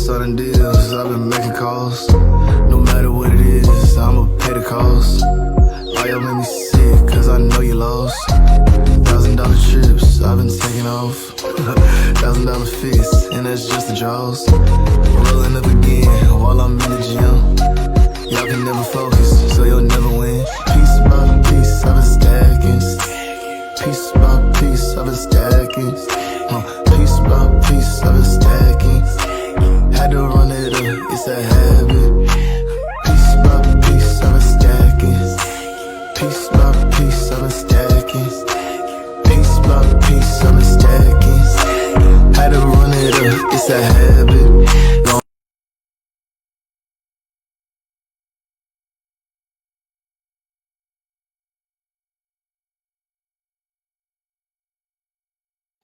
starting deals, I've been making calls. No matter what it is, I'ma pay the cost. All y'all make me sick, cause I know you lost. $1,000 trips, I've been taking off. $1,000 fits, and that's just the draws. Rolling up again while I'm in the gym. Y'all can never focus, so you'll never win. Piece by piece, I've been stacking. Piece by piece, I've been stacking. Piece by piece, I've been stacking. Had to run it up, it's a habit. Piece by piece, I've been stacking. Piece by piece, I've been stacking. Piece by piece, I've been stacking. Had to run it up, it's a habit.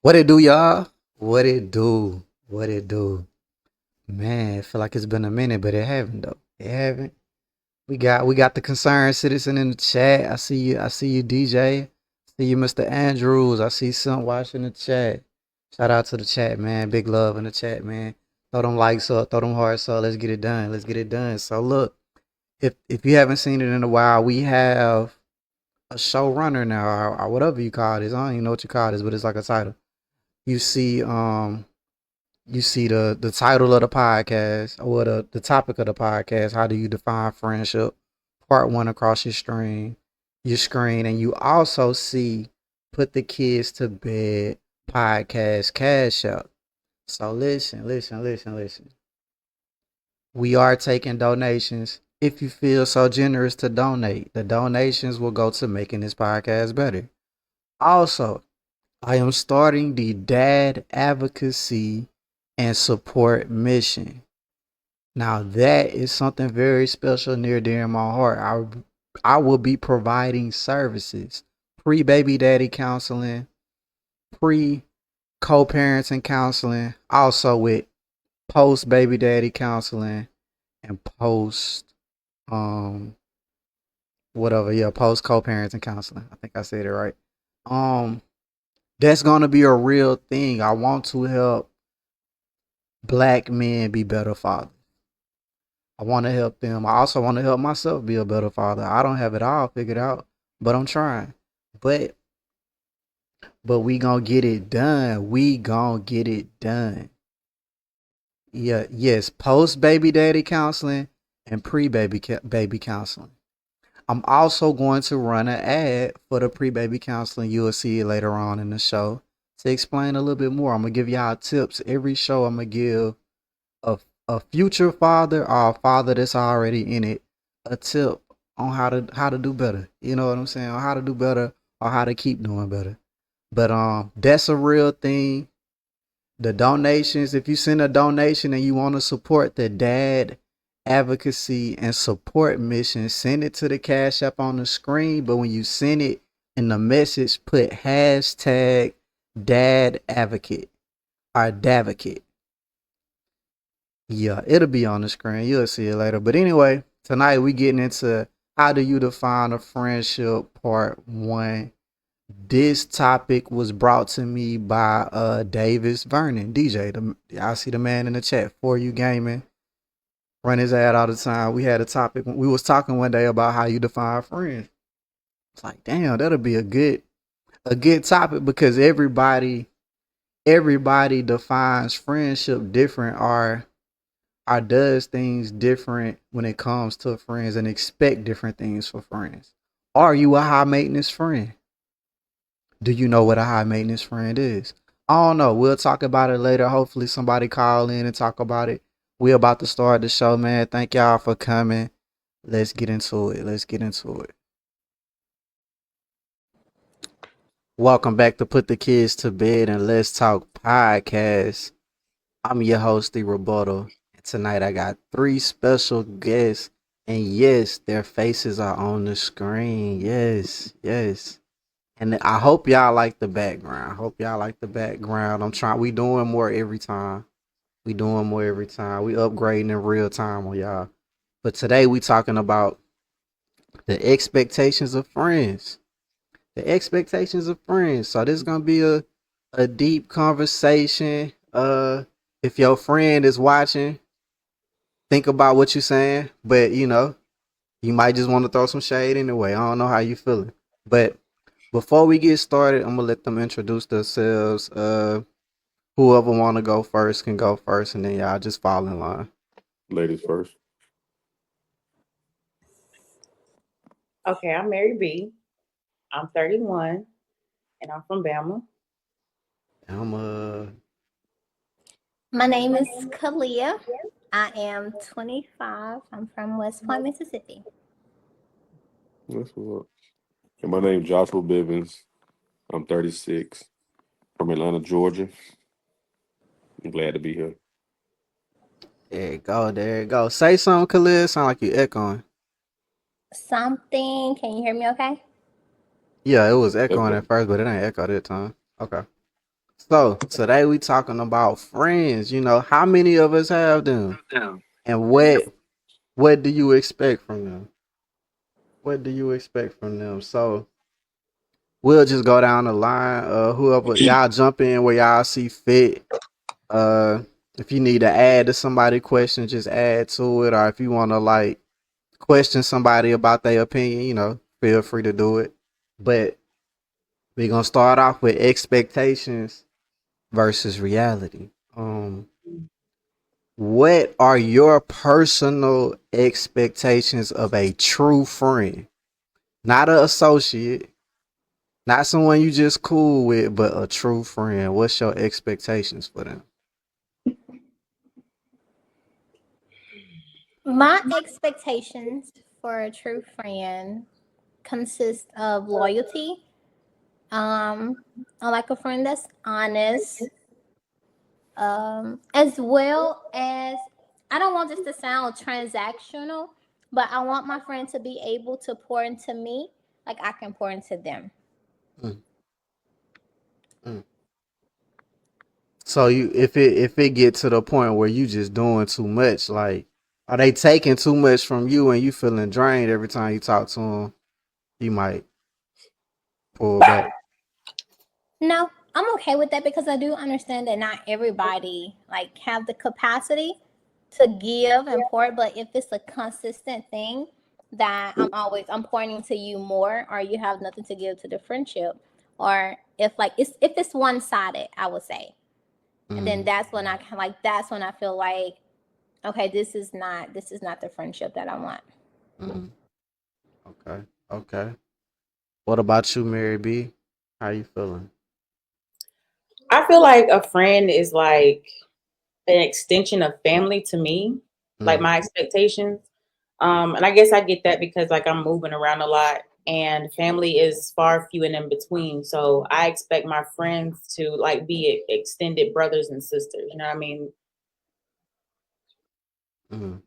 What it do, y'all? What it do? What it do? Man, I feel like it's been a minute, but it haven't though. It haven't. We got the concerned citizen in the chat. I see you, DJ. See you, Mr. Andrews. I see some watching the chat. Shout out to the chat, man. Big love in the chat, man. Throw them likes up, throw them hearts up. Let's get it done. Let's get it done. So look, if you haven't seen it in a while, we have a showrunner now, or whatever you call this. I don't even know what you call this, but it's like a title. You see, the title of the podcast, or the topic of the podcast. How do you define friendship? Part one across your screen, and you also see put the kids to bed podcast cash out. So listen. We are taking donations. If you feel so generous to donate, the donations will go to making this podcast better. Also, I am starting the Dad Advocacy and Support Mission. Now that is something very special near dear in my heart. I will be providing services, pre-baby daddy counseling, pre-co-parenting counseling, also with post-baby daddy counseling and post post co-parenting counseling. I think I said it right. That's gonna be a real thing. I want to help black men be better fathers. I want to help them. I also want to help myself be a better father. I don't have it all figured out, but I'm trying. But we gonna get it done. We gonna get it done. Yeah, yes, post baby daddy counseling and pre baby counseling. I'm also going to run an ad for the pre-baby counseling. You'll see it later on in the show to explain a little bit more. I'm gonna give y'all tips every show. I'm gonna give a future father or a father that's already in it a tip on how to do better. You know what I'm saying? On how to do better or how to keep doing better. But that's a real thing. The donations, if you send a donation and you want to support the Dad Advocacy and Support Mission, send it to the Cash App on the screen. But when you send it in the message, put hashtag Dad Advocate or Davocate. Yeah, it'll be on the screen. You'll see it later. But anyway, tonight we getting into how do you define a friendship part one. This topic was brought to me by Davis Vernon, DJ. I see the man in the chat for you gaming. Run his ad all the time. We had a topic. We was talking one day about how you define friends. It's like, damn, that'll be a good topic because everybody defines friendship different or does things different when it comes to friends and expect different things for friends. Are you a high maintenance friend? Do you know what a high maintenance friend is? I don't know. We'll talk about it later. Hopefully somebody call in and talk about it. We're about to start the show, man. Thank y'all for coming. Let's get into it. Welcome back to Put the Kids to Bed and Let's Talk podcast. I'm your host, The Rebuttal. And tonight I got 3 special guests. And yes, their faces are on the screen. Yes. And I hope y'all like the background. We doing more every time. We upgrading in real time on y'all. But today we talking about the expectations of friends. So this is gonna be a deep conversation. If your friend is watching, think about what you're saying, but you might just want to throw some shade anyway. I don't know how you feeling. But before we get started, I'm gonna let them introduce themselves. Whoever wanna go first can go first, and then y'all just fall in line. Ladies first. Okay, I'm Mary B. I'm 31 and I'm from Bama. I'm My name is Kalia. I am 25. I'm from West Point, Mississippi. That's what's up. And my name Joshua Bivens. I'm 36 from Atlanta, Georgia. I'm glad to be here. there you go, there you go. Say something, Khalid. Sound like you echoing. Something. Can you hear me okay? Yeah, it was That's echoing better. at first, but it ain't echo this time. Okay. So today we talking about friends. How many of us have them, and what do you expect from them? What do you expect from them? So we'll just go down the line. Whoever y'all jump in where y'all see fit. Uh, if you need to add to somebody' question, just add to it. Or if you want to like question somebody about their opinion, feel free to do it. But we're gonna start off with expectations versus reality. What are your personal expectations of a true friend? Not an associate, not someone you just cool with, but a true friend. What's your expectations for them? My expectations for a true friend consist of loyalty. I like a friend that's honest. As well as I don't want this to sound transactional, but I want my friend to be able to pour into me like I can pour into them. Mm, mm. So if it get to the point where you just doing too much, like are they taking too much from you and you feeling drained every time you talk to them, you might pull back. No, I'm okay with that because I do understand that not everybody like have the capacity to give and pour, but if it's a consistent thing that I'm pouring into you more or you have nothing to give to the friendship or if it's one sided, I would say. And then Mm, that's when I kind like that's when I feel like okay, this is not the friendship that I want. mm. Okay, okay. What about you, Mary B? How you feeling? I feel like a friend is like an extension of family to me, like Mm, my expectations. And I guess I get that because like I'm moving around a lot and family is far few and in between. So I expect my friends to like be extended brothers and sisters. You know what I mean? mm.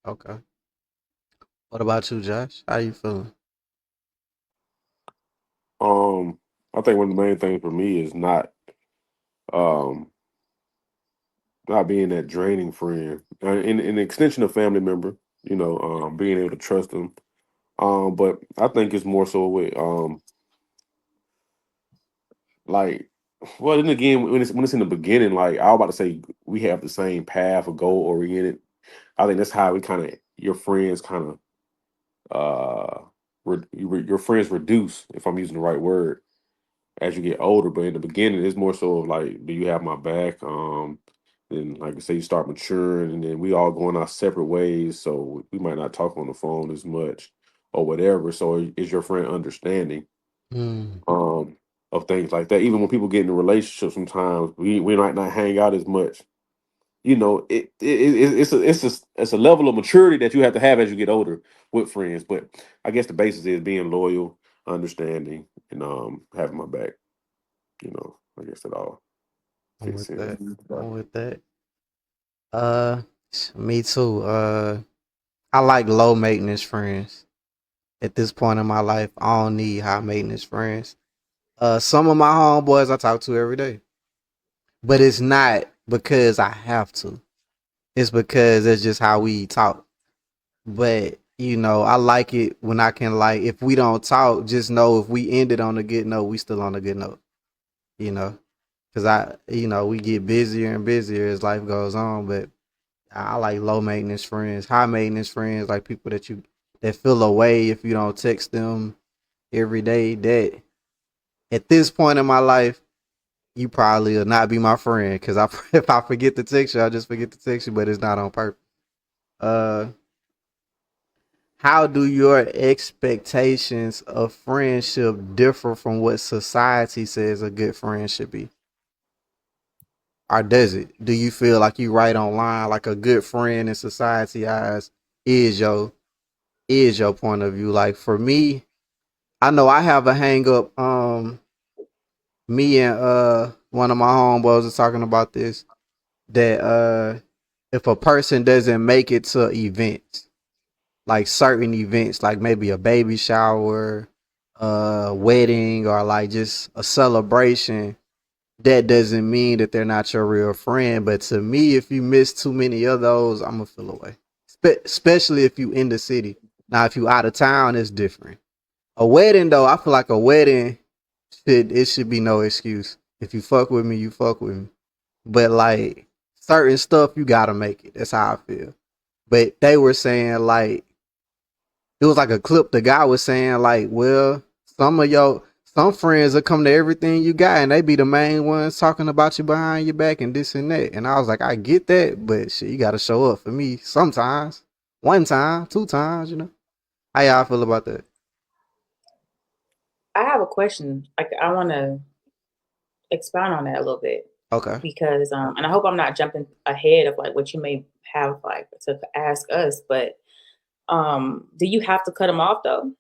Okay. What about you, Josh? How you feeling? Um, I think one of the main things for me is um not being that draining friend. In the extension of family member, being able to trust them. But I think it's more so with like well then again when it's in the beginning, like I was about to say we have the same path or goal oriented. I think that's how we kind of your friends kind of your friends reduce, if I'm using the right word, as you get older. But in the beginning, it's more so of like, do you have my back? Then like I say, you start maturing, and then we all going our separate ways, so we might not talk on the phone as much or whatever. So is your friend understanding Mm, um of things like that? Even when people get in a relationship, sometimes we might not hang out as much. It's a level of maturity that you have to have as you get older with friends. But I guess the basis is being loyal, understanding, and having my back. I guess it all I'm fits with in. that. I'm with that. Uh, me too. I like low maintenance friends. At this point in my life, I don't need high maintenance friends. Some of my homeboys I talk to every day, but it's not because I have to. It's because it's just how we talk. But I like it when I can like if we don't talk, just know if we ended on a good note, we still on a good note. You know, because we get busier and busier as life goes on, but I like low maintenance friends. High maintenance friends, like people that feel away if you don't text them every day. That at this point in my life, you probably will not be my friend because I if I forget to text you, I just forget to text you, but it's not on purpose. Uh, how do your expectations of friendship differ from what society says a good friend should be? Or does it? Do you feel like you right on line, like a good friend in society eyes is your point of view? Like for me, I know I have a hang up. Me and one of my homeboys was talking about this that if a person doesn't make it to events, like certain events, like maybe a baby shower, a wedding, or like just a celebration, that doesn't mean that they're not your real friend. But to me, if you miss too many of those, I'm gonna feel away. Especially if you in the city. Now, if you out of town, it's different. A wedding though, I feel like a wedding should be no excuse. If you fuck with me, you fuck with me. But like certain stuff, you gotta make it. That's how I feel. But they were saying like it was like a clip. The guy was saying like, well, some friends will come to everything you got, and they be the main ones talking about you behind your back and this and that. And I was like, I get that, but shit, you gotta show up for me sometimes. One time, two times, you know. How y'all feel about that? I have a question. Like I want to expound on that a little bit Okay. because, and I hope I'm not jumping ahead of like what you may have like to ask us, but do you have to cut them off though?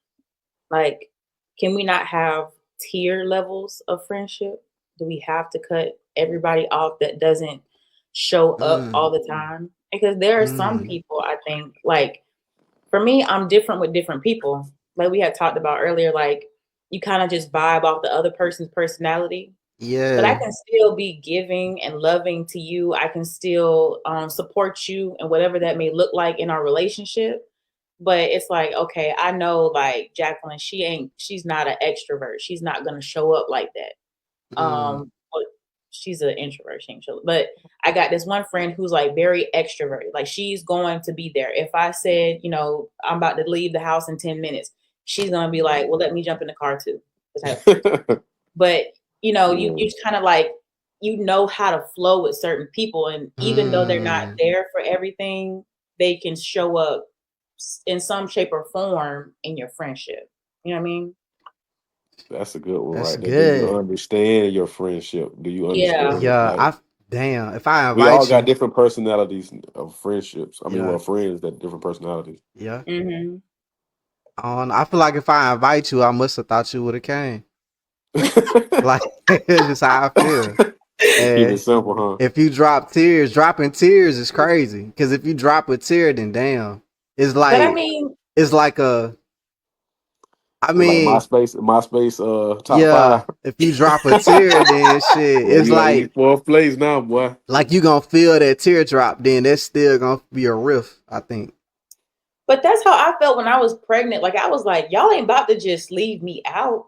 Like, can we not have tier levels of friendship? Do we have to cut everybody off that doesn't show up Mm, all the time? Because there are some mm, people, I think, like for me, I'm different with different people. Like we had talked about earlier, like you kind of just vibe off the other person's personality. But I yeah. can still be giving and loving to you. I can still support you and whatever that may look like in our relationship. But it's like, okay, I know like Jacqueline, she's not an extrovert. She's not gonna show up like that. Mm, But she's an introvert, she ain't show up. But I got this one friend who's like very extroverted. Like she's going to be there. If I said, I'm about to leave the house in 10 minutes, she's gonna be like, well, let me jump in the car too. Type of friend. But you Yeah. just kind of like how to flow with certain people, and even though they're not mm. there for everything, they can show up in some shape or form in your friendship. You know what I mean? That's a good one That's right there. Do you good. understand your friendship? Do you Yeah. understand it? Yeah, Like damn. If I we all invite got you, different personalities of friendships. I mean, yeah, well, friends that different personalities. yeah. Hmm. I feel like if I invite you, I must have thought you would have came. Like it's just how I feel. Keep it And simple, if you dropping tears is crazy. Because if you drop a tear, then damn, it's But I like mean, it's like a. I huh? Like mean, MySpace, top yeah. five. If you drop a tear, then shit, Yeah, it's you in like fourth place now, boy. you gonna feel that teardrop. Then that's still gonna be a riff. I think. but that's how I felt when I was pregnant. Like I was like, y'all ain't about to just leave me out.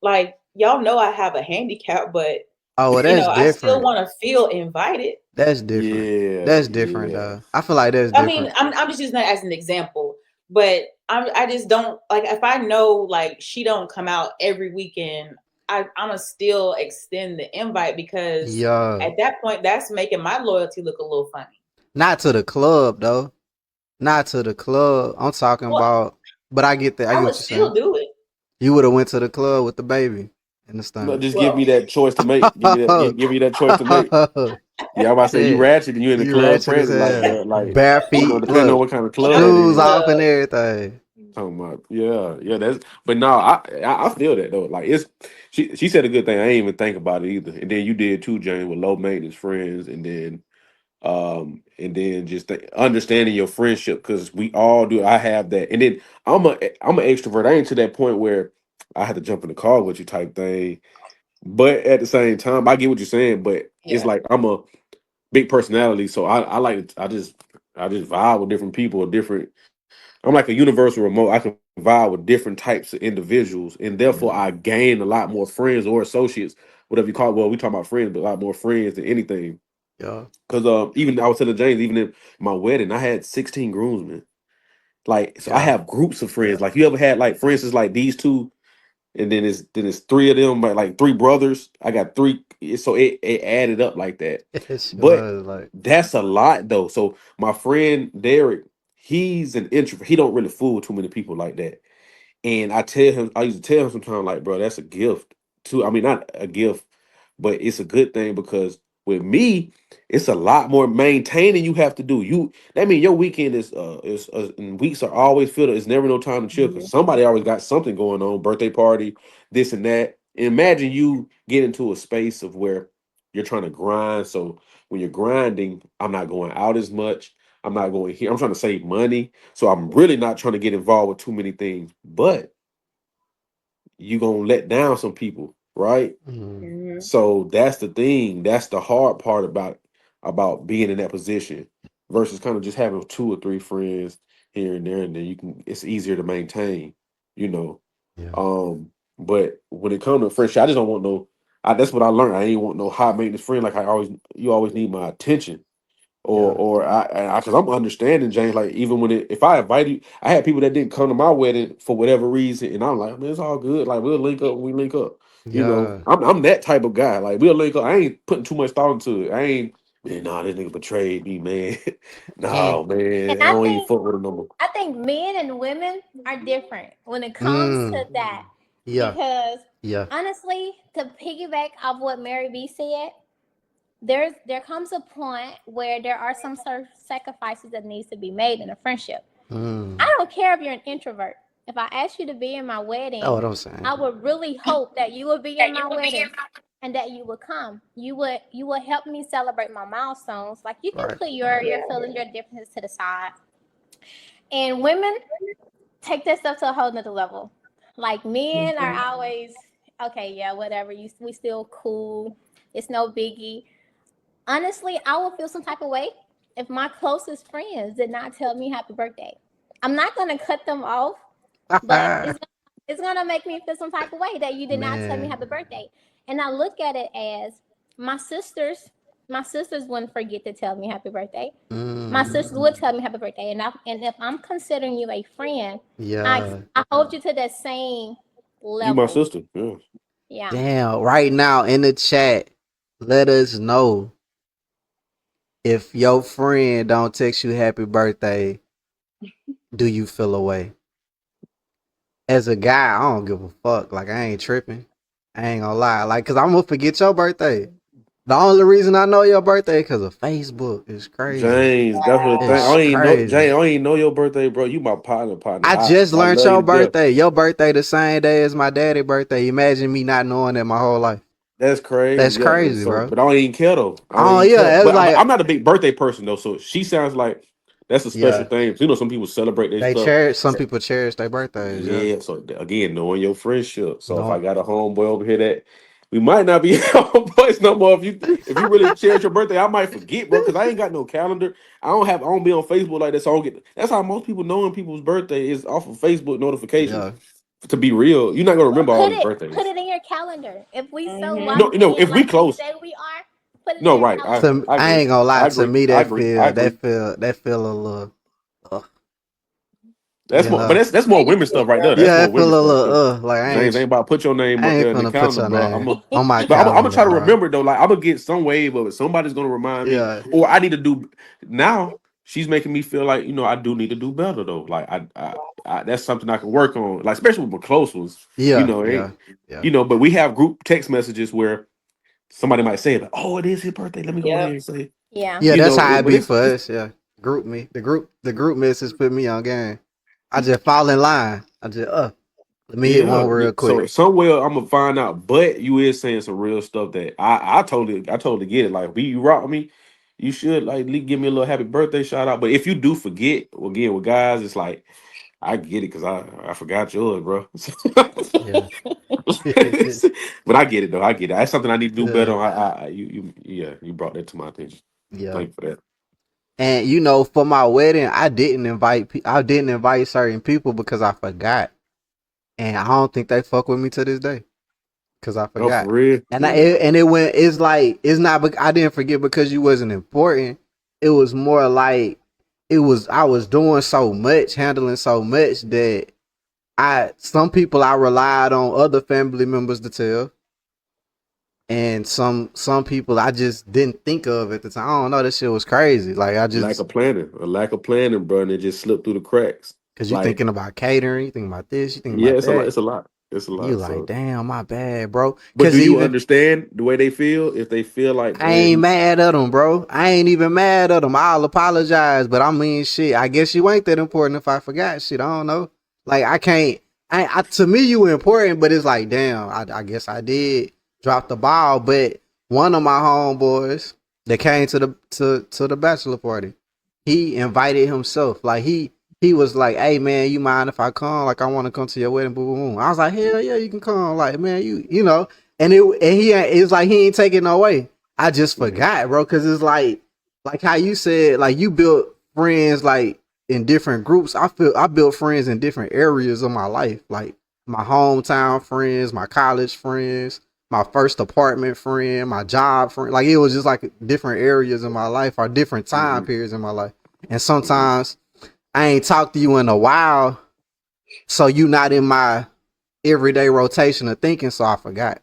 Like y'all know I have a handicap, but Oh, well, that's I still different. want to feel invited. That's different. Yeah, That's different, yeah. though. I feel like that's I mean, different. I'm just using that as an example, but I just don't like if I know like she don't come out every weekend, I'ma still extend the invite because Yeah. at that point that's making my loyalty look a little funny. Not to the club though. Not to the club. I'm talking Well, about. But I get that. I I get would what you're saying. still do it. You would have went to the club with the baby in the No, stomach. just give me Well, that choice to make. Give me that choice to make. Yeah, I'm about to say you Shit, ratchet and you in the you club ratchet as trending like hell. that. Like, Bare feet. depending on Look, what kind of when club I'm that in the shoes is. off and club, everything. Talking about, yeah. That's but no, I feel that though. Like it's she said a good thing. I ain't even think about it either. And then you did too, Jane, with low maintenance friends, and then just understanding your friendship because we all do. I have that, and then I'm an extrovert. I ain't to that point where I had to jump in the car with you type thing. But at the same time, I get what you're saying. But it's yeah. like I'm a big personality, so I like I just vibe with different people, different. I'm like a universal remote. I can vibe with different types of individuals, and therefore I gain a lot more friends or associates, whatever you call it. Well, we talk about friends, but a lot more friends than anything. Yeah. Cause even I was telling James, even in my wedding, I had 16 groomsmen. Like, so I Yeah. have groups of friends. Like, you ever had, like, for instance, like these two, and then it's three of them, like three brothers. I got three, so it added up like that. It But sure is like. that's a lot though. So my friend Derek, he's an introvert. He don't really fool too many people like that. And I used to tell him sometimes, like, bro, that's a gift too. I mean, not a gift, but it's a good thing because with me, it's a lot more maintaining you have to do. That mean your weekend is and weeks are always filled. It's never no time to chill because Mhm. somebody always got something going on, birthday party, this and that. And imagine you get into a space of where you're trying to grind. So when you're grinding, I'm not going out as much. I'm not going here. I'm trying to save money. So I'm really not trying to get involved with too many things. But you gonna let down some people, right? Mm. Mhm. So that's the thing. That's the hard part about being in that position versus kind of just having two or three friends here and there, and then it's easier to maintain, you know. Yeah. But when it comes to friendship, I just don't want no. That's what I learned. I ain't want no high maintenance friend. Like you always need my attention Yeah. or because I'm understanding James. Like even if I invite you, I had people that didn't come to my wedding for whatever reason, and I'm like, man, it's all good. Like we'll link up when we link up. You know, Yeah. I'm that type of guy. Like we'll link up. I ain't putting too much thought into it. I ain't man. Nah, this nigga betrayed me, man. Mm. No, And man, I don't even fuck with him no more. I think men and women are different when it comes to Mm. that. Yeah. Because Yeah. honestly, to piggyback off what Mary B said, there comes a point where there are some sacrifices that needs to be made in a friendship. Mm. I don't care if you're an introvert. If I ask you to be in my That's wedding, what I'm saying. I would really hope that you would be in my wedding and that you would come. You would help me celebrate my milestones. Like you can Right. put your feelings, your differences to the side. And women take that stuff to a whole nother level. Like men are Mhm. always okay, yeah, whatever. We still cool. It's no biggie. Honestly, I would feel some type of way if my closest friends did not tell me happy birthday. I'm not gonna cut them off, but it's gonna make me feel some type of way that you did not tell me Man. happy birthday. And I look at it as my sisters, my sisters wouldn't forget to tell me happy birthday. My Mm. sisters would tell me happy birthday, and if I'm considering you a friend, Yeah. I hold you to that same You my level. sister. Yeah. Yeah. Damn. Right now in the chat, let us know if your friend don't text you happy birthday, do you feel away? As a guy, I don't give a fuck. Like I ain't tripping. I ain't gonna lie. Like, cause I'm gonna forget your birthday. The only reason I know your birthday because of Facebook. It's crazy. James, that's what the thing. It's Wow. I ain't know crazy. James. I ain't know your birthday, bro. You my partner. I I just I learned love you your to death. birthday. Your birthday the same day as my daddy's birthday. Imagine me not knowing that my whole life. That's crazy. That's Yeah, but crazy, so, bro. but I don't even care though. I don't Oh even care. yeah, it's But like I'm not a big birthday person though. So she sounds like that's a special yeah. thing. You know, some people celebrate their They stuff. cherish. Some people cherish their birthdays. Yeah. Yeah. So again, knowing your friendship. So if I No. got a homeboy over here that we might not be homeboys no more. If you really cherish your birthday, I might forget, bro. Because I ain't got no calendar. I don't be on Facebook like that. So I don't get. That's how most people knowing people's birthday is off of Facebook notifications. Yeah. To be real, you're not gonna Well, remember all his put birthdays. it in your calendar. If we so Mhm. No, locked if in, we like we close, say we are, put it in no, your right. calendar. To I I agree. ain't gonna lie. I To agree. me, I that agree. I feel agree. a little. Uh, That's you more, but know. that's more women stuff right there. That's Yeah, more it feel women a stuff little. too. Like James ain't about to put your name I up ain't there in the finna put calendar, your bro. name on my But I'm gonna calendar, try to bro. remember though. Like I'm gonna get some wave of it. Somebody's gonna remind me, Yeah. or I need to do. Now she's making me feel like I do need to do better though. Like that's something I can work on. Like especially with my close ones. Yeah. Ain't Yeah. Yeah. But we have group text messages where somebody might say, like, "Oh, it is his birthday. Let me go ahead Yep. and say." Yeah. Yeah, that's how it But be for us. Yeah, group me. The group message put me on game. I just fall in line. I just let me hit one yeah. real So quick. somewhere I'm gonna find out. But you is saying some real stuff that I totally get it. Like, be you rock me, you should like give me a little happy birthday shout out. But if you do forget, again with guys, it's like I get it because I forgot yours, bro. Yeah, But I get it though. I get it. That's something I need to do better yeah, on. Yeah, you brought that to my attention. yeah. Thank you for that. And for my wedding, I didn't invite certain people because I forgot, and I don't think they fuck with me to this day. because I Oh, for forgot. real? And Yeah. it went. It's like it's not. I didn't forget because you wasn't important. It was more like it was. I was doing so much, handling so much that some people I relied on other family members to tell, and some people I just didn't think of at the time. I don't know. That shit was crazy. Like I Lack just of planning, a lack of planning, bro, and it just slipped through the cracks. because you Like, thinking about catering, you thinking about this, you thinking yeah, about it's a lot. that. It's a lot. It's a You lot. like, So, damn, my bad, bro. but do Because you even understand the way they feel? If they feel like, I man, ain't mad at them, bro. I ain't even mad at them. I'll apologize, but I mean, shit. I guess you ain't that important if I forgot shit. I don't know. Like I can't. To me, you important, but it's like, damn. I guess I did drop the ball. But one of my homeboys that came to the bachelor party, he invited himself. Like he was like, hey man, you mind if I come? Like I want to come to your wedding. Boom, boom, boom. I was like, hell yeah, you can come. Like man, you know. It's like he ain't taking no way. I just mhm, forgot, bro, because it's like how you said, like you built friends like in different groups. I built friends in different areas of my life, like my hometown friends, my college friends, my first apartment friend, my job friend. Like it was just like different areas in my life or different time mhm, periods in my life. And mhm. sometimes I ain't talked to you in a while, so you not in my everyday rotation of thinking, so I forgot.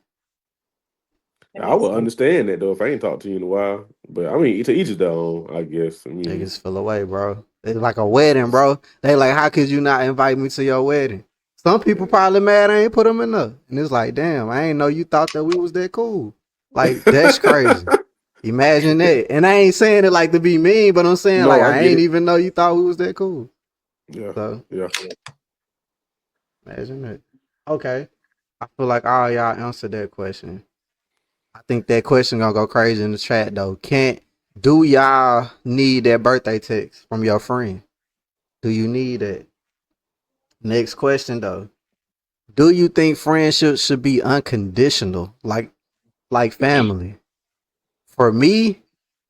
That I makes would sense. understand that though if I ain't talked to you in a while. But I mean, to each his their own, I guess. I mean, Niggas feel away, bro. It's like a wedding, bro. They like, how could you not invite me to your wedding? Some people probably mad I ain't put them in there. And it's like, damn, I ain't know you thought that we was that cool. Like, that's crazy. Imagine that. And I ain't saying it like to be mean, but I'm saying like no, I I get ain't it. even know you thought we was that cool. Yeah, So yeah. imagine that. Okay. I feel like all y'all answered that question. I think that question gonna go crazy in the chat though. Can't do y'all need that birthday text from your friend? Do you need it? Next question though. Do you think friendship should be unconditional, like family? For me,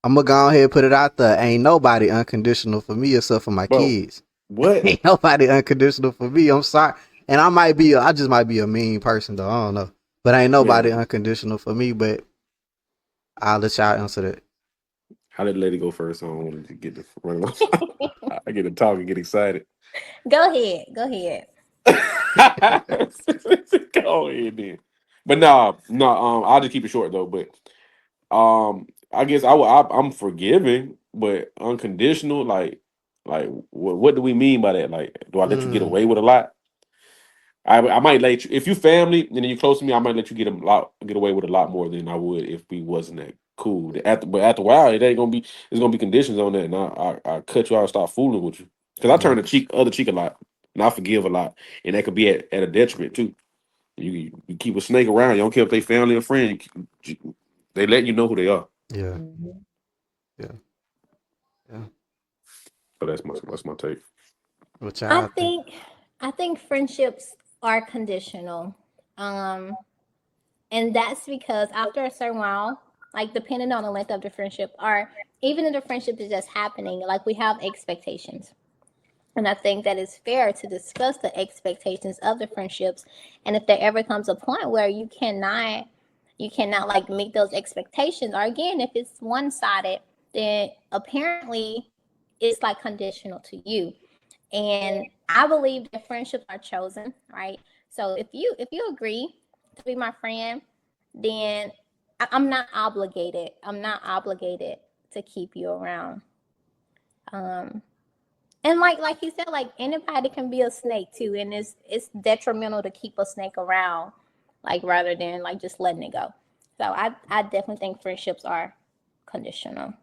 I'm gonna go ahead and put it out there. Ain't nobody unconditional for me except for my But kids. what? Ain't nobody unconditional for me. I'm sorry, and I just might be a mean person though. I don't know, but ain't nobody Man, unconditional for me. But I'll let y'all answer that. how did the lady go first? I don't want to get the run off. I get to talk and get excited. Go ahead. Go ahead. Go ahead then. But no, I'll just keep it short though. But I guess I'm forgiving, but unconditional. Like what do we mean by that? Like, do I let you get Mm, away with a lot? I might let you if you family and then you close to me. I might let you get away with a lot more than I would if we wasn't that cool. But after a while, it ain't gonna be. There's gonna be conditions on that, and I cut you out and start fooling with you because I turn yeah, the other cheek a lot, and I forgive a lot, and that could be at a detriment too. You keep a snake around. You don't care if they family or friend. They let you know who they are. yeah, Mhm. yeah, yeah. So that's my take. What I y'all think? think I think friendships are conditional. Um and that's because after a certain while, like depending on the length of the friendship, or even if the friendship is just happening, like we have expectations. And I think that it's fair to discuss the expectations of the friendships. And if there ever comes a point where you cannot like meet those expectations, or again, if it's one sided, then apparently it's like conditional to you. And I believe that friendships are chosen, right? So if you agree to be my friend, then I'm not obligated. I'm not obligated to keep you around. Um, and like you said, like anybody can be a snake too, and it's detrimental to keep a snake around, like rather than like just letting it go. So I definitely think friendships are conditional.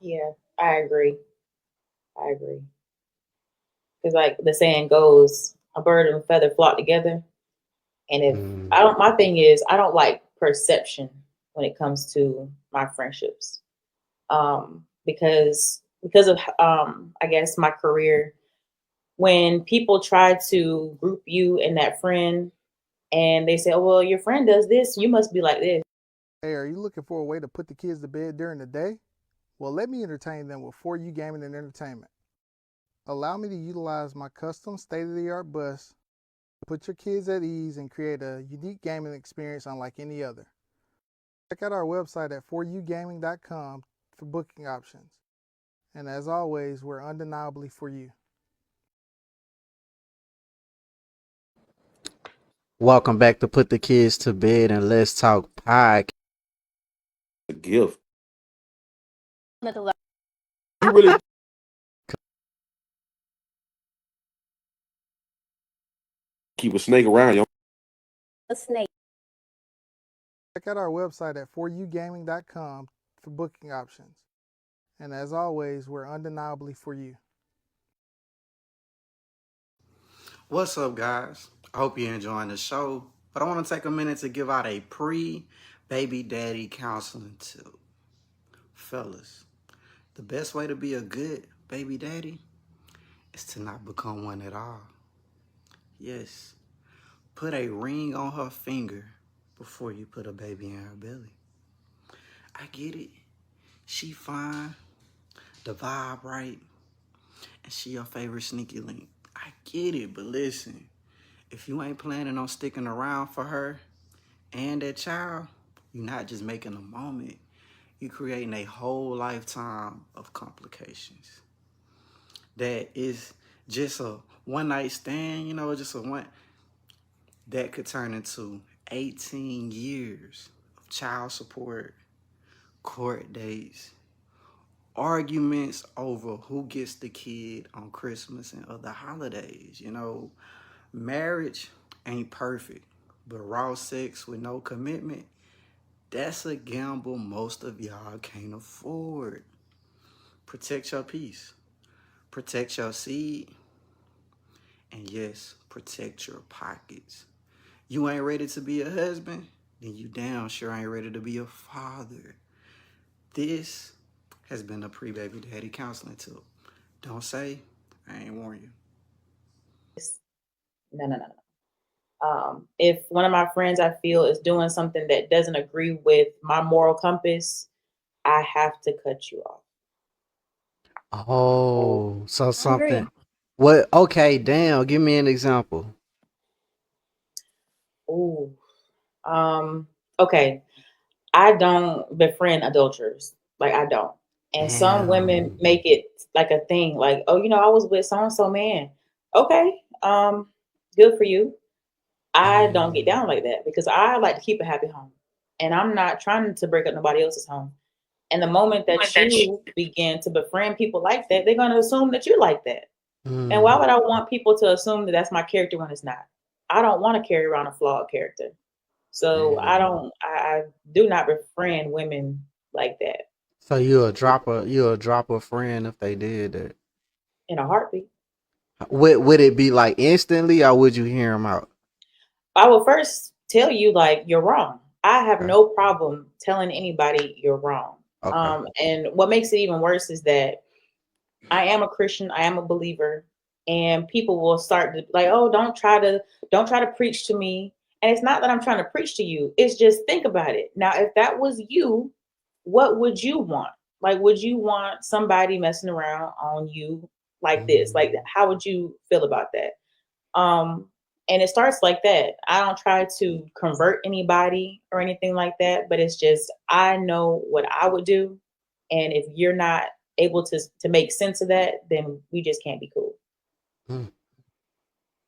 Yeah, I agree. I agree. Because like the saying goes, a bird and a feather flock together. And if Mm, I don't, my thing is I don't like perception when it comes to my friendships. Because of I guess my career, when people try to group you and that friend, and they say, "Oh, well, your friend does this, you must be like this." Hey, are you looking for a way to put the kids to bed during the day? Well, let me entertain them with 4U Gaming and Entertainment. Allow me to utilize my custom state of the art bus Put your kids at ease and create a unique gaming experience unlike any other. Check out our website at foryougaming.com for booking options. And as always, we're undeniably for you. Welcome back to Put the Kids to Bed and Let's Talk Podcast. A gift. With the You really keep a snake around you. snake. Check out our website at foryougaming.com for booking options. And as always, we're undeniably for you. What's up, guys? I hope you're enjoying the show, but I want to take a minute to give out a pre-baby daddy counseling tip. Fellas, the best way to be a good baby daddy is to not become one at all. Yes, put a ring on her finger before you put a baby in her belly. I get it. She fine, the vibe right, and she your favorite sneaky link. I get it, but listen, if you ain't planning on sticking around for her and that child, you're not just making a moment. You're creating a whole lifetime of complications. That is just a one night stand, just a one that could turn into 18 years of child support, court dates, arguments over who gets the kid on Christmas and other holidays. Marriage ain't perfect, but raw sex with no commitment, that's a gamble most of y'all can't afford. Protect your peace, protect your seed, and yes, protect your pockets. You ain't ready to be a husband, then you damn sure ain't ready to be a father. This has been a pre-baby daddy counseling tip. Don't say I ain't warn you. No. If one of my friends I feel is doing something that doesn't agree with my moral compass, I have to cut you off. Oh, so I agree. something. What? Okay, damn. Give me an example. Ooh. Okay. I don't befriend adulterers. Like I don't. And some women Damn. make it like a thing, like, oh, I was with so and so man. Okay. Good for you. I don't get Damn. down like that because I like to keep a happy home. And I'm not trying to break up nobody else's home. And the moment that you begin to befriend people like that, they're going to assume that you like that. And why Mm, would I want people to assume that that's my character when it's not? I don't want to carry around a flawed character. So I damn. don't, I do not befriend women like that So you'll drop a friend if they did that. in a heartbeat. Would it be like instantly, or would you hear them out? I will first tell you, like, you're wrong. I have Okay. no problem telling anybody you're wrong. Okay. And what makes it even worse is that I am a Christian, I am a believer, and people will start to like, oh, don't try to preach to me. And it's not that I'm trying to preach to you. It's just think about it. Now, if that was you, what would you want? Like, would you want somebody messing around on you like this? Like, Mm, how would you feel about that? Um, and it starts like that. I don't try to convert anybody or anything like that, but it's just I know what I would do, and if you're not able to make sense of that, then we just can't be cool.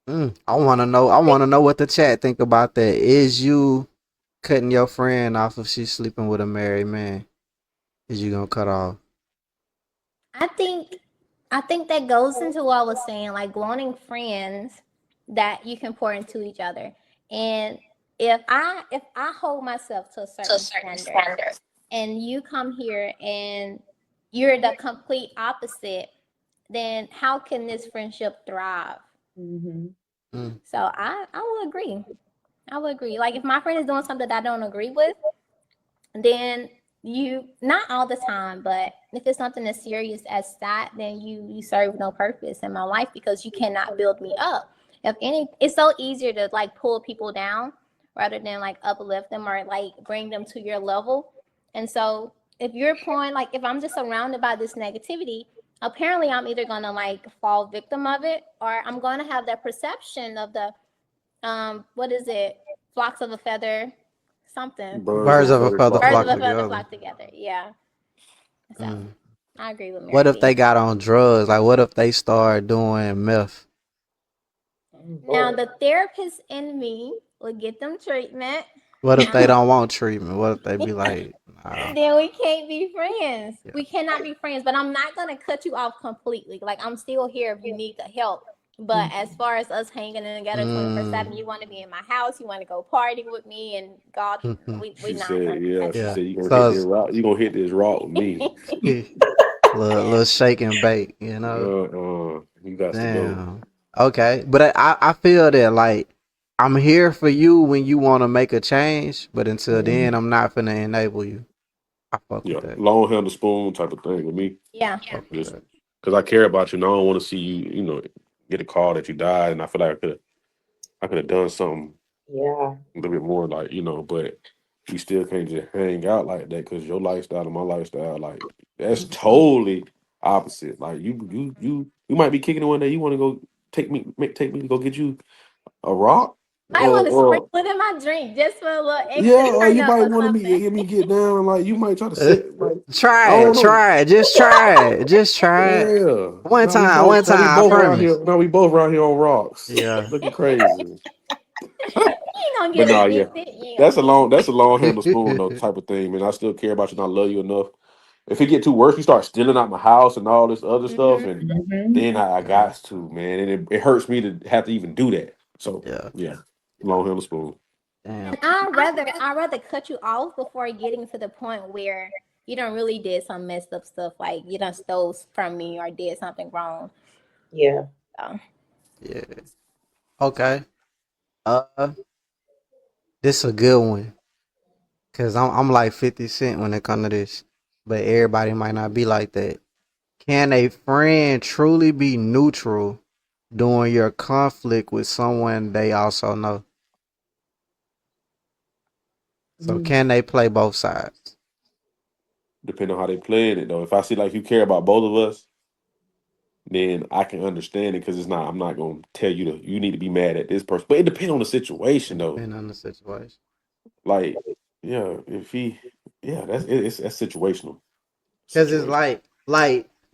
mm, I want to know. I want to know what the chat think about that. Is you cutting your friend off if she's sleeping with a married man? Is you gonna cut off? I think I think that goes into what I was saying, like wanting friends that you can pour into each other. And if I hold myself to a certain standard and you come here and you're the complete opposite, then how can this friendship thrive? Mm-hmm. Mm, So I will agree. I would agree. Like if my friend is doing something that I don't agree with, then you not all the time, but if it's something as serious as that, then you serve no purpose in my life because you cannot build me up. If any, it's so easier to like pull people down rather than like uplift them or like bring them to your level. And so if you're pouring, like if I'm just surrounded by this negativity, apparently I'm either gonna like fall victim of it or I'm gonna have that perception of the what is it? Flocks of a feather, something. Birds of Birds a of a feather feather flock Birds of flock a together. feather together. flock together. Yeah. So Mm. I agree with What Mary if they B. got on drugs? Like, what if they start doing meth? Now the therapist in me will get them treatment. What if they Um, don't want treatment? What if they be like, nah, then we can't be friends. yeah. We cannot be friends. But I'm not gonna cut you off completely. Like I'm still here if you need the help. But as far as us hanging in together 24/7, Mm. you want to be in my house, you want to go party with me, and God, we She not said, gonna do "Yeah." that She Yeah. said, "You gonna hit So this rock? You gonna hit this rock with me? little shake and bake, you know? You got to go." Damn. Okay. But I feel that like I'm here for you when you want to make a change, but until then I'm not finna enable you. I fuck with Yeah, that. long handle spoon type of thing with me. Yeah. Fuck with Just that. because I care about you, and I don't want to see you. Get a call that you died, and I feel like I could have done something Yeah. a little bit more, like but we still can't just hang out like that because your lifestyle and my lifestyle, like that's totally opposite. Like you might be kicking it one day. You want to go take me to go get you a rock, I want to or sprinkle it in my drink just for a little extra yeah, or turn you up might or want to something. get down. Like you might try to sit. Like I Try it, don't know. try it, just try it. Yeah. One Now we time, I both around promise. here. Now we both around here on rocks, Yeah. looking crazy. You ain't gonna But get nah, yeah, addicted. You ain't gonna that's a get long addicted. that's a long handle spoon though type of thing, man. I still care about you and I love you enough. If it get too worse, you start stealing out my house and all this other stuff, Mhm. and Mm-hmm. then I Yeah. got to, man, and it hurts me to have to even do that. So Yeah. yeah, Yeah. long handle spoon. Damn. And I'd rather cut you off before getting to the point where you don't really did some messed up stuff, like you done stole from me or did something wrong. Yeah. So, Yeah. Okay. Uh, this a good one. Cause I'm like 50 Cent when it come to this. But everybody might not be like that. Can a friend truly be neutral during your conflict with someone they also know? So can they play both sides? Depending on how they playing it though. If I see like you care about both of us, then I can understand it because it's not. I'm not gonna tell you you need to be mad at this person. But it depends on the situation It though. depends on the situation. Like, yeah, if he, yeah, that's situational. Cause it's Situation.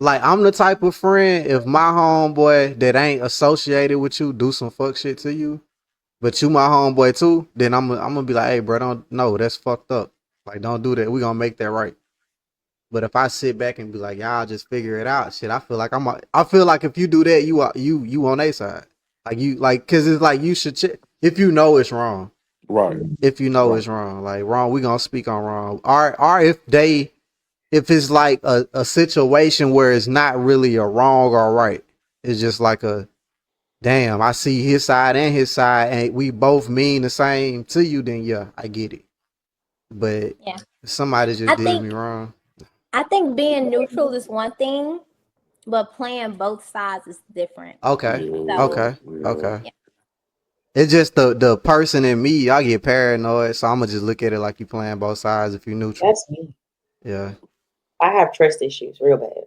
like I'm the type of friend, if my homeboy that ain't associated with you do some fuck shit to you, but you my homeboy too, then I'm gonna be like, hey bro, don't, no, that's fucked up. Like don't do that. We gonna make that right. But if I sit back and be like, y'all just figure it out, shit, I feel like if you do that, you on their side. Like you like, cause it's like you should check if you know it's wrong. Right, If you know right. it's wrong, like wrong, we gonna speak on wrong. Or if it's like a situation where it's not really a wrong or right, it's just like a damn. I see his side, and we both mean the same to you. Then yeah, I get it. But yeah, if somebody I just did think me wrong. I think being neutral is one thing, but playing both sides is different. Okay, So, Yeah, okay, yeah. okay. yeah. It's just the person in me. I get paranoid, so I'm gonna just look at it like you playing both sides. If you neutral, That's me. yeah, I have trust issues real bad.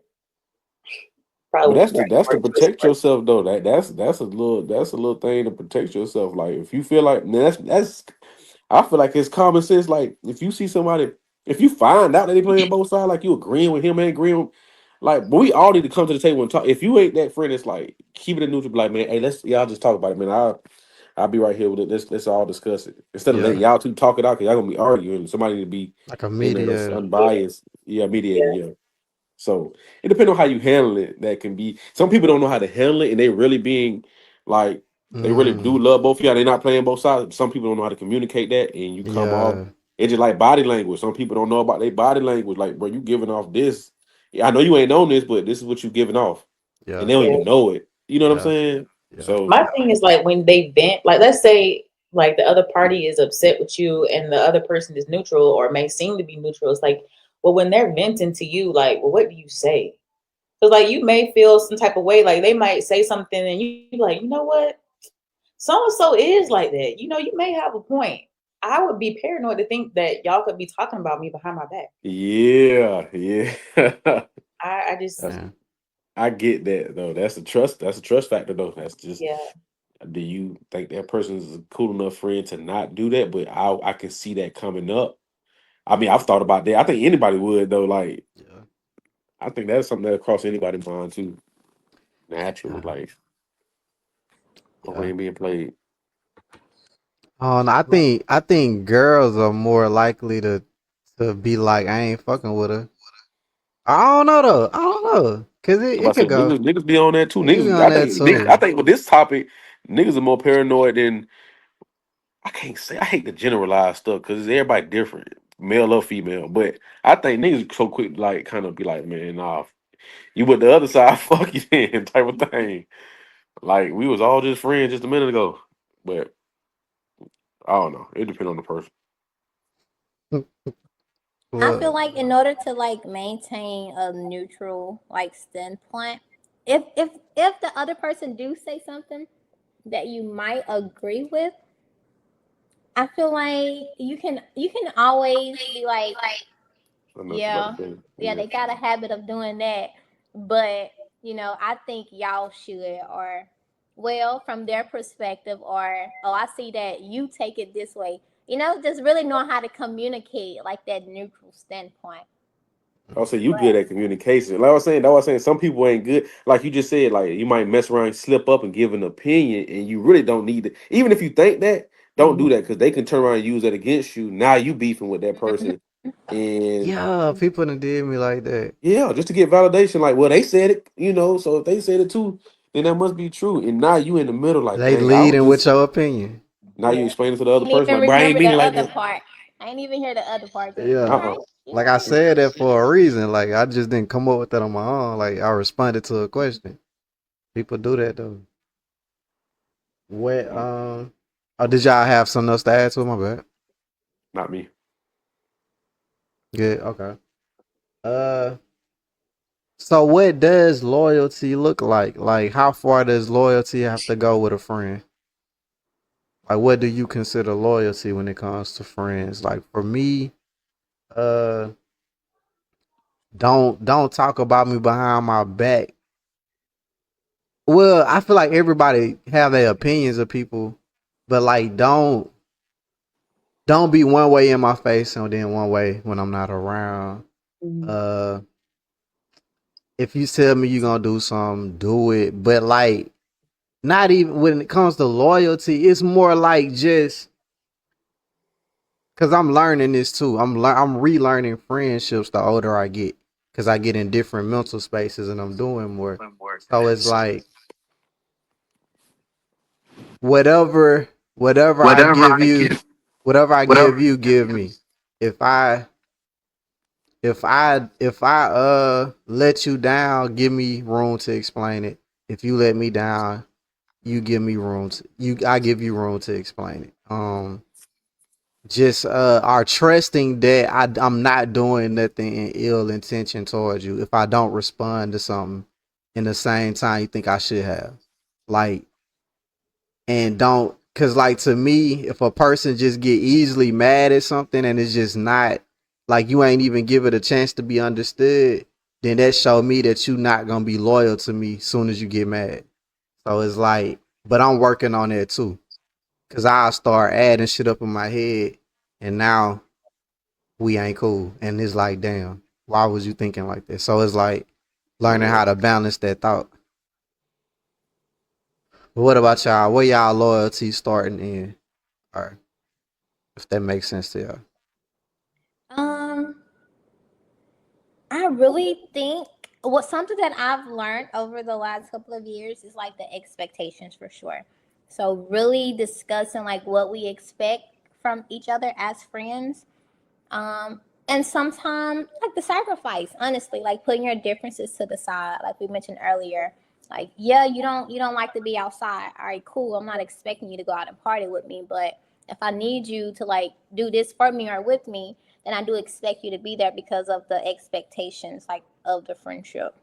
But Probably that's to more trust protect yourself though. That's a little thing to protect yourself. Like if you feel like, man, that's I feel like it's common sense. Like if you see somebody, if you find out that they playing both sides, like you agreeing with him, ain't agreeing with, like, but we all need to come to the table and talk. If you ain't that friend, it's like keep it a neutral. Be like, man, hey, let's y'all just talk about it, man. I'll be right here with it. Let's all discuss it instead of letting yeah, y'all two talk it out because y'all gonna be arguing. Somebody need to be like a in there that's mediator. unbiased. Yeah, mediator. Yeah. Yeah. So it depends on how you handle it. That can be some people don't know how to handle it, and they really being like they really do Mm, love both of y'all. They're not playing both sides. Some people don't know how to communicate that, and you come off. yeah, It's just like body language. Some people don't know about their body language. Like, bro, you giving off this. Yeah, I know you ain't known this, but this is what you giving off, and yeah, they don't Yeah. even know it. You know what I'm yeah, saying? yeah. So My thing is like when they vent, like let's say like the other party is upset with you and the other person is neutral or may seem to be neutral. It's like, well, when they're venting to you, like, well, what do you say? Because like you may feel some type of way, like they might say something and you like, you know what? So and so is like that. You know, you may have a point. I would be paranoid to think that y'all could be talking about me behind my back. yeah, yeah. I just That's, Yeah. I get that though. That's a trust. That's a trust factor though. That's just yeah. Do you think that person is a cool enough friend to not do that? But I can see that coming up. I mean, I've thought about that. I think anybody would though. Like, Yeah. I think that's something that cross anybody's mind too. Naturally, Uh-huh. like, Yeah. friend being played. And I think girls are more likely to be like, I ain't fucking with her. I don't know though. I don't know. Cause So it I could said, go. niggas be on that too. It could be Niggas, on that I too. think with this topic, niggas are more paranoid than I can't say. I hate to generalize stuff because everybody different, male or female. But I think niggas so quick, like, kind of be like, man, nah, you with the other side, fuck you then, type of thing. Like we was all just friends just a minute ago, but I don't know. It depends on the person. I feel Look, like in order to like maintain a neutral like standpoint, if the other person do say something that you might agree with, I feel like you can always be like, I know what you're yeah, about to say. yeah, Yeah. they got a habit of doing that, but I think y'all should, or well, from their perspective, or oh, I see that you take it this way. Just really know how to communicate like that neutral standpoint. I'll say you good at communication. Like I was saying, some people ain't good. Like you just said, like you might mess around, and slip up, and give an opinion, and you really don't need it. Even if you think that, don't do that because they can turn around and use that against you. Now you beefing with that Mhm. person, and yeah, people done did me like that. yeah, just to get validation. Like, well, they said it, so if they said it too, then that must be true. And now you in the middle, like, They dang, I was leading with just your opinion. now you Yeah. explaining to the other Ain't person, even like, bro, I ain't remember the mean it like other that. part. I ain't even hear the other part yet. All Yeah. Uh-uh. right. Like I said that for a reason. Like I just didn't come up with that on my own. Like I responded to a question. People do that though. What oh, did y'all have something else to add to it? My bad. Not me. Good, okay. Uh so what does loyalty look like? Like how far does loyalty have to go with a friend? Like what do you consider loyalty when it comes to friends? Like for me, uh don't talk about me behind my back. Well, I feel like everybody have their opinions of people, but like don't be one way in my face and then one way when I'm not around. Mhm. Uh if you tell me you're gonna do something, do it. But like not even when it comes to loyalty, it's more like just cause I'm learning this too. I'm relearning friendships the older I get. Cause I get in different mental spaces and I'm doing more. So it's like whatever whatever I give you, whatever I give you, give me. If I if I let you down, give me room to explain it. If you let me down, you give me room to you I give you room to explain it. Just are trusting that I'm not doing nothing in ill intention towards you if I don't respond to something in the same time you think I should have. Like and don't cause like to me, if a person just get easily mad at something and it's just not like you ain't even give it a chance to be understood, then that show me that you not gonna be loyal to me soon as you get mad. So it's like, but I'm working on that too. Cause I'll start adding shit up in my head and now we ain't cool. And it's like, damn, why was you thinking like this? So it's like learning Yeah. how to balance that thought. But what about y'all? Where y'all loyalty starting in? Or if that makes sense to y'all. Um, I really think what something that I've learned over the last couple of years is like the expectations for sure. So really discussing like what we expect from each other as friends. And sometimes like the sacrifice, honestly, like putting your differences to the side, like we mentioned earlier. Like, yeah, you don't like to be outside. All right, cool. I'm not expecting you to go out and party with me, but if I need you to like do this for me or with me, then I do expect you to be there because of the expectations like of the friendship.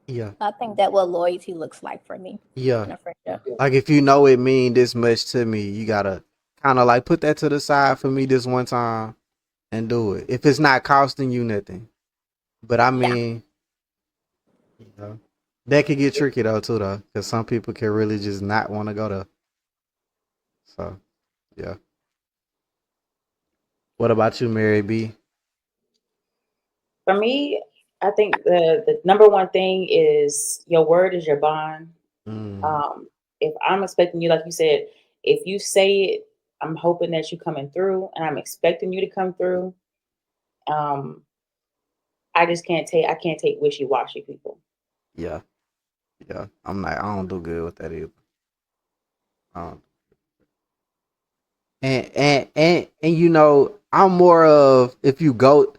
Yeah. I think that what loyalty looks like for me Yeah. in a friendship. Like if you know it mean this much to me, you gotta kind of like put that to the side for me this one time and do it. If it's not costing you nothing. But I Yeah. mean, you know. That could get tricky though too though, because some people can really just not want to go there. So yeah. What about you, Mary B? For me, I think the number one thing is your word is your bond. Mm, Um, if I'm expecting you, like you said, if you say it, I'm hoping that you coming through, and I'm expecting you to come through. Um, I just can't take I can't take wishy washy people. yeah, yeah. I'm like I don't do good with that either. Um, and you know I'm more of if you go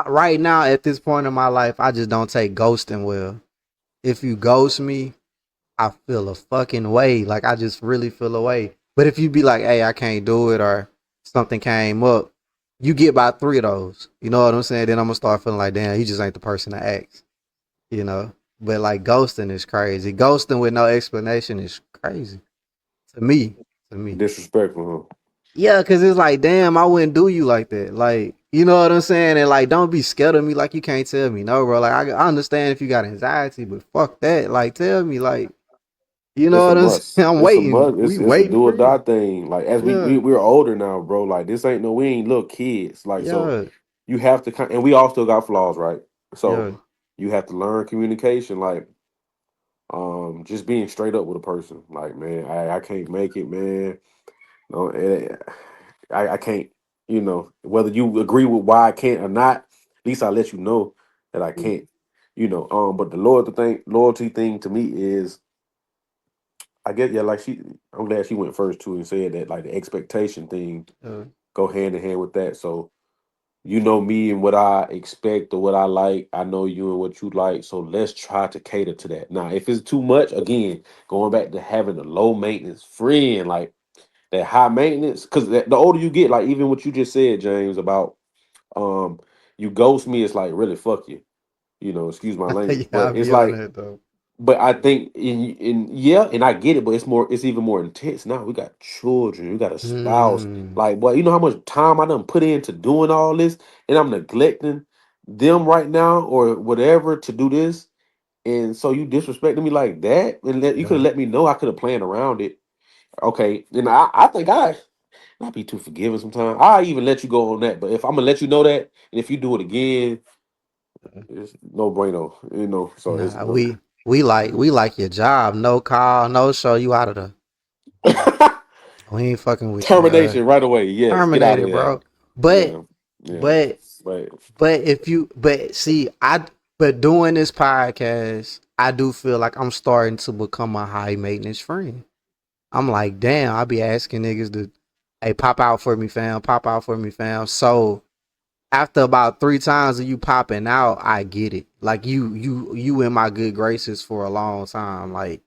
right now at this point in my life I just don't take ghosting well. If you ghost me, I feel a fucking way. Like I just really feel a way. But if you be like, hey, I can't do it or something came up, you get about three of those. You know what I'm saying? Then I'm gonna start feeling like, damn, he just ain't the person to ask. You know? But like ghosting is crazy. Ghosting with no explanation is crazy. To me. To me. Disrespectful, huh? Yeah, cause it's like, damn, I wouldn't do you like that. Like, you know what I'm saying? And like, don't be scared of me like you can't tell me. No, bro. Like, I understand if you got anxiety, but fuck that. Like, tell me, like, you know It's a what I'm saying? must. I'm It's a waiting. must. We It's a waiting do or for die you. thing. Like as Yeah, we're older now, bro. Like this ain't no we ain't little kids. Like so yeah, you have to and we all still got flaws, right? So yeah. you have to learn communication. Like just being straight up with a person. Like man, I can't make it, man. No, I can't. You know whether you agree with why I can't or not. At least I let you know that I can't. You know. But the loyalty thing to me is I get yeah, like I'm glad she went first too and said that like the expectation thing Uh, go hand in hand with that. So you know me and what I expect or what I like. I know you and what you like. So let's try to cater to that. Now, if it's too much, again, going back to having a low maintenance friend, like that high maintenance, because the older you get, like even what you just said, James, about um you ghost me, it's like really fuck you. You know, excuse my language, yeah, I but it's be on like that though. but I think in yeah, and I get it, but it's even more intense now. We got children, we got a spouse. Mm, Like, boy, you know how much time I done put into doing all this, and I'm neglecting them right now or whatever to do this. And so you disrespecting me like that, and you could yeah. have let me know. I could have planned around it. Okay, and I think I be too forgiving sometimes. I even let you go on that, but if I'm gonna let you know that, and if you do it again, it's no bueno. You know, so it's Nah, no. we like your job. No call, no show. You out of the. We ain't fucking with you. Termination right away. Yes, get out of Terminated, there. bro. But Yeah, yeah. but But but if you but see but doing this podcast, I do feel like I'm starting to become a high maintenance friend. I'm like, damn, I be asking niggas to, hey, pop out for me, fam, pop out for me, fam. So after about three times of you popping out, I get it. Like you in my good graces for a long time. Like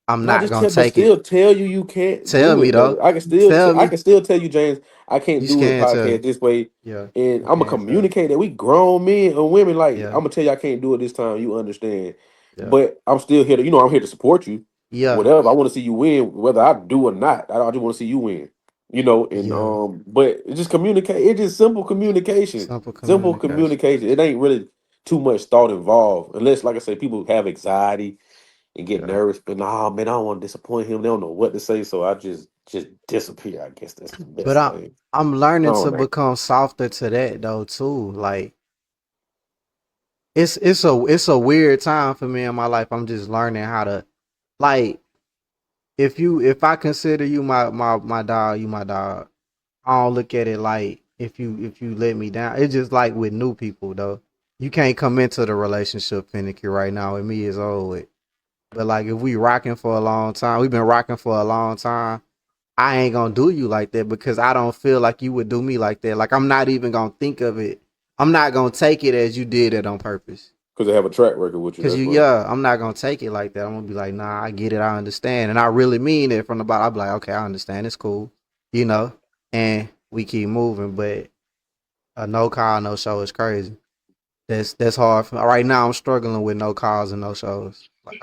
I'm no, not just gonna tell, but take it. still tell you you can't Tell do me it, though. brother. I can still, Tell I me. can still tell you, James, I can't You just do the can't tell podcast me. this way, Yeah. and You I'm gonna can't tell me. communicate that we grown men and women. Like Yeah. I'm gonna tell you, I can't do it this time. You understand? Yeah. But I'm still here to, I'm here to support you. Yeah. Whatever I want to see you win, whether I do or not. I just want to see you win. And Yeah. but it just communicate. It's just simple communication. Simple Simple communication. communication. It ain't really too much thought involved, unless, like I say, people have anxiety and get Yeah. nervous. But nah, man, I don't want to disappoint him. They don't know what to say, so I just disappear. I guess that's the But best thing. I'm I learning to don't know. become softer to that though too. Like it's a weird time for me in my life. I'm just learning how to like if I consider you my dog, you my dog. I don't look at it like if you let me down. It's just like with new people though. You can't come into the relationship finicky right now. With me is old with. But like if we rocking for a long time, we've been rocking for a long time. I ain't gonna do you like that because I don't feel like you would do me like that. Like I'm not even gonna think of it. I'm not gonna take it as you did it on purpose. Because they have a track record with you. Cause That's you, why. yeah, I'm not gonna take it like that. I'm gonna be like, nah, I get it, I understand, and I really mean it from the bottom. I'll be like, okay, I understand, it's cool, you know, and we keep moving. But a no call, no show is crazy. That's hard. Right now, I'm struggling with no calls and no shows. Like,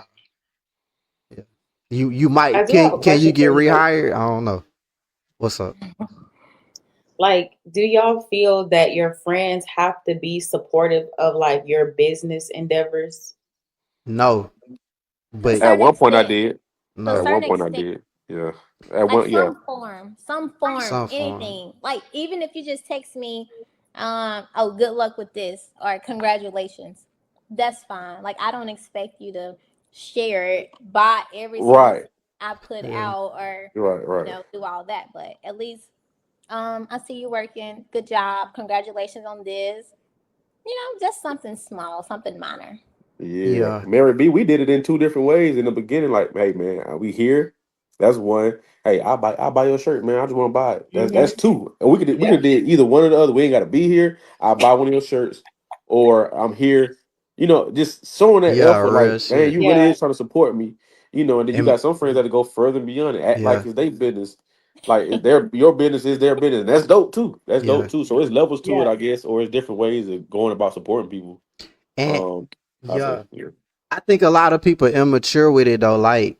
yeah. You I might do have a can you question get for you though. rehired? I don't know. What's up? Like, do y'all feel that your friends have to be supportive of like your business endeavors? No, To a But At certain one point, I extent. did. To a no, At one certain point, I extent. did. Yeah. At Like one, yeah. some form, some form. anything. Like even if you just text me, oh, good luck with this, or congratulations, that's fine. Like I don't expect you to share it, buy every single Right. thing I put Yeah. out, or Right. Right. do all that. But at least, I see you working. Good job. Congratulations on this. Just something small, something minor. Yeah, Yeah. Mary B, we did it in two different ways in the beginning. Like, hey man, we here. That's one. Hey, I buy your shirt, man. I just want to buy it. That's Mm-hmm. two. And we Yeah. could did either one or the other. We ain't got to be here. I buy one of your shirts, or I'm here. Just showing that Yeah, effort. real Like, man, shit. you really Yeah. is trying to support me. And then you And got some friends that go further and beyond it. Act like yeah, it's their business. Like if your business is their business. And that's dope too. That's dope yeah. too. So it's levels to Yeah. it, I guess, or it's different ways of going about supporting people. And Um, I say, yeah. yeah. I think a lot of people immature with it though. Like,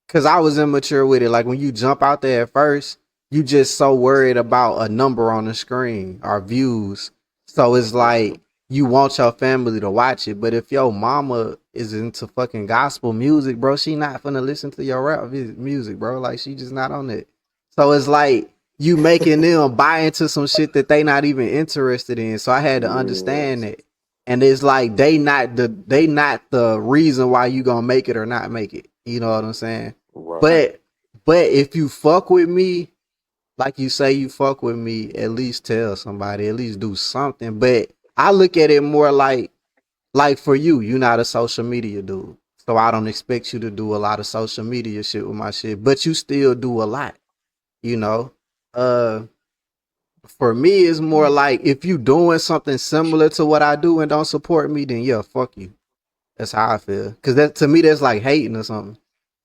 cause I was immature with it. Like when you jump out there at first, you just so worried about a number on the screen or views. So it's like you want your family to watch it. But if your mama is into fucking gospel music, bro, she not finna listen to your music, bro. Like she just not on it. So it's like you making them buy into some shit that they not even interested in. So I had to understand Yes. that. And it's like they not the reason why you gonna make it or not make it. You know what I'm saying? Right. But if you fuck with me, like you say you fuck with me, at least tell somebody, at least do something. But I look at it more like for you, you're not a social media dude. So I don't expect you to do a lot of social media shit with my shit, but you still do a lot, you know? Uh for me it's more like if you doing something similar to what I do and don't support me, then yeah, fuck you. That's how I feel. Cause that to me that's like hating or something.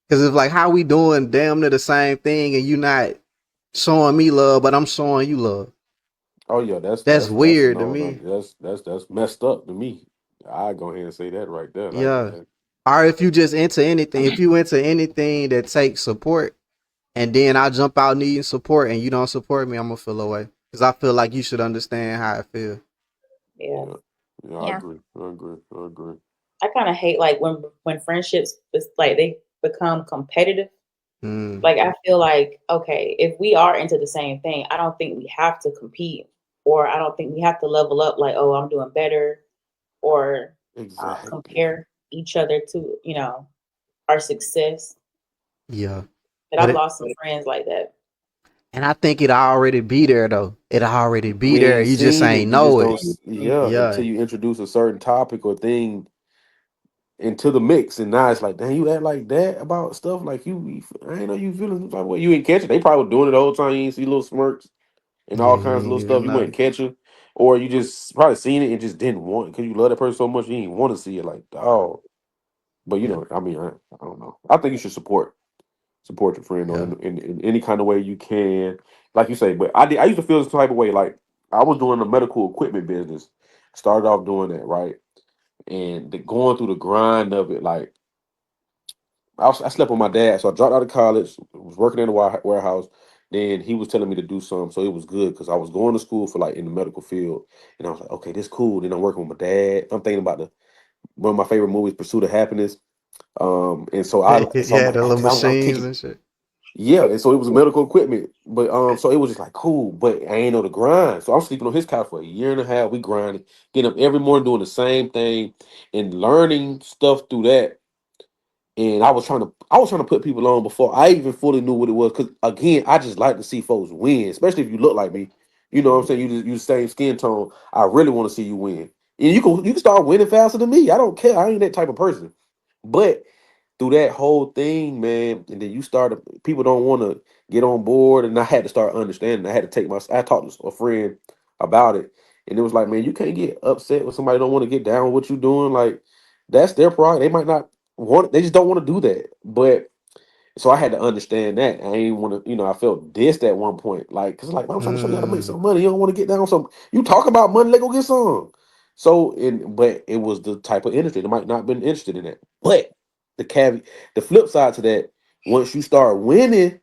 Cause it's like how we doing damn near the same thing and you not showing me love, but I'm showing you love. Oh yeah, that's That's that's that's a weird to no no. me. That's messed up to me. I go ahead and say that right there. Like Yeah. Or if you just into anything, if you into anything that takes support, and then I jump out needing support and you don't support me, I'm gonna feel away. Cause I feel like you should understand how I feel. Yeah. yeah, yeah. I Yeah. agree. I agree. I agree. I kind of hate like when friendships like they become competitive. Mm, Like I feel like okay, if we are into the same thing, I don't think we have to compete, or I don't think we have to level up. Like oh, I'm doing better, or Exactly. compare each other to our success. yeah. But But I've it lost some friends like that. and I think it already be there though. It already be We there. ain't You just seen ain't it. You just know don't. it. Yeah, Yeah. until you introduce a certain topic or thing into the mix, and now it's like, dang, you act like that about stuff. Like I ain't know you feeling like what you ain't catching. They probably were doing it the whole time. You ain't see little smirks and Yeah, all you kinds of ain't little hear stuff you weren't nothing. catching, or you just probably seen it and just didn't want it because you love that person so much you didn't want to see it. Like, oh, but Yeah. I mean, I don't know. I think you should support your friend though Yeah. in any kind of way you can, like you say. But I used to feel this type of way. Like I was doing the medical equipment business, started off doing that right, and going through the grind of it, like. I slept with my dad, so I dropped out of college. Was working in a warehouse. Then he was telling me to do something, so it was good because I was going to school for like in the medical field, and I was like, okay, this cool. Then I'm working with my dad. I'm thinking about the one of my favorite movies, Pursuit of Happiness. And so I'm Yeah, like, the little okay, I'm machines kicking. and shit. Yeah, and so it was medical equipment, but so it was just like cool, but I ain't know the grind. So I'm sleeping on his couch for a year and a half. We grinding, getting up every morning doing the same thing, and learning stuff through that. And I was trying to put people on before I even fully knew what it was. Cause again, I just like to see folks win, especially if you look like me. You know what I'm saying? You the same skin tone. I really want to see you win. And you can start winning faster than me. I don't care. I ain't that type of person. But through that whole thing, man, and then you started people don't want to get on board, and I had to start understanding. I talked to a friend about it, and it was like, man, you can't get upset when somebody don't want to get down with what you're doing. Like that's their pride. They might not they just don't want to do that. But so I had to understand that. I ain't want to, I felt dissed at one point. Like, cause like, I'm trying to show you how to make Mm, some money. You don't want to get down some. You talk about money, let go get some. But it was the type of industry that might not been interested in that. But the caveat, the flip side to that, once you start winning,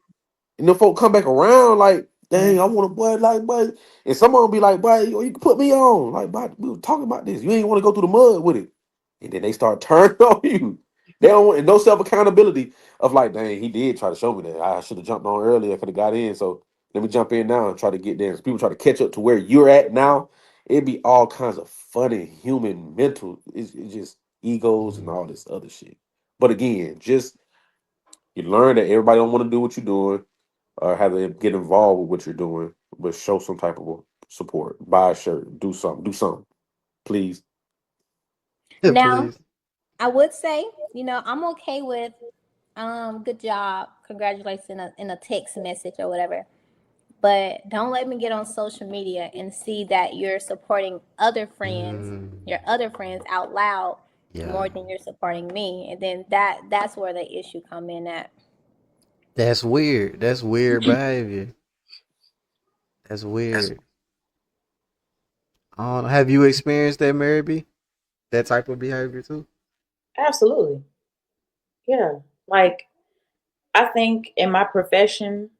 and the folk come back around, like, Mm. dang, I want to, boy, like, boy, and someone will be like, boy, you can put me on, like, boy, we were talking about this. You ain't want to go through the mud with it, and then they start turning on you. They don't want no self accountability of like, dang, he did try to show me that. I should have jumped on earlier. I could have got in. So let me jump in now and try to get there. People try to catch up to where you're at now. It'd be all kinds of funny human mental. It's just egos and all this other shit. But again, just you learn that everybody don't want to do what you're doing or have to get involved with what you're doing, but show some type of support. Buy a shirt, do something, please. Now, Please. I would say, I'm okay with good job, congratulations in a text message or whatever. But don't let me get on social media and see that you're supporting other friends, your other friends out loud more than you're supporting me. And then that's where the issue come in at. That's weird. That's weird behavior. That's weird. Have you experienced that, Mary B? That type of behavior too? Absolutely. Yeah. Like, I think in my profession,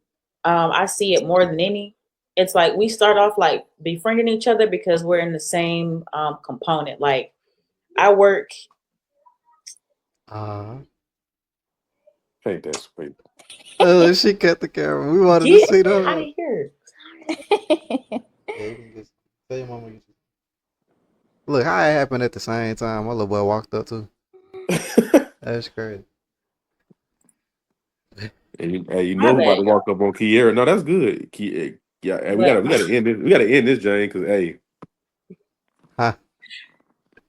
I see it more than any. It's like we start off like befriending each other because we're in the same component. Like, I work. Ain't that sweet? Oh, she cut the camera. We wanted to Get see out of them. here. Tell your mama. Look, how it happened at the same time. My little boy walked up too. That's crazy. Hey, you My know who about bad, to y'all. walk up on Kiera? No, that's good. Yeah, hey, we But gotta end this. We gotta end this, Jane, because hey, Huh?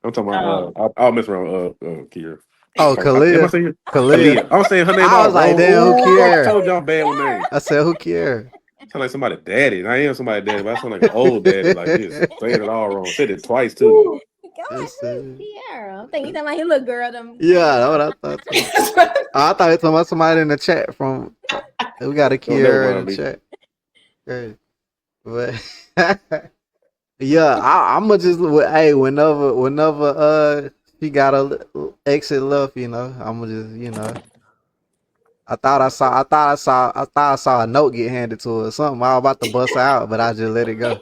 I'm talking um, about. I'll mess around. Kiera. Oh, Am I Kalia. saying Kalia. Kalia? I'm saying her name I all was like, wrong. damn, who Ooh, I care? told y'all bad with names. I said, who care? Sound like somebody daddy. I am somebody daddy, but I sound like an old daddy. Like just saying it all wrong. Said it twice too. whew. God, That's who is Kiara? I'm thinking you talking about his little girl. yeah, that's what I thought too. I thought you were talking about somebody in the chat from. We got a Don't never Kiera in mind the me. chat. Great. But yeah, I'ma just hey, whenever she got a exit left, I'ma just. I thought I saw a note get handed to her or something. I was about to bust her out, but I just let it go.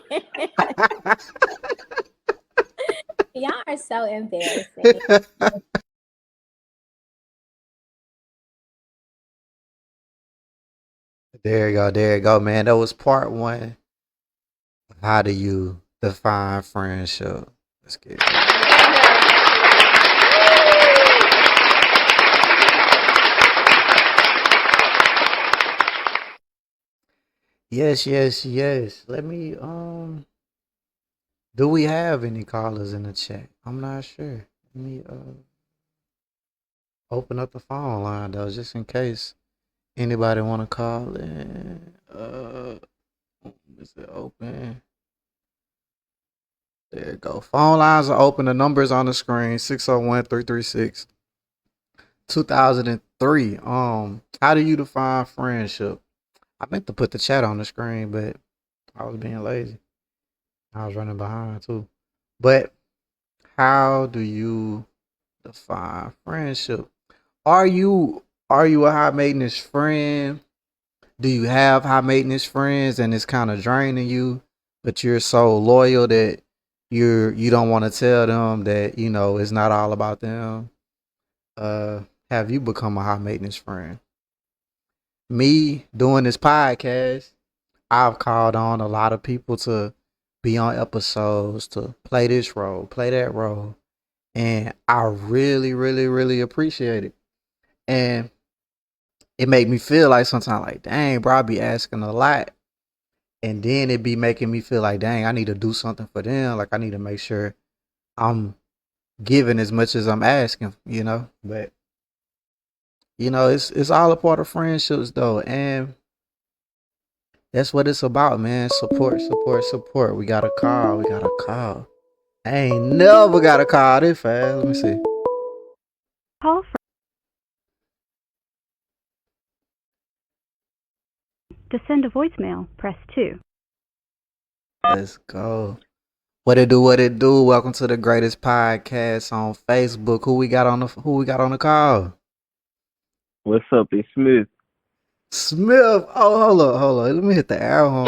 Y'all are so embarrassing. There you go, man. That was part one. How do you define friendship? Let's get it. Yes. Let me do we have any callers in the chat? I'm not sure. Let me open up the phone line though, just in case anybody wanna call in. Is it open? There you go. Phone lines are open. The numbers on the screen 601-336-2003. How do you define friendship? I meant to put the chat on the screen, but I was being lazy. I was running behind too. But how do you define friendship? Are you a high maintenance friend? Do you have high maintenance friends and it's kind of draining you, but you're so loyal that you don't want to tell them that it's not all about them? Have you become a high maintenance friend? Me doing this podcast, I've called on a lot of people to be on episodes, to play this role, play that role, and I really, really, really appreciate it. And it made me feel like sometimes, like, dang, bro, I be asking a lot. And then it be making me feel like, dang, I need to do something for them. Like, I need to make sure I'm giving as much as I'm asking, But, it's all a part of friendships, though. And that's what it's about, man. Support. We got a call. I ain't never got a call this fast. Let me see. Call from to send a voicemail, press 2. Let's go. What it do? Welcome to the greatest podcast on Facebook. Who we got on the call? What's up? It's Smith. Smith. Oh, hold on. Let me hit the air horn.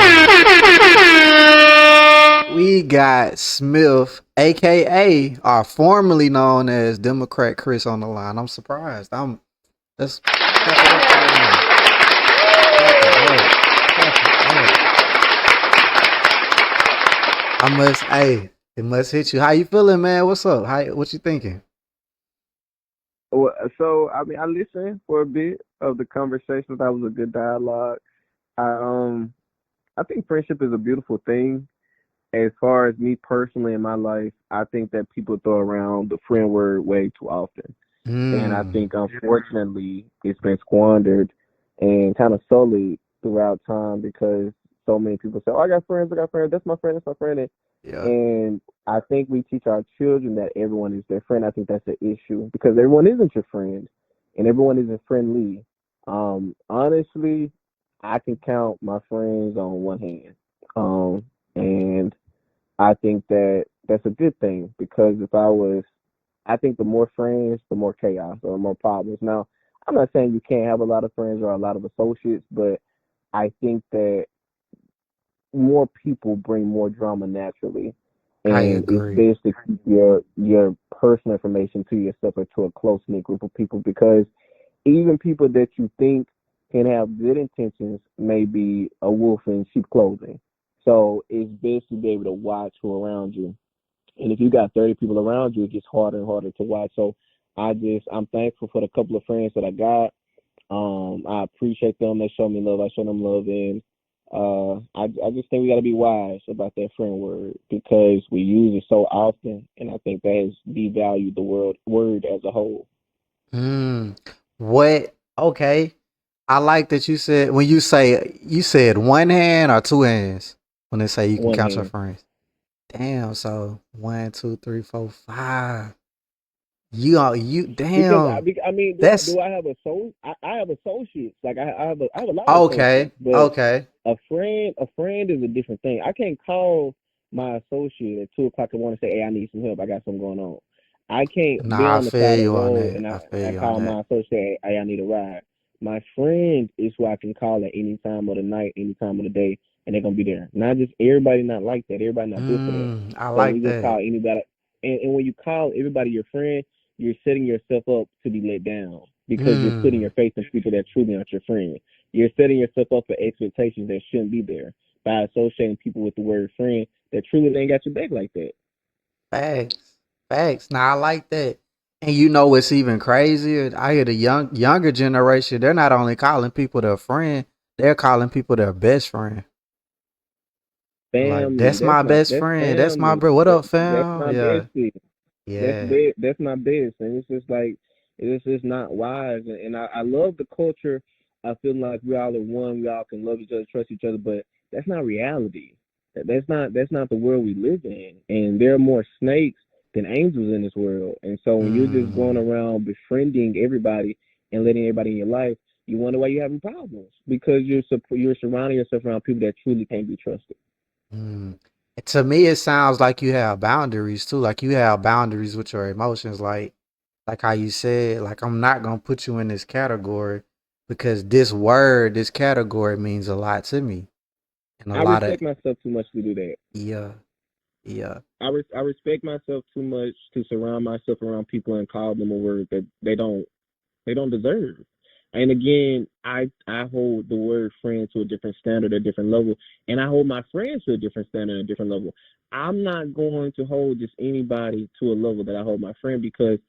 We got Smith, aka or formerly known as Democrat Chris, on the line. I'm surprised. Let's clap it up for that man. It must hit you. How you feeling, man? What's up? What you thinking? Well, so I mean, I listened for a bit of the conversation. That was a good dialogue. I um, I think friendship is a beautiful thing. As far as me personally in my life, I think that people throw around the friend word way too often. And I Mm, think unfortunately it's been squandered and kind of sullied throughout time because so many people say, "Oh, I got friends, that's my friend, that's my friend." yeah, And I think we teach our children that everyone is their friend. I think that's the issue because everyone isn't your friend and everyone isn't friendly. Honestly, I can count my friends on one hand. And I think that that's a good thing because I think the more friends, the more chaos or more problems. Now, I'm not saying you can't have a lot of friends or a lot of associates, but I think that more people bring more drama naturally, I and it's agree. best to keep your personal information to yourself or to a close knit group of people because even people that you think can have good intentions may be a wolf in sheep clothing. So it's best to be able to watch who around you. And if you got 30 people around you, it gets harder and harder to watch. So I'm thankful for the couple of friends that I got. I appreciate them. They show me love. I show them love. And I just think we got to be wise about that friend word because we use it so often. And I think that has devalued the word as a whole. Mm, what? Okay. I like that you said when you said one hand or two hands when they say you can One count your hand. friends. Damn. So 1, 2, 3, 4, 5. You are you. Because Damn. I mean, That's do I have I have associates. Like I have a lot of okay. associates, but Okay. a friend is a different thing. I can't call my associate at 2 o'clock in the morning and say, "Hey, I need some help. I got something going on." I can't be Nah, I on the feel side of the you on road that. and I feel I you on call that. my associate, "Hey, I need a ride." My friend is who I can call at any time of the night, any time of the day, and they're gonna be there. Not just everybody, not like that. Everybody not built for that. I So when like you just that. call anybody, and when you call everybody your friend, you're setting yourself up to be let down because you're putting Mm. your faith in people that truly aren't your friend. You're setting yourself up for expectations that shouldn't be there by associating people with the word friend that truly ain't got your back like that. Facts. Facts. Now I like that. And you know what's even crazier? I hear the younger generation, they're not only calling people their friend, they're calling people their best friend. Like, Family, that's my best that's friend. That's my family. bro. What up, That's fam? my Yeah. bestie. Yeah. That's my best, and it's just like it's just not wise. And I love the culture. I feel like we all are one. We all can love each other, trust each other, but that's not reality. That's not the world we live in. And there are more snakes than angels in this world. And so when you're just going Mm. around befriending everybody and letting everybody in your life, you wonder why you're having problems because you're surrounding yourself around people that truly can't be trusted. Mm. To me, it sounds like you have boundaries too. Like you have boundaries with your emotions. Like how you said, like I'm not gonna put you in this category because this category means a lot to me. And a I lot of respect myself too much to do that. yeah, yeah. I respect myself too much to surround myself around people and call them a word that they don't deserve. And again, I hold the word friend to a different standard, a different level, and I hold my friends to a different standard, a different level. I'm not going to hold just anybody to a level that I hold my friend because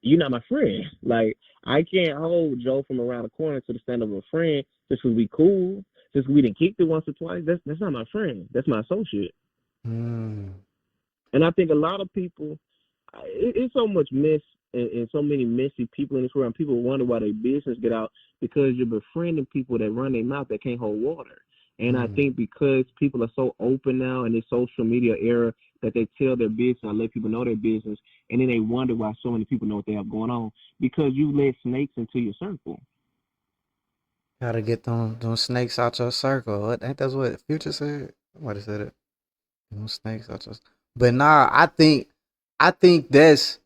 you're not my friend. Like I can't hold Joe from around the corner to the standard of a friend just because we cool, just 'cause we didn't kick it once or twice. That's not my friend. That's my associate. Mm. And I think a lot of people, it's so much mess and so many messy people in this world. And people wonder why their business get out because you're befriending people that run their mouth that can't hold water. And I Mm. think because people are so open now in this social media era that they tell their business and let people know their business, and then they wonder why so many people know what they have going on because you let snakes into your circle. Gotta get them snakes out your circle. Ain't that's what Future said? What said it? Them snakes out your. But nah, I think that's.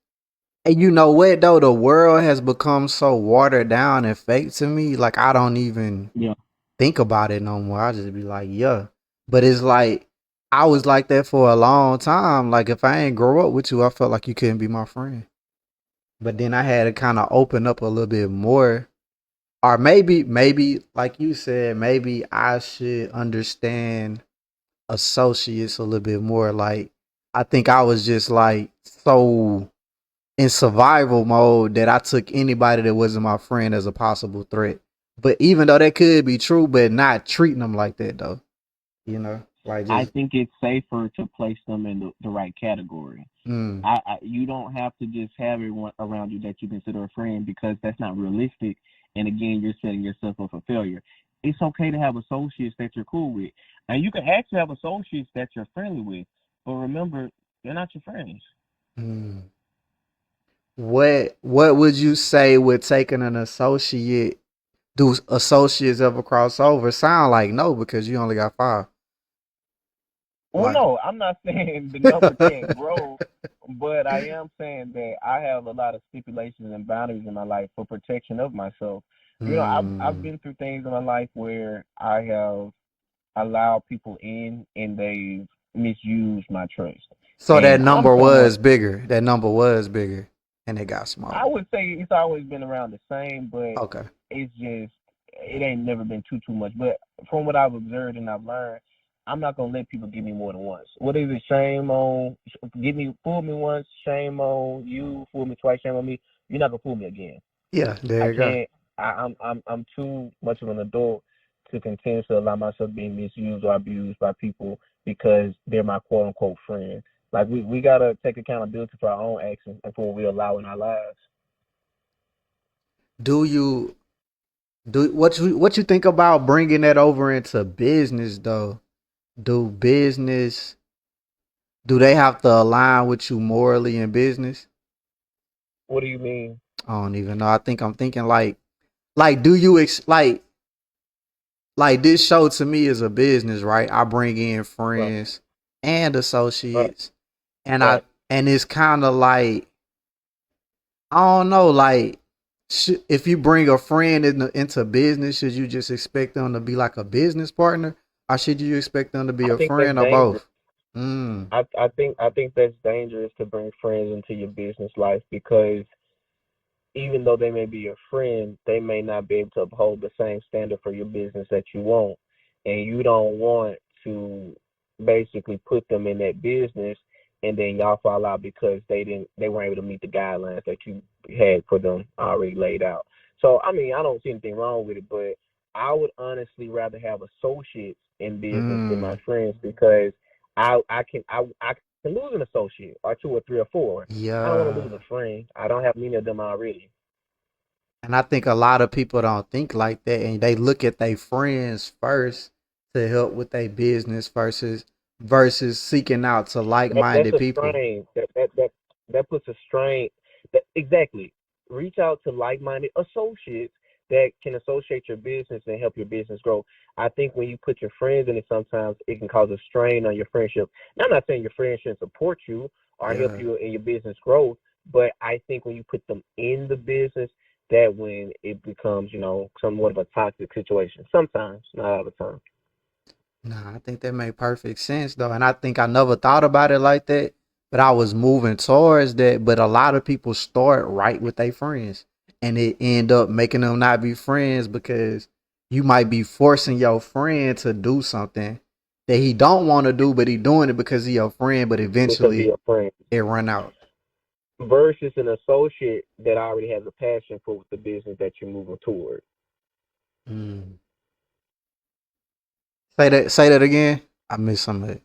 And you know what though? The world has become so watered down and fake to me. Like I don't even Yeah. think about it no more. I just be like, yeah. But it's like I was like that for a long time. Like if I ain't grow up with you, I felt like you couldn't be my friend. But then I had to kind of open up a little bit more. Or maybe like you said, maybe I should understand associates a little bit more. Like I think I was just like so in survival mode that I took anybody that wasn't my friend as a possible threat. But even though that could be true, but not treating them like that though. Like I just think it's safer to place them in the right category. mm, You don't have to just have everyone around you that you consider a friend because that's not realistic. And again, you're setting yourself up for failure. It's okay to have associates that you're cool with, and you can actually have associates that you're friendly with. But remember, they're not your friends. mm. What would you say with taking an associate? Do associates ever cross over? Sound like no, because you only got five. Well, Like no, I'm not saying the number can't grow, but I am saying that I have a lot of stipulations and boundaries in my life for protection of myself. I've mm. been through things in my life where I have allowed people in and they've misused my trust. So that And I'm number someone was bigger. That number was bigger, and it got I smaller. would say it's always been around the same, but Okay. it's just it ain't never been too much. But from what I've observed and I've learned, I'm not gonna let people give me more than once. What is it? Shame on fool me once, shame on you, fool me twice, shame on me. You're not gonna fool me again. Yeah, I there you go. can't. I'm too much of an adult to continue to allow myself being misused or abused by people because they're my quote unquote friend. Like we gotta take accountability for our own actions and for what we allow in our lives. Do you what you think about bringing that over into business though? Do business do they have to align with you morally in business? What do you mean? I don't even know. I think I'm thinking like do you like this show to me is a business, right? I bring in Right, friends and right, associates, and I right. and it's kind of like I don't know, like if you bring a friend into business, should you just expect them to be like a business partner, or should you expect them to be I a think that's friend or dangerous. both? Mm, I think that's dangerous to bring friends into your business life because even though they may be your friend, they may not be able to uphold the same standard for your business that you want. And you don't want to basically put them in that business and then y'all fall out because they weren't able to meet the guidelines that you had for them already laid out. So I mean I don't see anything wrong with it, but I would honestly rather have associates in business than my mm, friends because I can lose an associate or two or three or four. I don't want to lose yeah. a friend. I don't have many of them already. And I think a lot of people don't think like that, and they look at their friends first to help with their business versus seeking out to like That's minded a people. strain. That puts a strain. Exactly. Reach out to like-minded associates that can associate your business and help your business grow. I think when you put your friends in it, sometimes it can cause a strain on your friendship. Now, I'm not saying your friends shouldn't support you or help Yeah. you in your business growth, but I think when you put them in the business, that when it becomes, somewhat of a toxic situation. Sometimes, not all the time. Nah, I think that made perfect sense though. And I think I never thought about it like that, but I was moving towards that. But a lot of people start right with their friends and it end up making them not be friends because you might be forcing your friend to do something that he don't want to do, but he doing it because he your friend, but Because of eventually your friends. it run out. Versus an associate that already has a passion for the business that you're moving toward. Mm. Say that again. I missed some of it.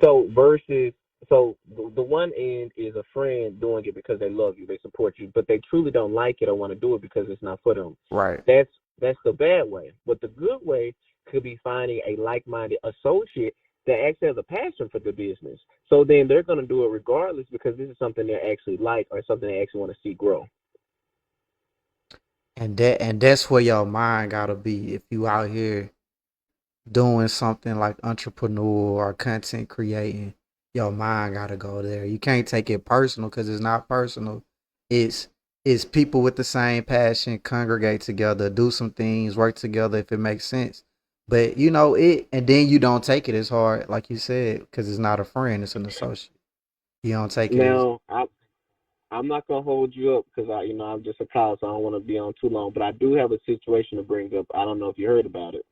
So versus the one end is a friend doing it because they love you, they support you, but they truly don't like it or want to do it because it's not for them. Right. That's that's the bad way. But the good way could be finding a like-minded associate that actually has a passion for the business. So then they're going to do it regardless because this is something they actually like or something they actually want to see grow. And that's where your mind gotta be if you out here doing something like entrepreneur or content creating, your mind gotta go there. You can't take it personal because it's not personal. It's it's people with the same passion congregate together, do some things, work together if it makes sense. But you know it, and then you don't take it as hard, like you said, because it's not a friend; it's an associate. You don't take it as Now, I'm not gonna hold you up because I'm just a cop, so I don't want to be on too long. But I do have a situation to bring up. I don't know if you heard about it.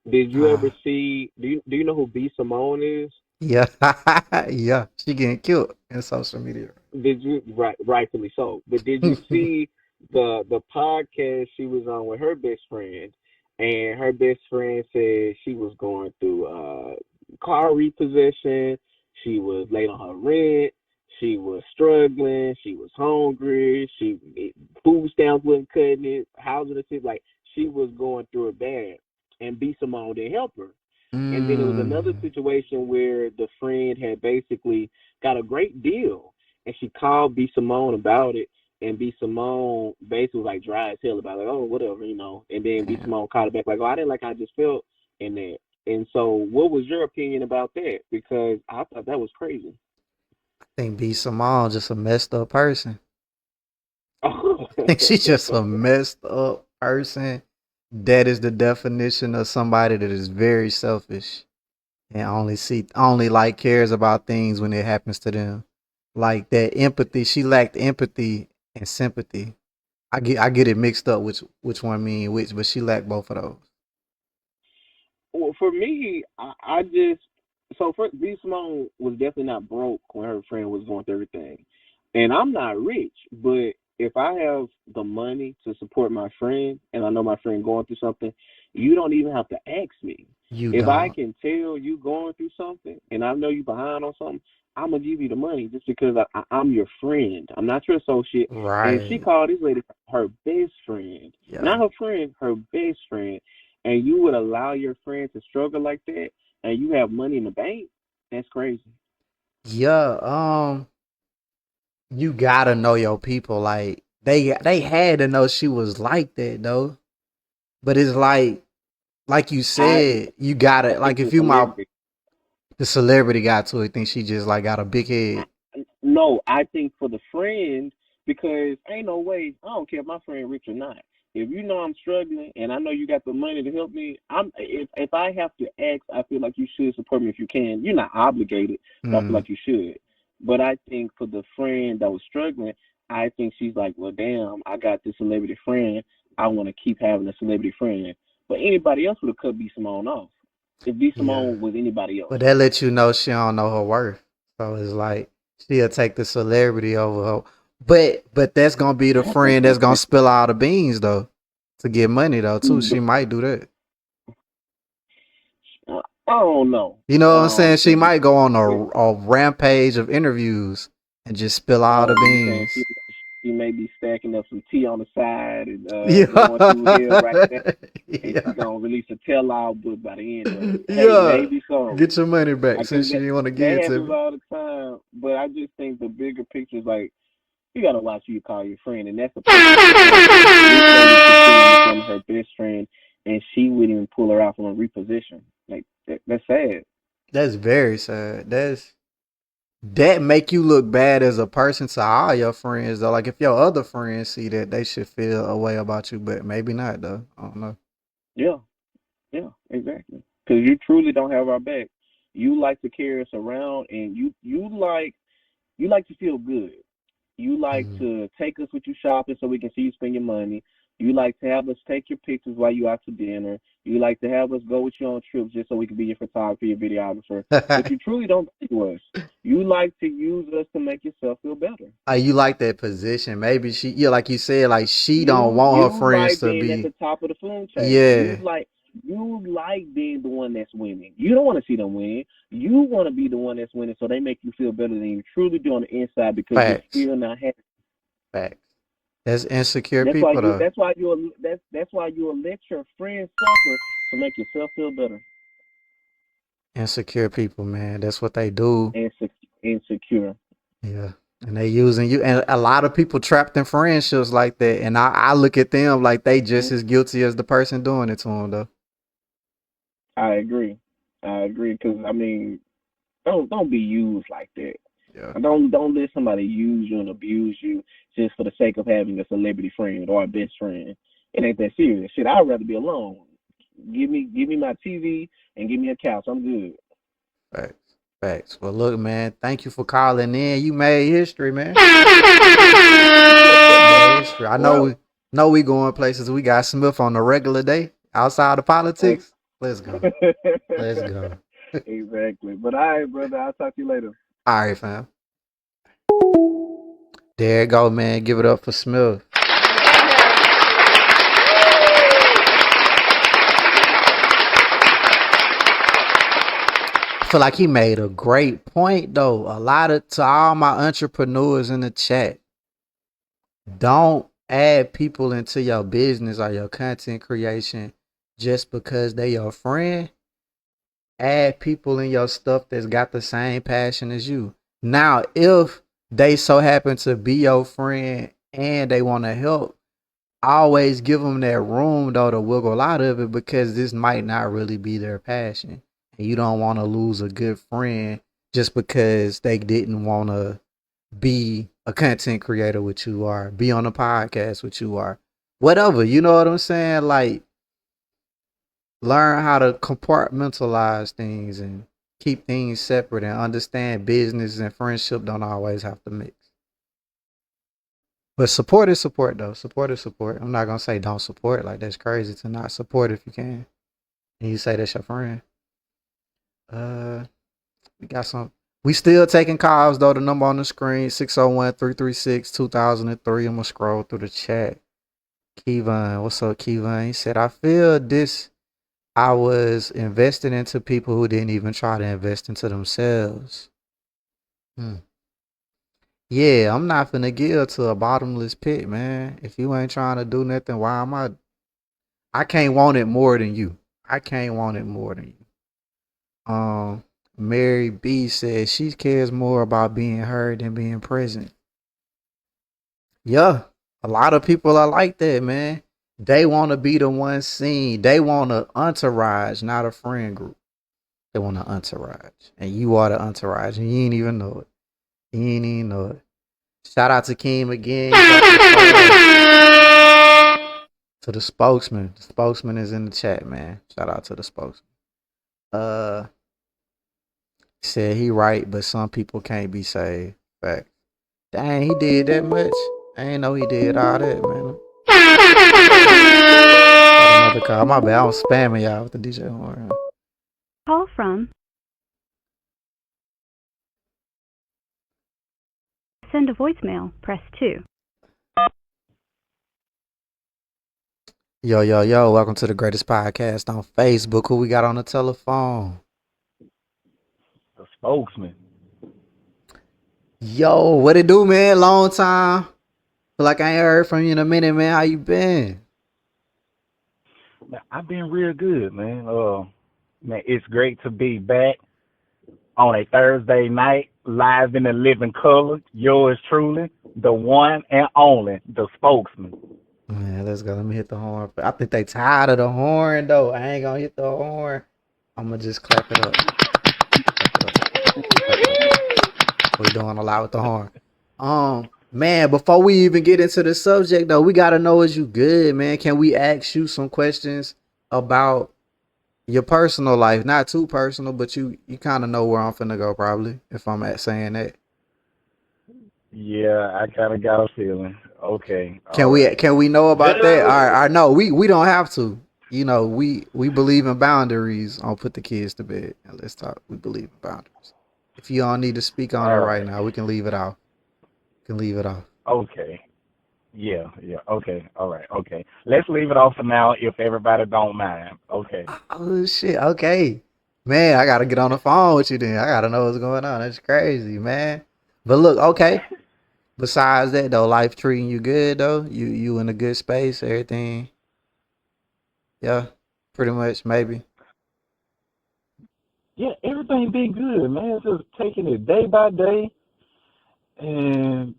Did you uh, ever see? Do you know who B Simone is? yeah, yeah. She getting killed in social media. Did you rightfully so? But did you see the podcast she was on with her best friend? And her best friend said she was going through car repossession. She was late on her rent. She was struggling. She was hungry. Food stamps wasn't cutting it. Housing and shit, like she was going through it bad. And B Simone didn't help her. And then it was another Mm, situation where the friend had basically got a great deal, and she called B Simone about it, and B Simone basically was like dry as hell about it, like, oh whatever, And then B damn. Simone called her back like, oh, I didn't like how I just felt in that. And so, what was your opinion about that? Because I thought that was crazy. I think B Simone just a messed up person. I think she's just a messed up person. That is the definition of somebody that is very selfish and only like cares about things when it happens to them. Like that empathy, she lacked empathy and sympathy. I get it mixed up which one mean which, but she lacked both of those. Well, for me, I just so first B Simone was definitely not broke when her friend was going through everything, and I'm not rich, but if I have the money to support my friend, and I know my friend going through something, you don't even have to ask me. You If I don't. can tell you going through something, and I know you behind on something, I'm gonna give you the money just because I'm your friend. I'm not your associate. And she Right. called this lady her best friend, Yeah. not her friend, her best friend, and you would allow your friend to struggle like that and you have money in the bank, that's crazy. Yeah. You gotta know your people. Like they had to know she was like that though. But it's like you I said, you I gotta think like the if you my celebrity. the celebrity got to it, think she just like got a big I, head. no, I think for the friend because ain't no way. I don't care if my friend rich or not. If you know I'm struggling and I know you got the money to help me, if I have to ask, I feel like you should support me if you can. You're not obligated, but I feel Mm, like you should. But I think for the friend that was struggling, I think she's like, well, damn, I got this celebrity friend. I want to keep having a celebrity friend. But anybody else would have cut B Simone off if B yeah. Simone was anybody else. But that lets you know she don't know her worth. So it's like she'll take the celebrity over her. But that's gonna be the friend that's gonna spill all the beans though. To get money though too. She might do that. I don't know. You know what I'm saying? She Because might go on it, a rampage of interviews and just spill all the you saying beans. she may be stacking up some tea on the side and going through hell right Yeah. now, and she Yeah. gonna release a tell-all book by the end of it. Hey, Yeah. maybe so. Get your money back Because since she that didn't want to give that it to happens me. all the time. But I just think the bigger picture is like you gotta watch who you call your friend, and that's the person that was going through it. This lady considered becoming her best friend, and she wouldn't even pull her out from a reposition. Like that's sad. That's very sad. That make you look bad as a person to all your friends though. Like if your other friends see that, they should feel a way about you, but maybe not though. I don't know. Yeah. Yeah, exactly. Because you truly don't have our back. You like to carry us around, and you like to feel good. You like Mm. to take us with you shopping so we can see you spend your money. You like to have us take your pictures while you out to dinner. You like to have us go with you on trips just so we can be your photographer, your videographer. But you truly don't do us. You like to use us to make yourself feel better. You like that position. Maybe she yeah, like you said, like she don't You want her you friends like to being at be the top of the food chain. You yeah, like being the one that's winning. You don't want to see them win. You want to be the one that's winning, so they make you feel better than you truly do on the inside because you're facts. still not happy. Facts. That's insecure That's why people you. though. That's why you. That's why you will let your friends suffer to make yourself feel better. Insecure people, man. That's what they do. Insecure. Yeah. And they using you. And a lot of people trapped in friendships like that. And I look at them like they just as guilty as the person doing it to them though. I agree. I agree because I mean, don't be used like that. Yeah. Don't let somebody use you and abuse you just for the sake of having a celebrity friend or a best friend. It ain't that serious. Shit, I'd rather be alone. Give me my TV and give me a couch. I'm good. Facts. Facts. Well, look, man. Thank you for calling in. You made history, man. Made history. I know Well, we going places. We got Smith on a regular day outside of ex- politics. Let's go. Let's go. exactly. But all right, brother. I'll talk to you later. All right, fam. There you go, man. Give it up for Smith. I feel like he made a great point though. To all my entrepreneurs in the chat, don't add people into your business or your content creation just because they your friend. Add people in your stuff that's got the same passion as you. Now, if they so happen to be your friend and they want to help, always give them that room though to wiggle out of it, because this might not really be their passion. And you don't want to lose a good friend just because they didn't want to be a content creator with you or be on a podcast with you or whatever. You know what I'm saying? Like, learn how to compartmentalize things and keep things separate and understand business and friendship don't always have to mix. But support is support though. Support is support. I'm not gonna say don't support. Like, that's crazy to not support if you can. And you say that's your friend. We got some. We still taking calls though. The number on the screen, 601-336-2003. I'm gonna scroll through the chat. Kevon, what's up, Kevon? He said, I feel this. I was investing into people who didn't even try to invest into themselves. Yeah, I'm not finna give to a bottomless pit, man. If you ain't trying to do nothing, why am I can't want it more than you. I can't want it more than you. Mary B says she cares more about being heard than being present. Yeah, a lot of people are like that, man. They want to be the one seen. They want an entourage, not a friend group. They want an entourage. And you are the entourage, and you ain't even know it. You ain't even know it. Shout out to Keem again. To the spokesman. The spokesman is in the chat, man. Shout out to the spokesman. Said he right, but some people can't be saved. Fact. Dang, he did that much. I ain't know he did all that, man. Got another call. My bad. I'm spamming y'all with the DJ horn. Call from. Send a voicemail, press 2. Yo, yo, yo. Welcome to the greatest podcast on Facebook. Who we got on the telephone? The spokesman. Yo, what it do, man? Long time. Feel like I ain't heard from you in a minute, man. How you been? Man, I've been real good, man. Man, it's great to be back on a Thursday night, live in the living color. Yours truly, the one and only, the spokesman. Man, let's go. Let me hit the horn. I think they tired of the horn, though. I ain't gonna hit the horn. I'm gonna just clap it up. We doing a lot with the horn. Man, before we even get into the subject, though, we gotta know, is you good, man? Can we ask you some questions about your personal life? Not too personal, but you kind of know where I'm finna go, probably, if I'm at saying that. Yeah, I kind of got a feeling. Okay. Can we know about that? All right, no, we don't have to. You know, we believe in boundaries. I'll put the kids to bed and let's talk. We believe in boundaries. If you don't need to speak on it right now, we can leave it off. Okay. Yeah. Okay. All right. Okay. Let's leave it off for now if everybody don't mind. Okay. Oh shit. Okay. Man, I gotta get on the phone with you then. I gotta know what's going on. That's crazy, man. But look, okay. Besides that though, life treating you good though? You in a good space, everything. Yeah, pretty much, maybe. Yeah, everything been good, man. Just taking it day by day. And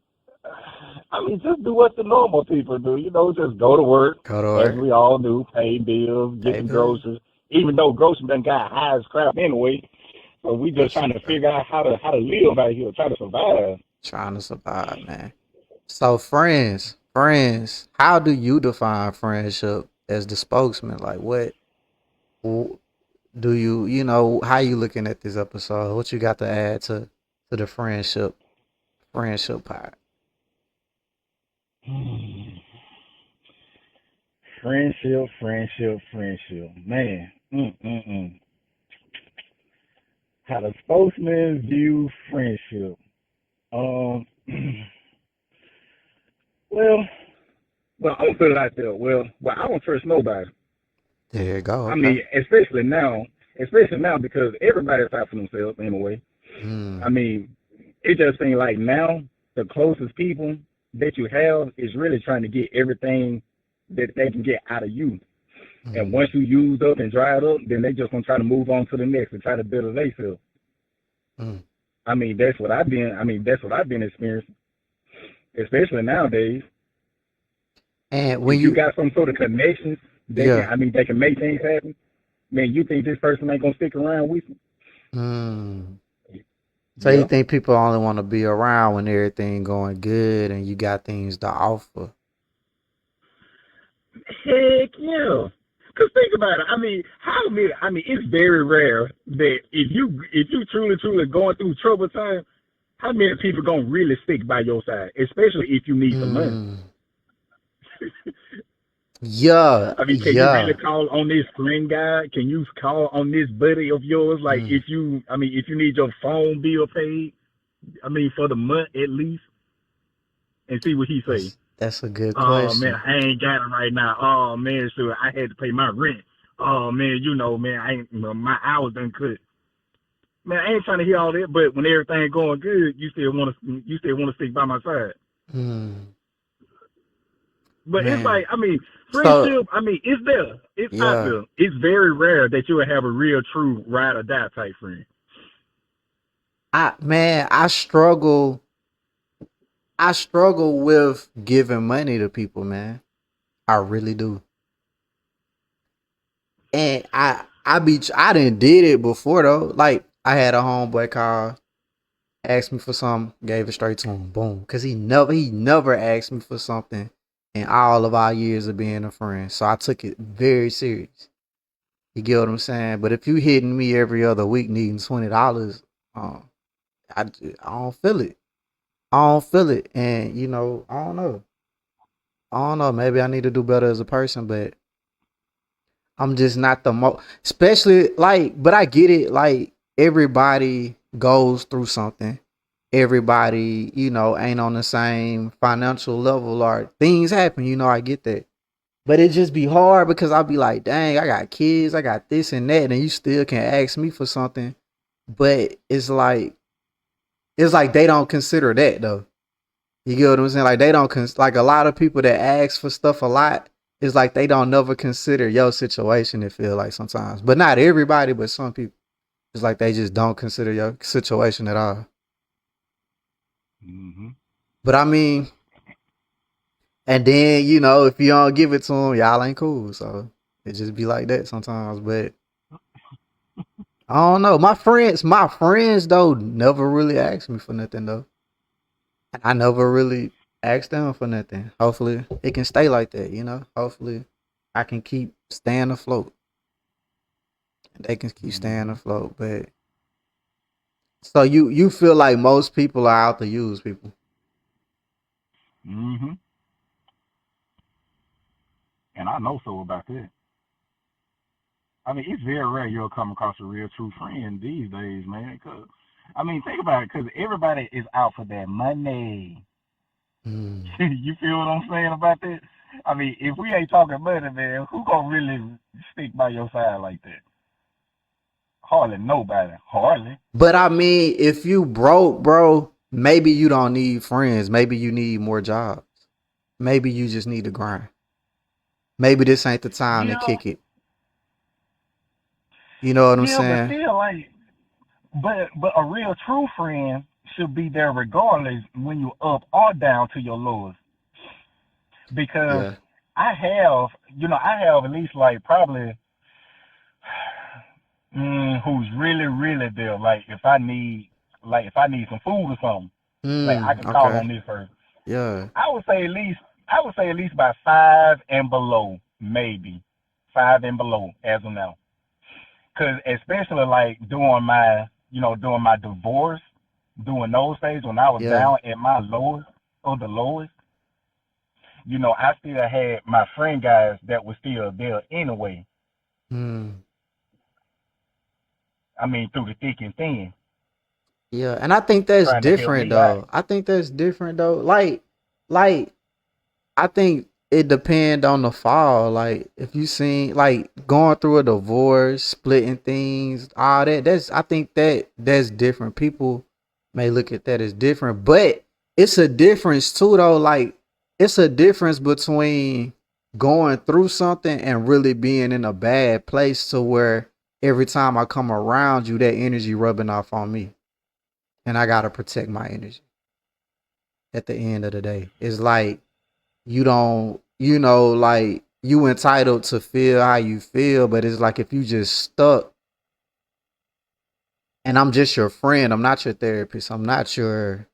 I mean, just do what the normal people do. You know, just go to work, Go to as work. we all do, pay bills, get the groceries. Even though groceries done got high as crap anyway, so we just trying to figure out how to live out here, try to survive. Trying to survive, man. So friends. How do you define friendship as the spokesman? Like, what w- do you know how you looking at this episode? What you got to add to the friendship part? Hmm. Friendship, friendship, friendship. Man. Mm-mm-mm. How the spokesman view friendship. Um, well, I'm gonna put it out there. Well, I don't trust nobody. There you go. I Okay. mean, especially now because everybody's out for themselves anyway. I Mm, mean, it just seems like now the closest people that you have is really trying to get everything that they can get out of you. And mm, once you use up and dry it up, then they just gonna try to move on to the next and try to build a themselves. mm. I mean, that's what I've been. I mean, that's what I've been experiencing, especially nowadays. And when If you you got some sort of connections, they can. yeah. I mean, they can make things happen. Man, you think this person ain't gonna stick around with you? Mm. So you Yeah. think people only want to be around when everything going good and you got things to offer? Heck yeah. Cause think about it. I mean, how many? I mean, it's very rare that if you truly going through trouble time, how many people gonna really stick by your side, especially if you need some money. Mm. Yeah, I mean, can you really yeah. call on this friend guy? Can you call on this buddy of yours? Like, Mm. if you need your phone bill paid, I mean, for the month at least, and see what he say. That's a good Oh man, question. I ain't got it right now. Oh man, so I had to pay my rent. Oh man, man, I ain't my hours done cut. Man, I ain't trying to hear all that, but when everything going good, you still want to stick by my side. Mm. But it's Man. like, I mean, So friendship, I mean, it's there. It's out yeah. there. It's very rare that you will have a real true ride or die type friend. I struggle with giving money to people, man. I really do. And I didn't did it before though. Like I had a homeboy call, asked me for something, gave it straight to him. Boom. Cause he never asked me for something in all of our years of being a friend. So I took it very serious. You get what I'm saying? But if you hitting me every other week needing $20, um, I don't feel it. I don't feel it. And I don't know. I don't know. Maybe I need to do better as a person, but I'm just not the most, especially like, but I get it. Like everybody goes through something. Everybody, ain't on the same financial level or things happen. I get that. But it just be hard because I'll be like, dang, I got kids, I got this and that, and you still can ask me for something. But it's like they don't consider that though. You get what I'm saying? Like they don't like a lot of people that ask for stuff a lot. It's like they don't never consider your situation. It feel like sometimes, but not everybody, but some people. It's like they just don't consider your situation at all. Hmm. But I mean, and then if you don't give it to them, y'all ain't cool. So it just be like that sometimes. But I don't know. My friends though never really asked me for nothing though. And I never really asked them for nothing. Hopefully it can stay like that. Hopefully I can keep staying afloat. They can keep staying Hmm. afloat. But so you feel like most people are out to use people. Hmm. And I know so about that. I mean, it's very rare you'll come across a real true friend these days, man. Cause I mean, think about it. Cause everybody is out for that money. Mm. You feel what I'm saying about that? I mean, if we ain't talking money, man, who gonna really stick by your side like that? Hardly nobody. Hardly. But I mean, if you broke, bro, maybe you don't need friends. Maybe you need more jobs. Maybe you just need to grind. Maybe this ain't the time to Yeah, kick it. You know what I'm yeah, but saying? still, like, but a real true friend should be there regardless when you up or down to your lowest. Because Yeah. I have at least like probably who's really there. Like if I need some food or something, like I can call Okay. on this person. Yeah. I would say at least I would say at least by five and below, maybe five and below as of now. Cause especially like during my divorce, during those days when I was Yeah. down at my lowest or the lowest, I still had my friend guys that were still there anyway. Mm. I mean, through the thick and thin, Yeah, and I think that's trying to help different me out. though. I think that's different though. Like I think it depend on the fall. Like if you seen like going through a divorce, splitting things, all that. That's I think that's different. People may look at that as different, but it's a difference too though. Like it's a difference between going through something and really being in a bad place to where every time I come around you, that energy rubbing off on me. And I gotta protect my energy at the end of the day. It's like you don't, like you entitled to feel how you feel, but it's like if you just stuck and I'm just your friend, I'm not your therapist, I'm not your,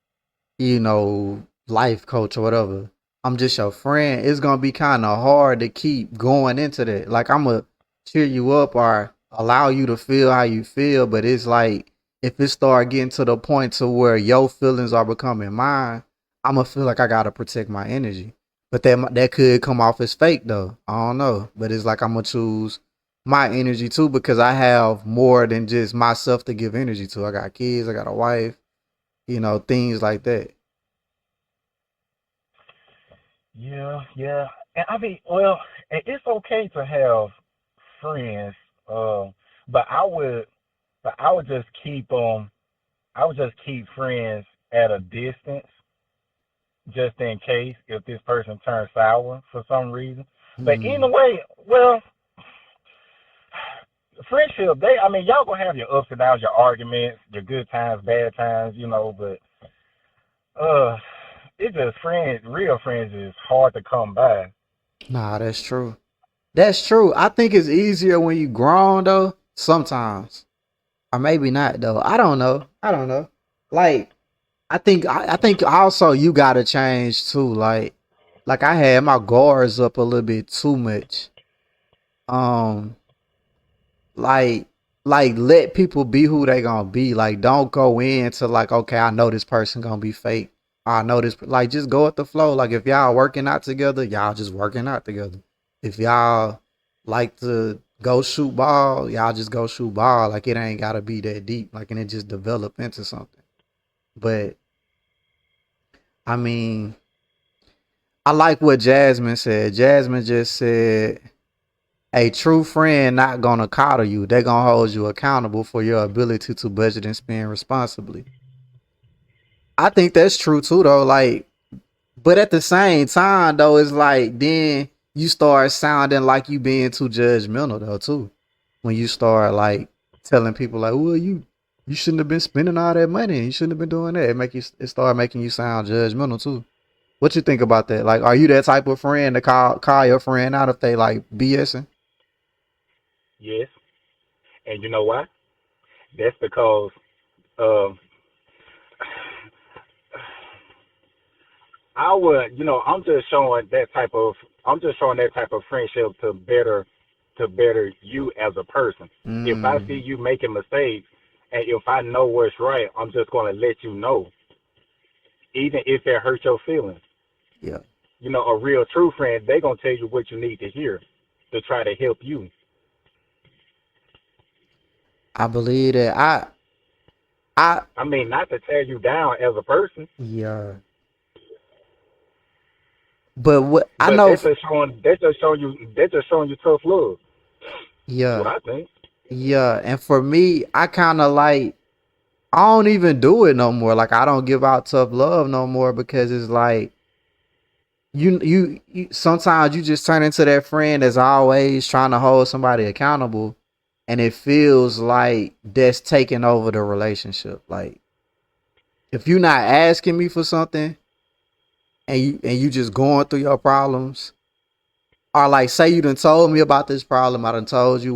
life coach or whatever. I'm just your friend. It's gonna be kind of hard to keep going into that. Like I'm gonna cheer you up or allow you to feel how you feel, but it's like if it start getting to the point to where your feelings are becoming mine, I'm gonna feel like I gotta protect my energy. But that could come off as fake though. I don't know. But it's like I'm gonna choose my energy too because I have more than just myself to give energy to. I got kids, I got a wife, things like that. Yeah, yeah. And I mean, well, and it's okay to have friends, uh, but I would just I would just keep friends at a distance, just in case if this person turns sour for some reason. But Hmm. either way, well, friendship, I mean, y'all gonna have your ups and downs, your arguments, your good times, bad times, but uh, it's just real friends is hard to come by. Nah, that's true. That's true. I think it's easier when you grown though. Sometimes, or maybe not though. I don't know. I don't know. Like I think also you gotta change too. Like I had my guards up a little bit too much. Um, like let people be who they gonna be. Like don't go into like okay, I know this person gonna be fake. I know this like just go with the flow. Like if y'all working out together, y'all just working out together. If y'all like to go shoot ball, y'all just go shoot ball. Like it ain't gotta be that deep. Like and it just develop into something. But I mean, I like what Jasmine said. Jasmine just said a true friend not gonna coddle you. They gonna hold you accountable for your ability to budget and spend responsibly. I think that's true too though. Like, but at the same time though, it's like then you start sounding like you being too judgmental though too. When you start like telling people like, well, you shouldn't have been spending all that money. You shouldn't have been doing that. It start making you sound judgmental too. What you think about that? Like, are you that type of friend to call your friend out if they like BSing? Yes, and you know why? That's because um, I'm just showing that type of friendship to better you as a person. If I see Mm, you making mistakes and if I know what's right, I'm just gonna let you know, even if it hurts your feelings. yeah, A real true friend, they gonna tell you what you need to hear to try to help you. I believe that. I I mean, not to tear you down as a person, yeah, but what I but know, they're just showing you tough love. That's what yeah, I think. yeah, and for me, I kind of like I don't even do it no more. Like I don't give out tough love no more because it's like you sometimes you just turn into that friend that's always trying to hold somebody accountable, and it feels like that's taking over the relationship. Like if you're not asking me for something and you just going through your problems, or like say you done told me about this problem, I done told you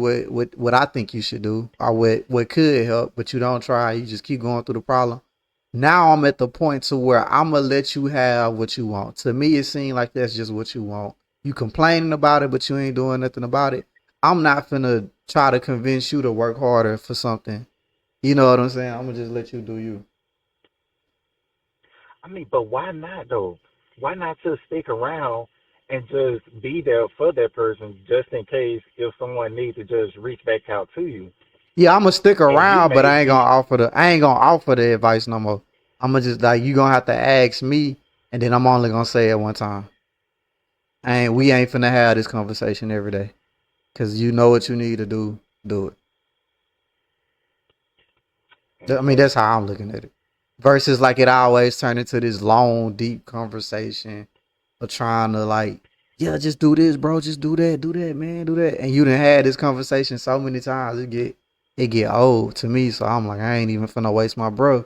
what I think you should do or what could help, but you don't try, you just keep going through the problem. Now I'm at the point to where I'm gonna let you have what you want. To me, it seems like that's just what you want. You complaining about it, but you ain't doing nothing about it. I'm not finna try to convince you to work harder for something. You know what I'm saying? I'm gonna just let you do you. I mean, but why not though? Why not just stick around and just be there for that person, just in case if someone needs to just reach back out to you, Yeah, I'm gonna stick and you around, but may I ain't be, gonna offer the I ain't gonna offer the advice no more. I'm gonna just like you gonna have to ask me, and then I'm only gonna say it one time. We ain't finna have this conversation every day, cause you know what you need to do it. I mean, okay. that's how I'm looking at it. Versus like it always turn into this long, deep conversation of trying to like, yeah, just do this, bro. Just do that, man, do that. And you done had this conversation so many times, it get old to me. So I'm like, I ain't even finna waste my bro,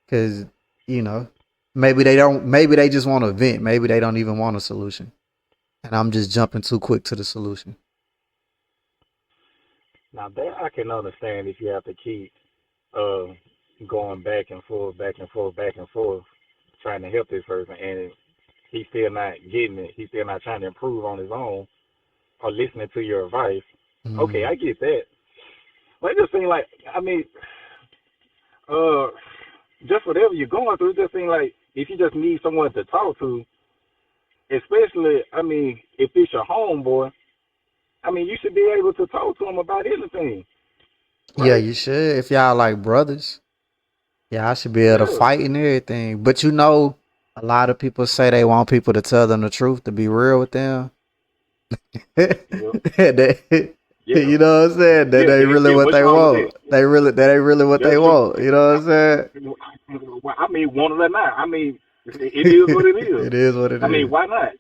cause you know, maybe they just want to vent. Maybe they don't even want a solution, and I'm just jumping too quick to the solution. Now that I can understand if you have to keep uh going back and forth, back and forth, back and forth, trying to help this person, and he's still not getting it. He's still not trying to improve on his own or listening to your advice. Okay, Mm, I get that. But it just seems like, I mean, uh, just whatever you're going through, it just seems like if you just need someone to talk to, especially, I mean, if it's your homeboy, I mean, you should be able to talk to him about anything, yeah, right? you should if y'all like brothers. Yeah, I should be able to Yeah. fight and everything. But you know, a lot of people say they want people to tell them the truth, to be real with them. Yep. Yeah. You know what I'm saying? That Yeah. ain't really Yeah. what What's they wrong with that? want. That ain't really what they That's true. want. You know what I'm Well, I mean, want it or not. I mean, it is what saying? it is. It is what it I mean, is. why not?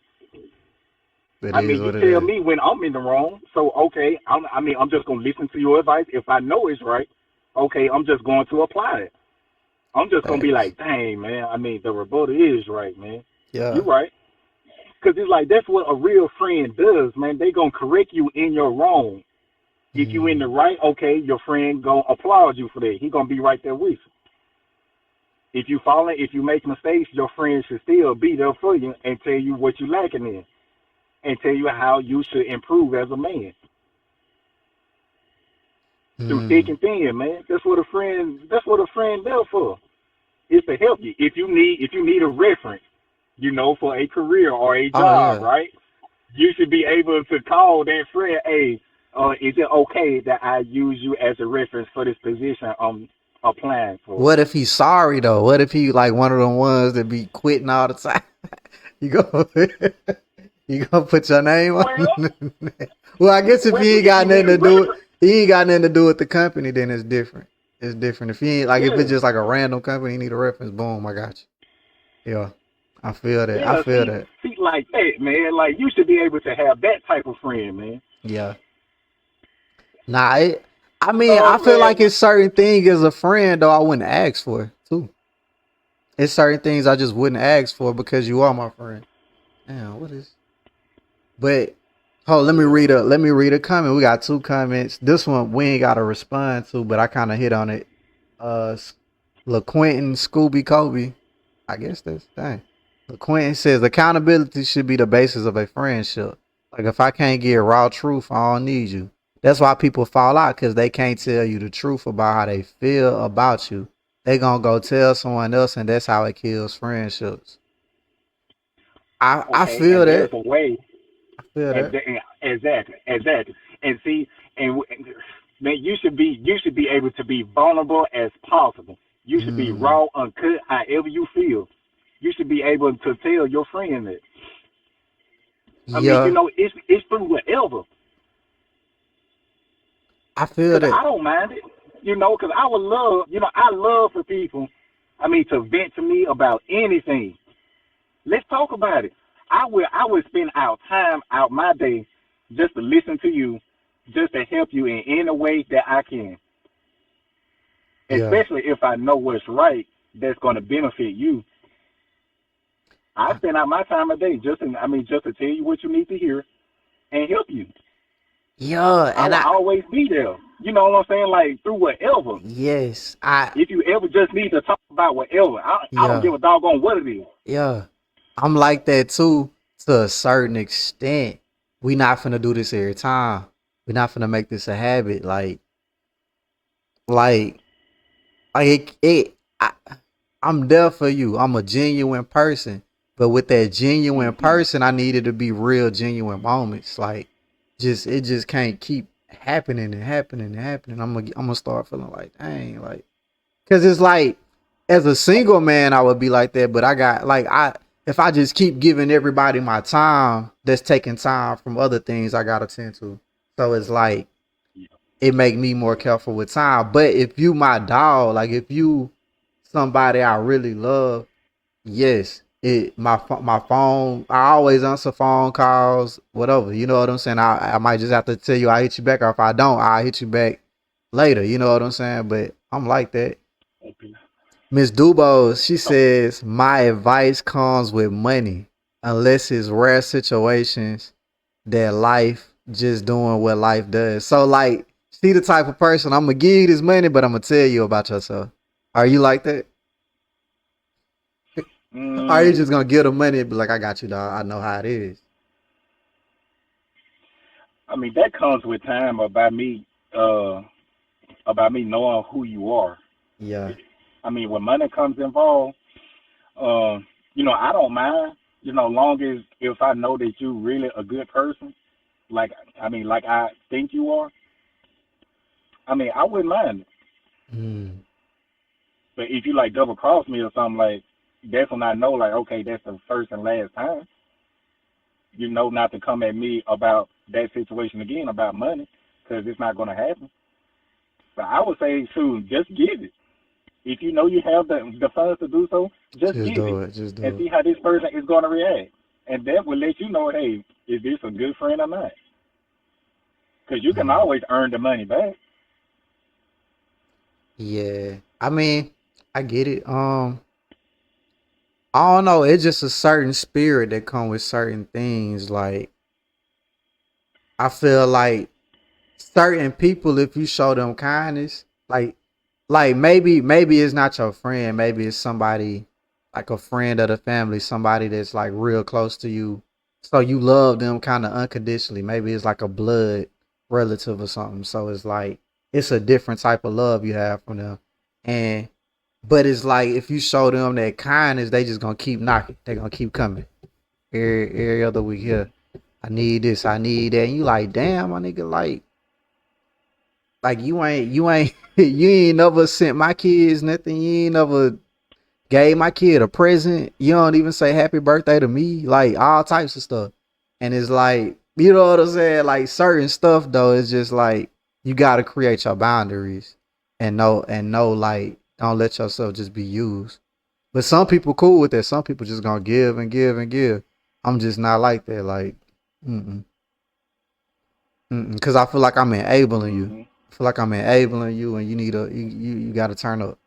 It I is mean, you what it tell is. me when I'm in the wrong. So, okay, I mean, I'm just going to listen to your advice. If I know it's right, okay, I'm just going to apply it. I'm just going to be Thanks. like, dang, man. I mean, the rebuttal is right, man. You're Yeah. right. Because it's like, that's what a real friend does, man. They going to correct you in your wrong. If you in the Mm. right, okay, your friend going to applaud you for that. He going to be right there with you. If you make mistakes, your friend should still be there for you and tell you what you lacking in and tell you how you should improve as a man through thick Mm. and thin, man. That's what a friend there for. Is to help you. If you need a reference, for a career or a Oh job, yeah. right? You should be able to call that friend, hey, is it okay that I use you as a reference for this position I'm applying for? What if he's sorry though? What if he like one of them ones that be quitting all the time? You go, you gonna put your name on? Well, Well, I guess if well, he ain't if got you need nothing a to do, reference, he ain't got nothing to do with the company, then it's different. It's different. If he ain't like if it's yeah, just like a random company, he need a reference. Boom, I got you. Yeah, I feel that. I yeah. feel See, that. see, like that, man. Like you should be able to have that type of friend, man. Yeah. Nah, I mean, I Oh feel like man, it's certain things as a friend though I wouldn't ask for too. It's certain things I just wouldn't ask for because you are my friend. Damn, what is? But hold, yeah. let me read a comment. We got two comments. This one we ain't gotta respond to, but I kind of hit on it. LaQuentin Scooby Kobe. I guess that's dang. LaQuentin says accountability should be the basis of a friendship. Like if I can't get raw truth, I don't need you. That's why people fall out because they can't tell you the truth about how they feel about you. They gonna go tell someone else, and that's how it kills friendships. I Okay, feel and there's that. a way. I feel And, that. and exactly. And see, and man, you should be able to be vulnerable as possible. You should be Mm, raw, uncut, however you feel. You should be able to tell your friend that. I mean, yeah, it's through whatever. I feel Because that. I don't mind it. Because I love for people. I mean, to vent to me about anything. Let's talk about it. I will spend out time out my day just to listen to you, just to help you in any way that I can. Yeah, Especially if I know what's right that's going to benefit you. I I, spend out my time a day just to tell you what you need to hear and help you. yeah, I and will I always be there. You know what I'm saying? Like through whatever. yes, I If you ever just need to talk about whatever, I don't yeah, give a doggone what it is. yeah. I'm like that too to a certain extent. We not finna do this every time. We're not finna make this a habit. Like, I, I'm there for you. I'm a genuine person. But with that genuine Mm-hmm. person, I needed to be real genuine moments. Like, it just can't keep happening and happening and happening. I'm gonna start feeling like, dang, like, cause it's like, as a single man, I would be like that. But I got like, if I just keep giving everybody my time, that's taking time from other things I gotta tend to. So it's like, Yeah. it make me more careful with time. But if you my dog, like if you somebody I really love, yes, my phone. I always answer phone calls, whatever. You know what I'm saying? I might just have to tell you I hit you back, or if I don't, I hit you back later. You know what I'm saying? But I'm like that. Okay. Miss Dubose, she So, says my advice comes with money, unless it's rare situations that life just doing what life does. So like, she the type of person I'm gonna give you this money, but I'm gonna tell you about yourself. Are you like that? Are you mm, just gonna give the money and be like, I got you, dog. I know how it is. I mean, that comes with time uh, about me knowing who you are. Yeah. I mean, when money comes involved, I don't mind. Long as if I know that you really a good person, like like I think you are. I mean, I wouldn't mind it. Mm. But if you like double cross me or something, like that's when I know, like, okay, that's the first and last time. You know, not to come at me about that situation again about money, because it's not going to happen. So I would say, shoot, just give it. If you know you have the funds to do so, just Just give it do it. Just and do it. see how this person is going to react. And that will let you know, hey, is this a good friend or not? Because you can Mm. always earn the money back. Yeah. I mean, I get it. I don't know. It's just a certain spirit that come with certain things. Like, I feel like certain people, if you show them kindness, like maybe it's not your friend, maybe it's somebody like a friend of the family, somebody that's like real close to you, so you love them kind of unconditionally. Maybe it's like a blood relative or something, so it's like it's a different type of love you have from them. And but it's like, if you show them that kindness, they just gonna keep knocking, they gonna keep coming every other week. Here, I need this, I need that, and you like, damn, my nigga, like you ain't you ain't never sent my kids nothing. You ain't never gave my kid a present. You don't even say happy birthday to me. Like, all types of stuff. And it's like, you know what I'm saying? Like, certain stuff though, it's just like, you gotta create your boundaries and know like, don't let yourself just be used. But some people cool with that. Some people just gonna give and give and give. I'm just not like that. Like, mm-mm. Because I feel like I'm enabling you. Hmm. I feel like I'm enabling you, and you need you got to turn up.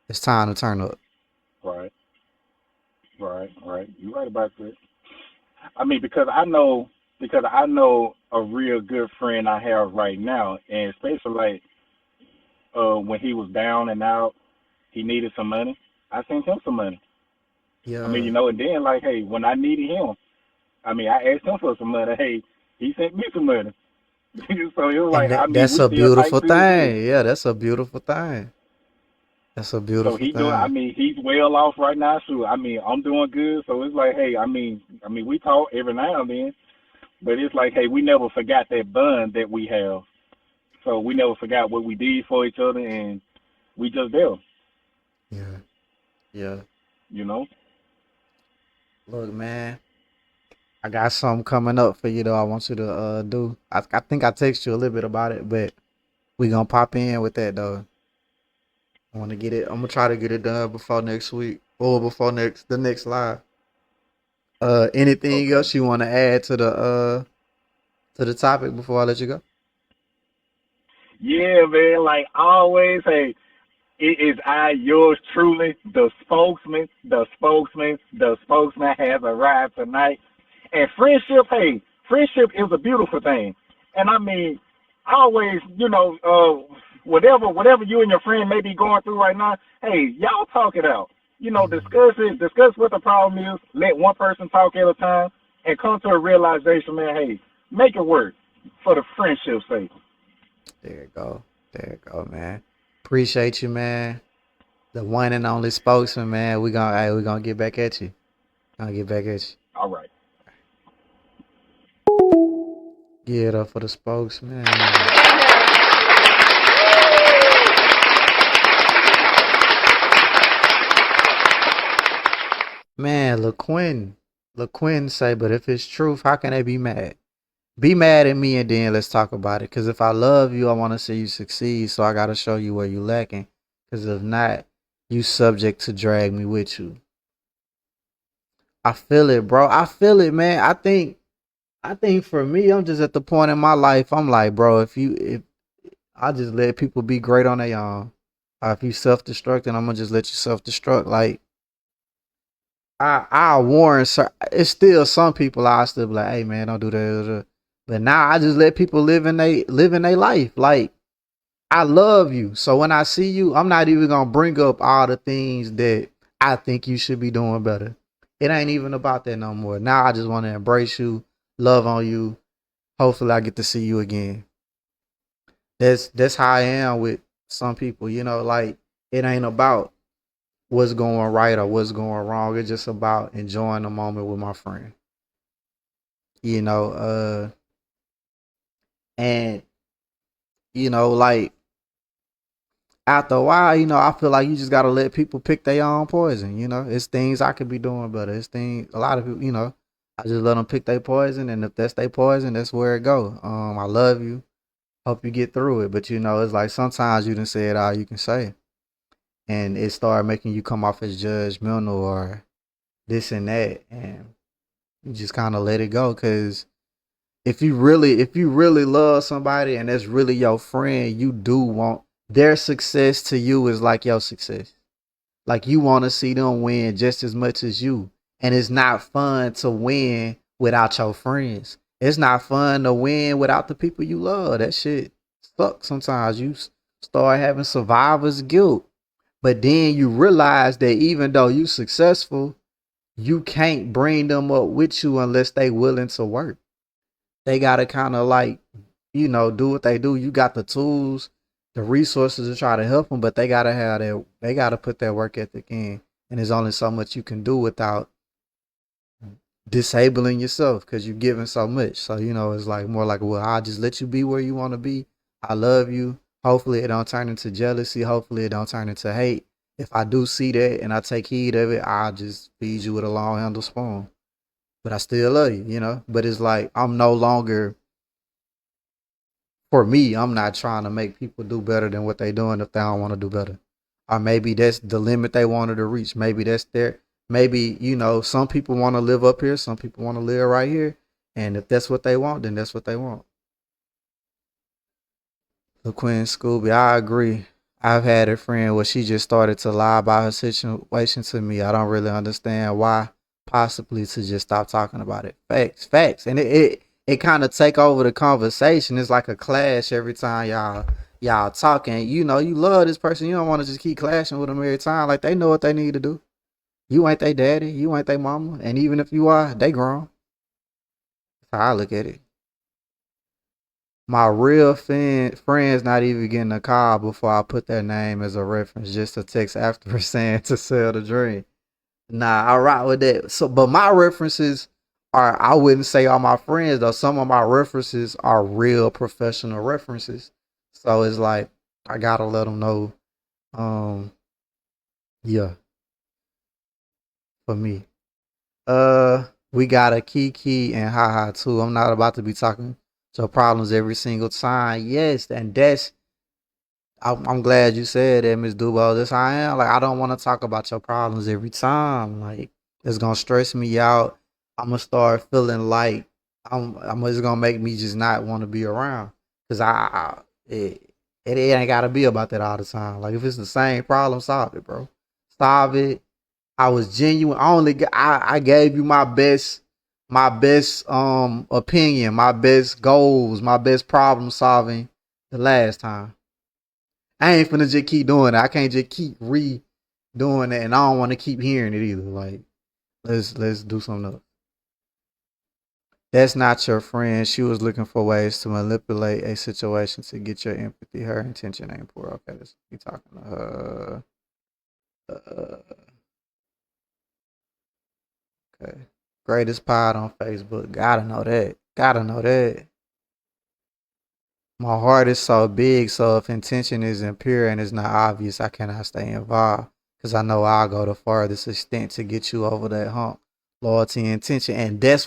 It's time to turn up. Right, right. You're right about that. I mean, because I know a real good friend I have right now, and especially like when he was down and out, he needed some money. I sent him some money. I mean, Yeah, and then like, hey, when I needed him, I mean, I asked him for some money. Hey, he sent me some money. So it was and like, I mean, that's we a still tight beautiful to this day. thing. Yeah, that's a beautiful thing. That's a So beautiful he doing. I thing. mean, he's well off right now. So I mean, I'm doing good. So it's like, hey, we talk every now and then, but it's like, hey, we never forgot that bond that we have. So we never forgot what we did for each other, and we just there. Yeah, yeah. You know. Look, man, I got something coming up for you though. I want you to do. I think I text you a little bit about it, but we gonna pop in with that though. I want to get it. I'm gonna try to get it done before next week or before the next live. Anything Okay. else you want to add to the topic before I let you go? Yeah, man. Like always, hey, it is I, yours truly, the spokesman. The spokesman. The spokesman has arrived tonight. And friendship, hey, friendship is a beautiful thing. And I mean, always, whatever you and your friend may be going through right now, hey, y'all talk it out. Mm, Discuss it, discuss what the problem is, let one person talk at a time, and come to a realization, man, hey, make it work. for the friendship's sake. There you go. There you go, man. Appreciate you, man. The one and only spokesman, man. We gonna get back at you. Gonna get back at you. All right. Give it up for the spokesman. Man, LaQuinn say, but if it's truth, how can they be mad? Be mad at me and then let's talk about it. Cause if I love you, I want to see you succeed. So I gotta show you where you lacking. Cause if not, you subject to drag me with you. I feel it, bro. I feel it, man. I think for me, I'm just at the point in my life. I'm like, bro, if I just let people be great on their own. If you self destructing, I'm gonna just let you self destruct. Like I warn, sir. It's still some people I still be like, hey man, don't do that. But now I just let people live in their life. Like I love you, so when I see you, I'm not even gonna bring up all the things that I think you should be doing better. It ain't even about that no more. Now I just want to embrace you, love on you. Hopefully, I get to see you again. That's how I am with some people. You know, like it ain't about what's going right or what's going wrong. It's just about enjoying the moment with my friend. You know, and like after a while, I feel like you just gotta let people pick their own poison. It's things I could be doing better. It's things a lot of people, I just let them pick their poison, and if that's their poison, that's where it go. I love you. Hope you get through it, but it's like sometimes you done said all you can say, and it started making you come off as judgmental or this and that, and you just kind of let it go. Because if you really love somebody and that's really your friend, you do want their success to you is like your success. Like you want to see them win just as much as you. And it's not fun to win without your friends. It's not fun to win without the people you love. That shit sucks sometimes. You start having survivor's guilt. But then you realize that even though you successful, you can't bring them up with you unless they willing to work. They gotta kind of like, do what they do. You got the tools, the resources to try to help them, but they gotta have that. They gotta put that work ethic in, and there's only so much you can do without disabling yourself because you're giving so much. So it's like more like, well, I'll just let you be where you want to be. I love you. Hopefully, it don't turn into jealousy. Hopefully, it don't turn into hate. If I do see that and I take heed of it, I'll just feed you with a long handle spoon. But I still love you. But it's like I'm no longer, for me, I'm not trying to make people do better than what they're doing if they don't want to do better. Or maybe that's the limit they wanted to reach. Maybe that's their, maybe, some people want to live up here, some people want to live right here. And if that's what they want, then that's what they want. The Queen Scooby, I agree. I've had a friend where she just started to lie about her situation to me. I don't really understand why. Possibly to just stop talking about it. Facts, facts. And it kind of take over the conversation. It's like a clash every time y'all talking. You love this person. You don't want to just keep clashing with them every time. Like they know what they need to do. You ain't they daddy. You ain't they mama. And even if you are, they grown. That's how I look at it. My real friends not even getting a call before I put their name as a reference, just a text after saying to sell the dream. Nah, I rock with that. So, but my references are, I wouldn't say all my friends though. Some of my references are real professional references. So it's like I gotta let them know. Um, yeah, for me. We got a Kiki and haha too. I'm not about to be talking to problems every single time. Yes, and I'm glad you said that, Miss Dubo. This I am. Like I don't want to talk about your problems every time. Like it's gonna stress me out. I'm gonna start feeling like it's gonna make me just not want to be around. Cause it ain't gotta be about that all the time. Like if it's the same problem, solve it, bro. Solve it. I was genuine. I gave you my best opinion, my best goals, my best problem solving the last time. I ain't finna just keep doing it. I can't just keep redoing it, and I don't want to keep hearing it either. Like, let's do something else. That's not your friend. She was looking for ways to manipulate a situation to get your empathy. Her intention ain't poor. Okay, let's be talking to her. Okay. Greatest pod on Facebook. Gotta know that. Gotta know that. My heart is so big, so if intention is impure and it's not obvious, I cannot stay involved. Because I know I'll go the farthest extent to get you over that hump. Loyalty and intention. And that's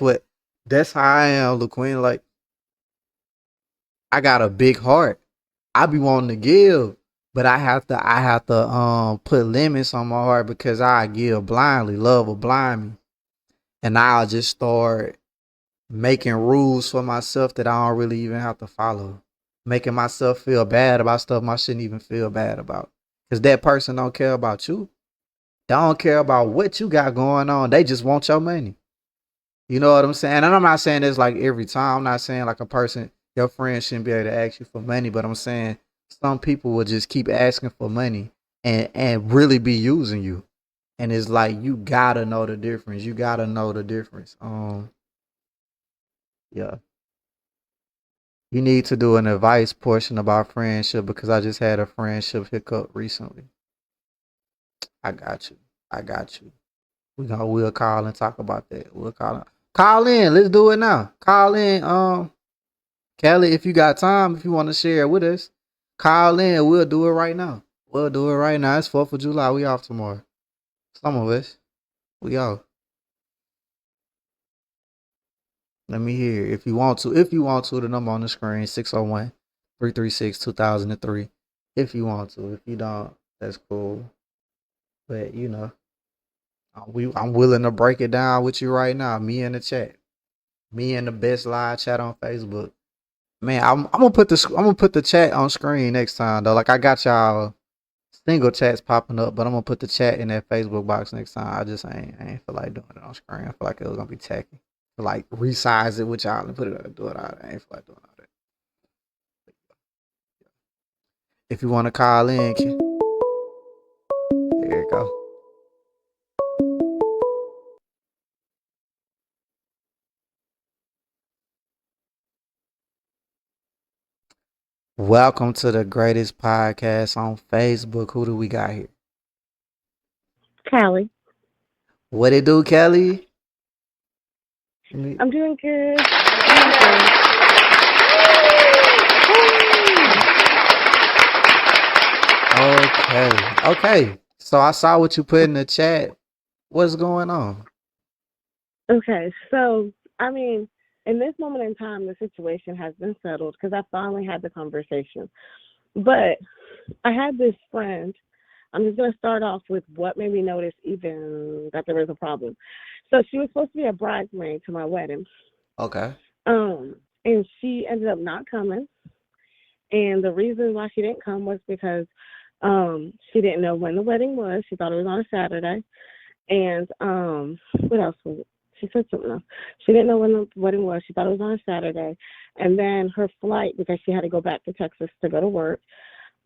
how I am, LaQueen. Like, I got a big heart. I be wanting to give, but I have to put limits on my heart because I give blindly. Love will blind me. And I'll just start making rules for myself that I don't really even have to follow. Making myself feel bad about stuff I shouldn't even feel bad about. Because that person don't care about you. They don't care about what you got going on. They just want your money. You know what I'm saying? And I'm not saying this like every time. I'm not saying like a person, your friend shouldn't be able to ask you for money, but I'm saying some people will just keep asking for money and really be using you. And it's like you gotta know the difference. You gotta know the difference. Yeah. You need to do an advice portion about friendship because I just had a friendship hiccup recently. I got you. I got you. We'll call and talk about that. We'll call in. Call in. Let's do it now. Call in. Kelly, if you got time, if you want to share it with us, call in. We'll do it right now. We'll do it right now. It's 4th of July. We off tomorrow. Some of us. We off. Let me hear. If you want to. If you want to, the number on the screen, 601-336-2003. If you want to. If you don't, that's cool. But, I'm willing to break it down with you right now. Me in the chat. Me in the best live chat on Facebook. Man, I'm gonna put the chat on screen next time though. Like I got y'all single chats popping up, but I'm gonna put the chat in that Facebook box next time. I ain't feel like doing it on screen. I feel like it was gonna be tacky. Like resize it with y'all and put it do it all. I ain't feel like doing all that. If you want to call in, there you go. Welcome to the greatest podcast on Facebook. Who do we got here? Callie. What it do, Kelly? I'm doing good. Okay. So I saw what you put in the chat. What's going on? Okay, so I mean, in this moment in time, the situation has been settled because I finally had the conversation. But I had this friend. I'm just gonna start off with what made me notice even that there was a problem. So she was supposed to be a bridesmaid to my wedding. Okay. And she ended up not coming. And the reason why she didn't come was because she didn't know when the wedding was. She thought it was on a Saturday. And what else was it? She said something else. She didn't know when the wedding was. She thought it was on a Saturday. And then her flight, because she had to go back to Texas to go to work,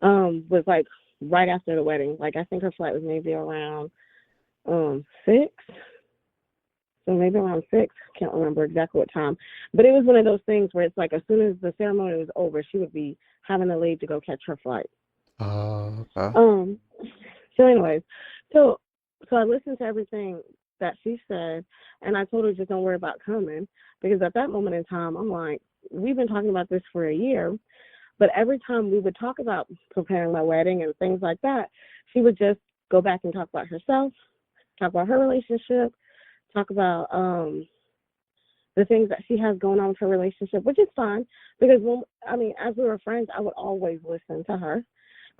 was like right after the wedding. Like I think her flight was maybe around 6. So maybe around 6. Can't remember exactly what time. But it was one of those things where it's like as soon as the ceremony was over, she would be having to leave to go catch her flight. Okay. So anyways, so I listened to everything that she said, and I told her just don't worry about coming, because at that moment in time, I'm like, we've been talking about this for a year, but every time we would talk about preparing my wedding and things like that, she would just go back and talk about herself, talk about her relationship, talk about the things that she has going on with her relationship, which is fine, because as we were friends, I would always listen to her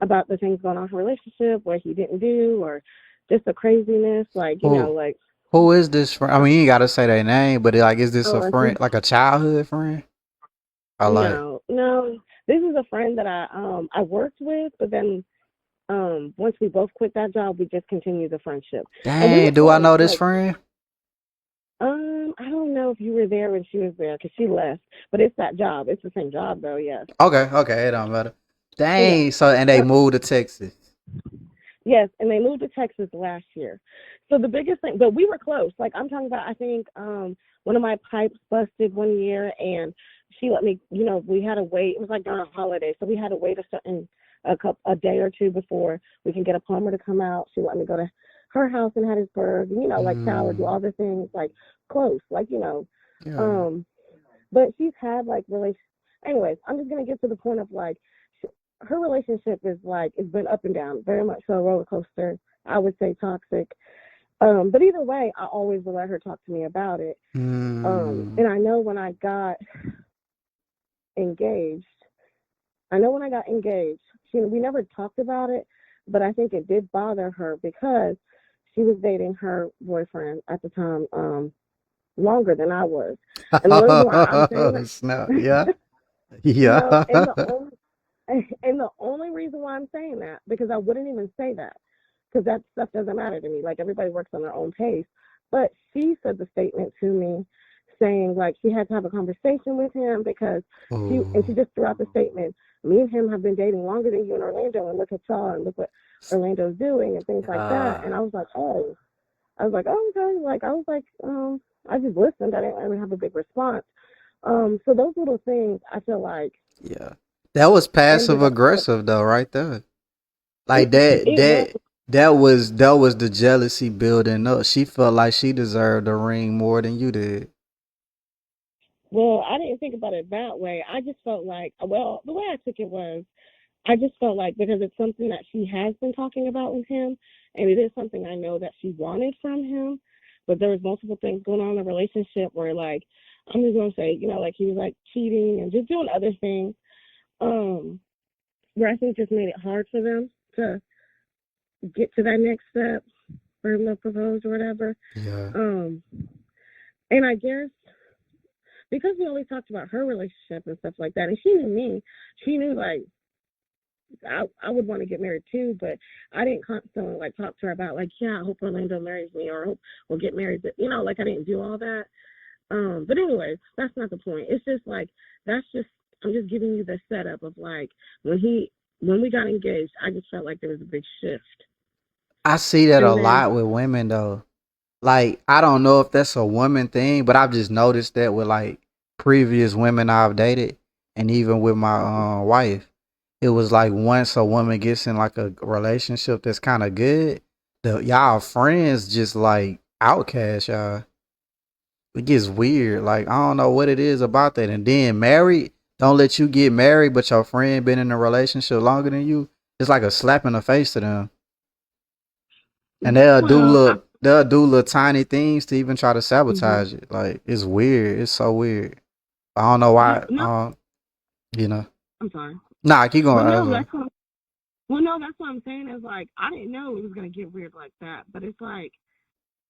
about the things going on in her relationship, what he didn't do, or just the craziness, who is this friend? I mean, you ain't gotta say their name, but like, is this a friend, like a childhood friend? No, this is a friend that I worked with, but then once we both quit that job, we just continued the friendship. Dang, do I know this friend? I don't know if you were there when she was there, because she left, but it's that job. It's the same job though, yes. Okay, it don't matter. Dang, so and they moved to Texas. Yes, and they moved to Texas last year. So the biggest thing, but we were close. Like I'm talking about, I think one of my pipes busted one year, and she let me. We had to wait. It was like during a holiday, so we had to wait a day or two before we can get a plumber to come out. She let me go to her house in Hattiesburg, like shower, do all the things, like close, Yeah. But she's had like Anyways, I'm just gonna get to the point of like her relationship is like it's been up and down, very much so a roller coaster. I would say toxic. But either way, I always will let her talk to me about it. And I know when I got engaged, we never talked about it, but I think it did bother her because she was dating her boyfriend at the time longer than I was. And the only reason why I'm saying that, Snap. Yeah. Yeah. and the only reason why I'm saying that, because I wouldn't even say that, because that stuff doesn't matter to me. Like everybody works on their own pace. But she said the statement to me saying like she had to have a conversation with him because she just threw out the statement, me and him have been dating longer than you and Orlando, and look at y'all and look what Orlando's doing and things like that. And I was like, oh, okay. Like I was like, I just listened. I didn't really have a big response. So those little things, I feel like, Yeah. That was passive ended up. aggressive though, right there. Like It was. that was the jealousy building up. She felt like she deserved the ring more than you did. Well, I didn't think about it that way. I just felt like, well, the way I took it was, I just felt like because it's something that she has been talking about with him, and it is something I know that she wanted from him, but there was multiple things going on in the relationship where, like, I'm just gonna say, like he was like cheating and just doing other things, where I think just made it hard for them to get to that next step for him to propose or whatever. Yeah. And I guess because we always talked about her relationship and stuff like that, and she knew me, she knew like I would want to get married too, but I didn't constantly like talk to her about like, yeah, I hope Orlando marries me or I hope we'll get married. But like I didn't do all that. But anyways, that's not the point. It's just like I'm just giving you the setup of like when we got engaged, I just felt like there was a big shift. I see that a And then lot with women though. Like I don't know if that's a woman thing, but I've just noticed that with like previous women I've dated and even with my wife. It was like once a woman gets in like a relationship that's kind of good, y'all friends just like outcast y'all. It gets weird. Like I don't know what it is about that. And then married, don't let you get married, but your friend been in a relationship longer than you. It's like a slap in the face to them. And they'll do little tiny things to even try to sabotage it. Like it's weird. It's so weird. I don't know why. no, I'm sorry. Nah, keep going. No, that's what I'm saying is like I didn't know it was gonna get weird like that, but it's like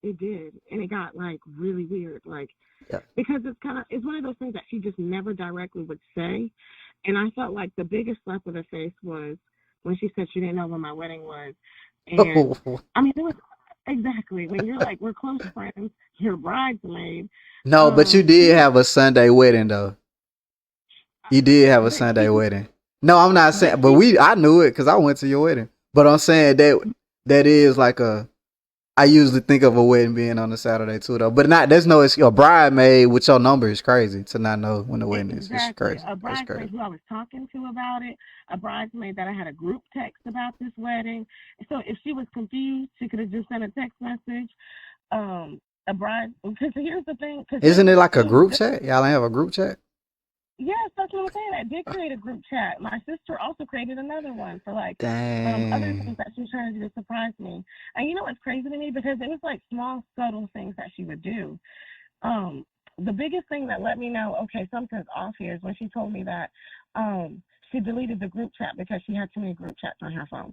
it did, and it got like really weird, like Yeah. because it's one of those things that she just never directly would say, and I felt like the biggest slap in the face was when she said she didn't know when my wedding was, and I mean it was exactly when you're like we're close friends, you're bridesmaid. No, but you did have a Sunday wedding though. You did have a Sunday wedding. No, I'm not saying, but I knew it because I went to your wedding. But I'm saying that is like I usually think of a wedding being on a Saturday too though. But there's no excuse. A bridesmaid with your number is crazy to not know when the wedding is. It's crazy. A That's crazy. bridesmaid who I was talking to about it, a bridesmaid that I had a group text about this wedding. So if she was confused, she could have just sent a text message. Because here's the thing. Isn't it like a group chat? Y'all ain't have a group chat? Yes, that's what I'm saying. I did create a group chat. My sister also created another one for like other things that she was trying to do to surprise me. And you know what's crazy to me? Because it was like small, subtle things that she would do. The biggest thing that let me know, okay, something's off here is when she told me that she deleted the group chat because she had too many group chats on her phone.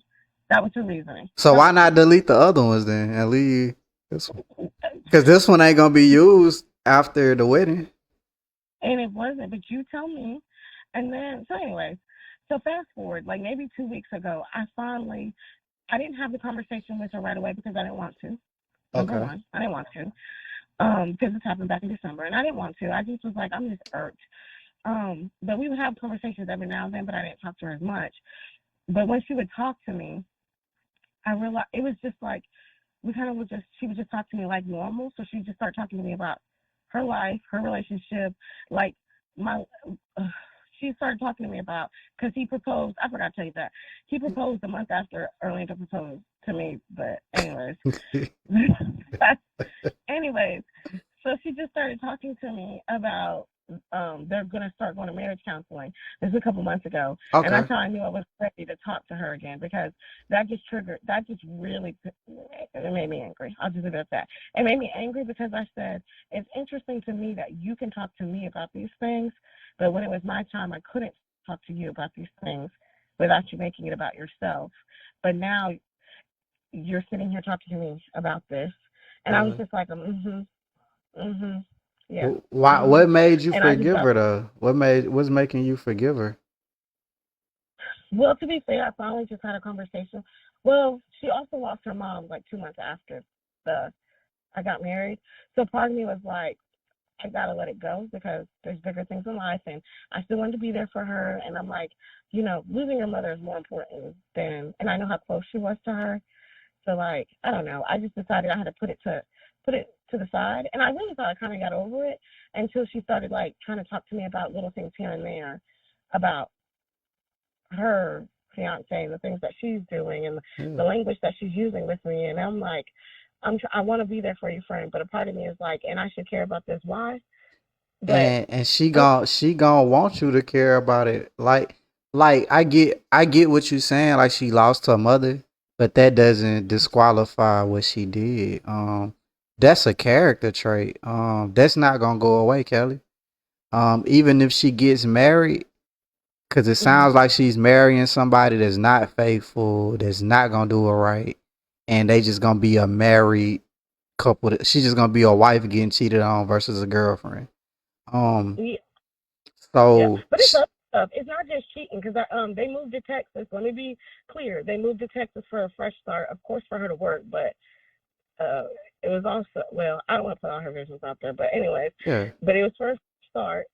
That was her reasoning. So why not delete the other ones then and leave this one? Because this one ain't gonna be used after the wedding. And it wasn't, but you tell me. And then, so anyways, so fast forward, like maybe 2 weeks ago, I didn't have the conversation with her right away because I didn't want to. Number one, I didn't want to. Because this happened back in December, and I didn't want to. I just was like, I'm just irked. But we would have conversations every now and then, but I didn't talk to her as much. But when she would talk to me, I realized it was just like, we kind of she would just talk to me like normal. So she just started talking to me about her life, her relationship, like my. She started talking to me about, because he proposed. I forgot to tell you that he proposed a month after Orlando proposed to me. But anyways, anyways, so she just started talking to me about they're gonna start going to marriage counseling. This was a couple months ago, and that's Okay. how I knew I was ready to talk to her again, because that just really it made me angry. I'll just leave it at that. It made me angry because I said it's interesting to me that you can talk to me about these things, but when it was my time, I couldn't talk to you about these things without you making it about yourself. But now you're sitting here talking to me about this, and I was Yeah. just like, yeah, Why? What made you and I just forgive felt, her though? What's making you forgive her? well, to be fair, I finally just had a conversation. Well, she also lost her mom like 2 months after the I got married, so part of me was like, I gotta let it go because there's bigger things in life, and I still wanted to be there for her. And I'm like, losing your mother is more important than, and I know how close she was to her. So like, I don't know. I just decided I had to put it to the side, and I really thought I kind of got over it until she started like trying to talk to me about little things here and there, about her fiance and the things that she's doing and the Yeah. language that she's using with me. And I'm like, I want to be there for you, friend, but a part of me is like, and I should care about this. Why? But And she I'm, gon' she gon' want you to care about it. Like I get what you saying. Like she lost her mother, but that doesn't disqualify what she did. That's a character trait. That's not gonna go away, Kelly. Even if she gets married, because it mhm. sounds like she's marrying somebody that's not faithful, that's not gonna do it right, and they just gonna be a married couple. She's just gonna be a wife getting cheated on versus a girlfriend. Um, Yeah, yeah. so But it's other stuff. It's not just cheating because they moved to Texas. Let me be clear. They moved to Texas for a fresh start, of course, for her to work, but uh, it was also, well, I don't want to put all her business out there, but anyways, yeah, but it was first start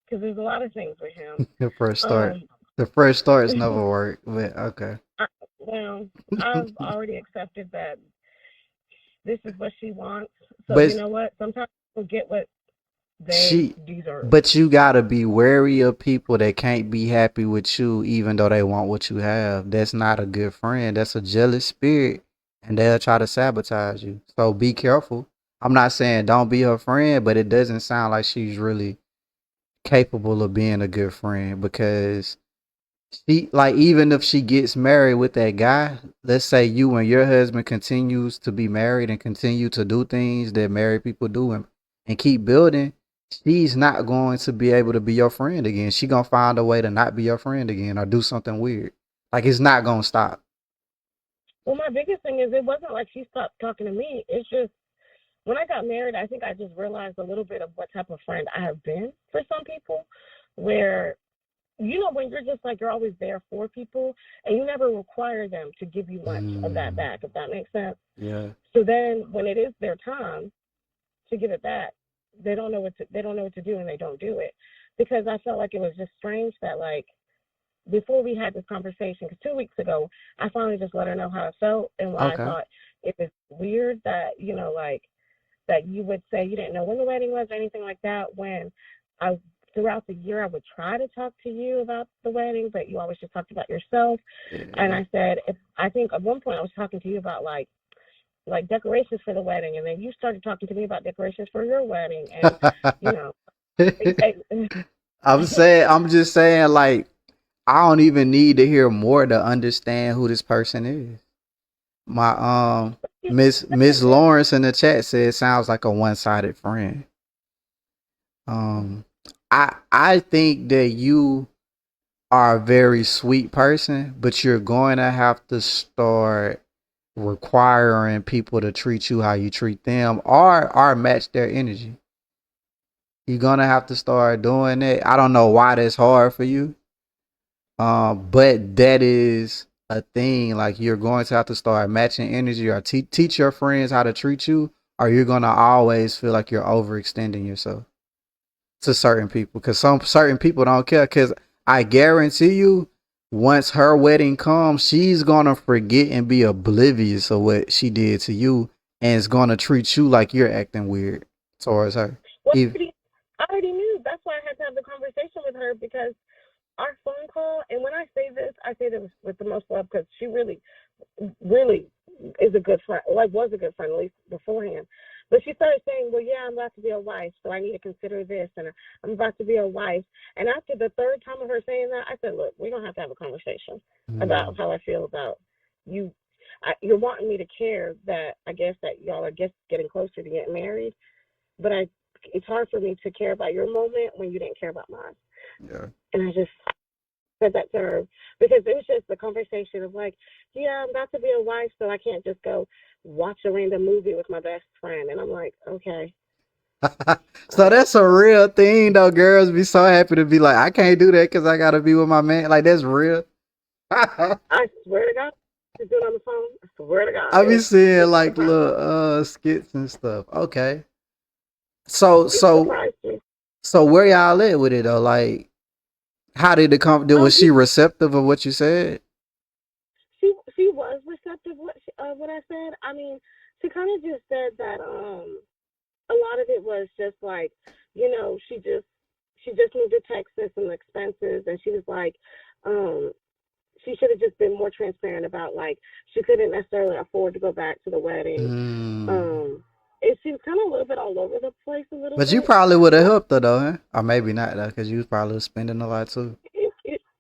because there's a lot of things with him. the fresh start. Um, The fresh starts never work, but okay. I, well, I've already accepted that this is what she wants. So you but know what? Sometimes people get what they she, deserve. but you gotta be wary of people that can't be happy with you, even though they want what you have. That's not a good friend. That's a jealous spirit, and they'll try to sabotage you. So be careful. I'm not saying don't be her friend, but it doesn't sound like she's really capable of being a good friend because she, like, even if she gets married with that guy, let's say you and your husband continues to be married and continue to do things that married people do and keep building, she's not going to be able to be your friend again. She gonna find a way to not be your friend again or do something weird. Like it's not gonna stop. Well, my biggest thing is it wasn't like she stopped talking to me. It's just when I got married, I think I just realized a little bit of what type of friend I have been for some people, where when you're just like you're always there for people and you never require them to give you much of that Mm, back, if that makes sense. yeah. So then when it is their time to give it back, they don't know what to do and they don't do it. Because I felt like it was just strange that like before we had this conversation, because 2 weeks ago I finally just let her know how I felt and why I Okay. thought it was weird that, like that you would say you didn't know when the wedding was or anything like that, when I throughout the year I would try to talk to you about the wedding, but you always just talked about yourself. And Yeah. I said, I think at one point I was talking to you about like decorations for the wedding, and then you started talking to me about decorations for your wedding, and you know, I'm just saying, like, I don't even need to hear more to understand who this person is. My Miss Lawrence in the chat said sounds like a one-sided friend. Um I think that you are a very sweet person, but you're going to have to start requiring people to treat you how you treat them or match their energy. You're gonna have to start doing it. I don't know why that's hard for you. But that is a thing. Like you're going to have to start matching energy or teach your friends how to treat you, or you're gonna always feel like you're overextending yourself to certain people. Because some certain people don't care. Because I guarantee you, once her wedding comes, she's gonna forget and be oblivious of what she did to you, and is gonna treat you like you're acting weird towards her. Well, If I already knew. That's why I had to have the conversation with her because our phone call, and when I say this with the most love because she really is a good friend, like was a good friend, at least beforehand. But she started saying, well, yeah, I'm about to be a wife, so I need to consider this, and I'm about to be a wife. And after the third time of her saying that, I said, look, we're going to have a conversation about how I feel about you. You're wanting me to care that I guess that y'all are just getting closer to getting married, but it's hard for me to care about your moment when you didn't care about mine. yeah. And I just said that to her because it was just a conversation of like, yeah, I'm about to be a wife, so I can't just go watch a random movie with my best friend. And I'm like, okay. So that's a real thing though. Girls be so happy to be like, I can't do that because I gotta be with my man. Like that's real. I swear to God, to do it on the phone. I swear to God, I be seeing it like surprised, little skits and stuff. Okay. So it so surprised me. so where y'all at with it though? Like how did it come? Was She she receptive of what you said? she was receptive what I said. I mean, she kind of just said that a lot of it was just like, she just moved to Texas and the expenses, and she was like, she should have just been more transparent about like she couldn't necessarily afford to go back to the wedding. Mm. Um, and she was kind of a little bit all over the place a little But you bit. probably would have But helped her though, huh? Or maybe not though, because you was probably spending a lot too.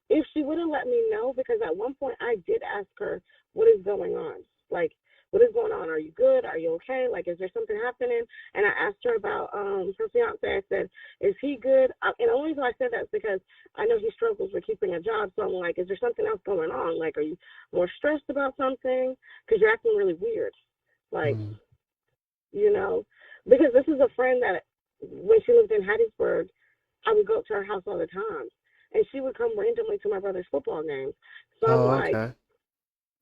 if she would have let me know, because at one point I did ask her, what is going on? Like, what is going on? Are you good? Are you okay? Like, is there something happening? And I asked her about her fiance. I said, is he good? And the only reason I said that is because I know he struggles with keeping a job. So I'm like, is there something else going on? Like, are you more stressed about something? Because you're acting really weird. Like, Mm. because this is a friend that when she lived in Hattiesburg, I would go up to her house all the time. And she would come randomly to my brother's football games. So I'm Oh, like, okay.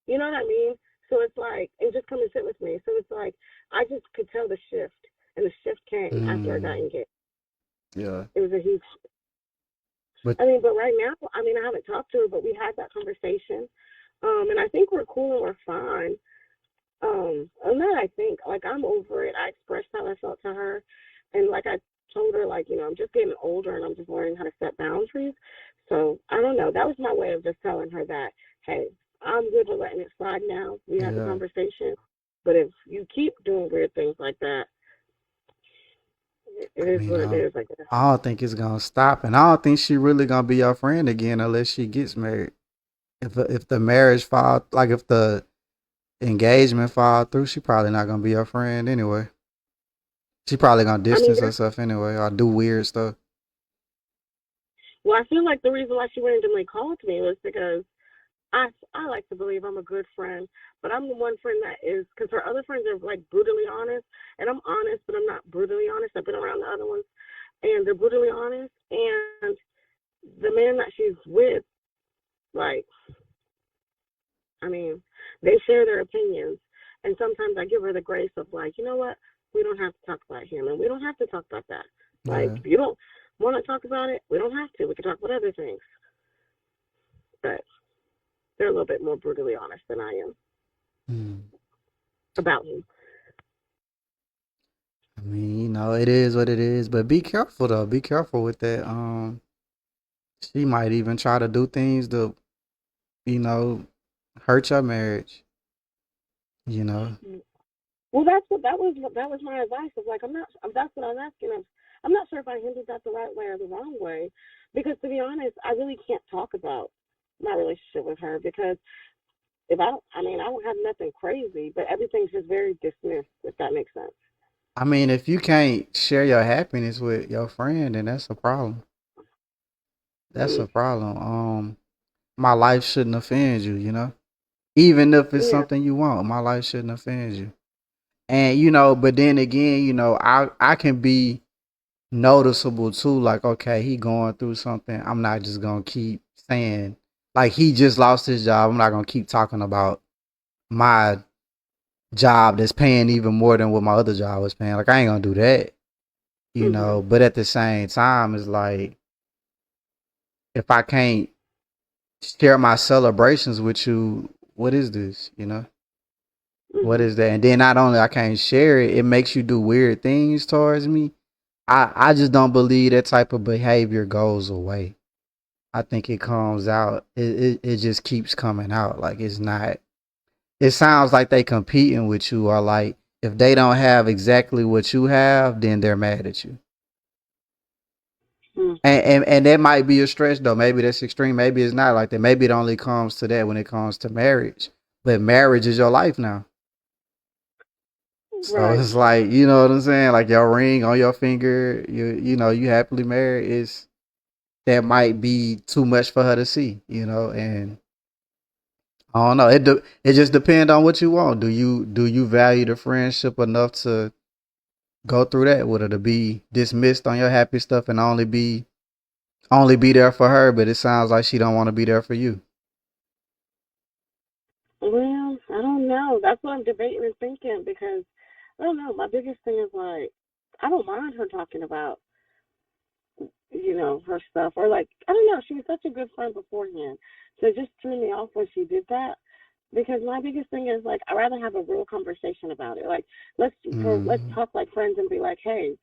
you know what I mean? So it's like, and just come and sit with me. So it's like, I just could tell the shift. And the shift came after I got Mm. engaged. Yeah. It was a huge, But but right now, I haven't talked to her, but we had that conversation. And I think we're cool and we're fine. And then I think, like, I'm over it. I expressed how I felt to her. And like I told her, like, I'm just getting older and I'm just learning how to set boundaries. So I don't know. That was my way of just telling her that, hey, I'm good with letting it slide now. We had the yeah. conversation. But if you keep doing weird things like that, it I is mean, what it is, I guess. I don't think it's gonna stop, and I don't think she really gonna be your friend again unless she gets married. If the marriage fall, like if the engagement fall through, she probably not gonna be your friend anyway. She probably gonna I mean, distance herself anyway or do weird stuff. well, I feel like the reason why she randomly called me was because I like to believe I'm a good friend, but I'm the one friend that is, because her other friends are like brutally honest, and I'm honest, but I'm not brutally honest. I've been around the other ones, and they're brutally honest. And the man that she's with, like, I mean, they share their opinions, and sometimes I give her the grace of like, you know what, we don't have to talk about him, and we don't have to talk about that. Like, Yeah. if you don't want to talk about it, we don't have to. We can talk about other things, but they're a little bit more brutally honest than I am Mm. about him. I mean, it is what it is, but be careful though. Be careful with that. She might even try to do things to, you know, hurt your marriage. You know. Well, that was my advice. Of like, I'm not. That's what I'm asking. I'm not sure if I handled that the right way or the wrong way, because to be honest, I really can't talk about my relationship with her because if I don't have nothing crazy, but everything's just very dismissed. If that makes sense. I mean, if you can't share your happiness with your friend, then that's a problem. That's a Mm. problem. My life shouldn't offend you, Even if it's Yeah. something you want, my life shouldn't offend you. And but then again, I can be noticeable too. Like, okay, he going through something. I'm not just gonna keep saying like he just lost his job. I'm not gonna keep talking about my job that's paying even more than what my other job was paying. Like, I ain't gonna do that. Mhm. But at the same time, it's like if I can't share my celebrations with you, what is this? What Mhm. is that? And then not only I can't share it, it makes you do weird things towards me. I just don't believe that type of behavior goes away. I think it comes out. It just keeps coming out. Like it's not. It sounds like they competing with you, or like if they don't have exactly what you have, then they're mad at you. Mm. And that might be a stretch though. Maybe that's extreme. Maybe it's not like that. Maybe it only comes to that when it comes to marriage. But marriage is your life now. So Right. it's like, you know what I'm saying? Like your ring on your finger, you happily married is that might be too much for her to see, and I don't know. It just depends on what you want. Do you value the friendship enough to go through that with her, to be dismissed on your happy stuff and only be there for her, but it sounds like she don't want to be there for you. Well, I don't know. That's what I'm debating and thinking because I don't know. My biggest thing is like I don't mind her talking about her stuff or like I don't know. She was such a good friend beforehand, so it just threw me off when she did that. Because my biggest thing is like I'd rather have a real conversation about it. Like let's Hmm. talk like friends and be like, hey,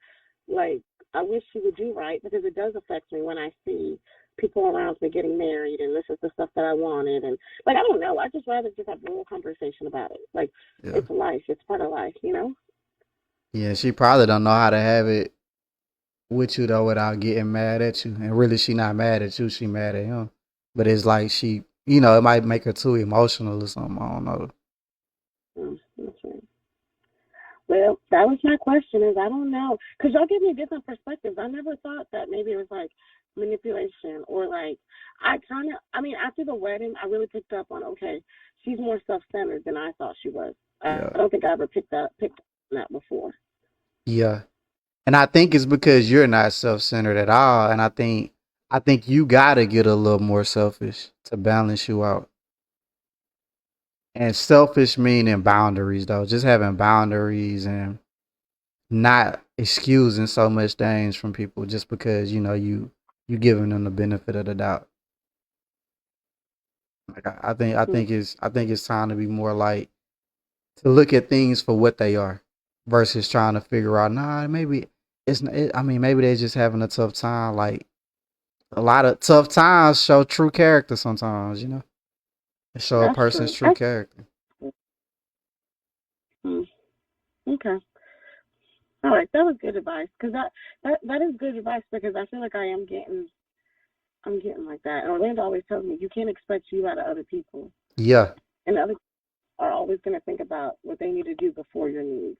like I wish you would do right because it does affect me when I see people around me getting married and this is the stuff that I wanted and like I don't know. I just rather just have a real conversation about it. Like Yeah. it's life. It's part of life. Yeah, she probably don't know how to have it with you though without getting mad at you. And really she not mad at you, she mad at him. But it's like it might make her too emotional or something. I don't know. That's right. Well, that was my question. Is I don't know because y'all give me different perspectives. I never thought that maybe it was like manipulation or like I kind of. I mean, after the wedding, I really picked up on okay, she's more self-centered than I thought she was. I Yeah. don't think I ever picked up on that before. Yeah. And I think it's because you're not self-centered at all. And I think you gotta get a little more selfish to balance you out. And selfish meaning boundaries though. Just having boundaries and not excusing so much things from people just because you giving them the benefit of the doubt. Like Hmm. I think it's time to be more like to look at things for what they are versus trying to figure out, nah, maybe I mean, maybe they're just having a tough time. Like a lot of tough times show true character sometimes. It show a That's person's true. true character. Hmm. Okay. All right. That was good advice because that is good advice because I feel like I'm getting like that. And Orlando always tells me you can't expect you out of other people, Yeah. and other are always going to think about what they need to do before your needs.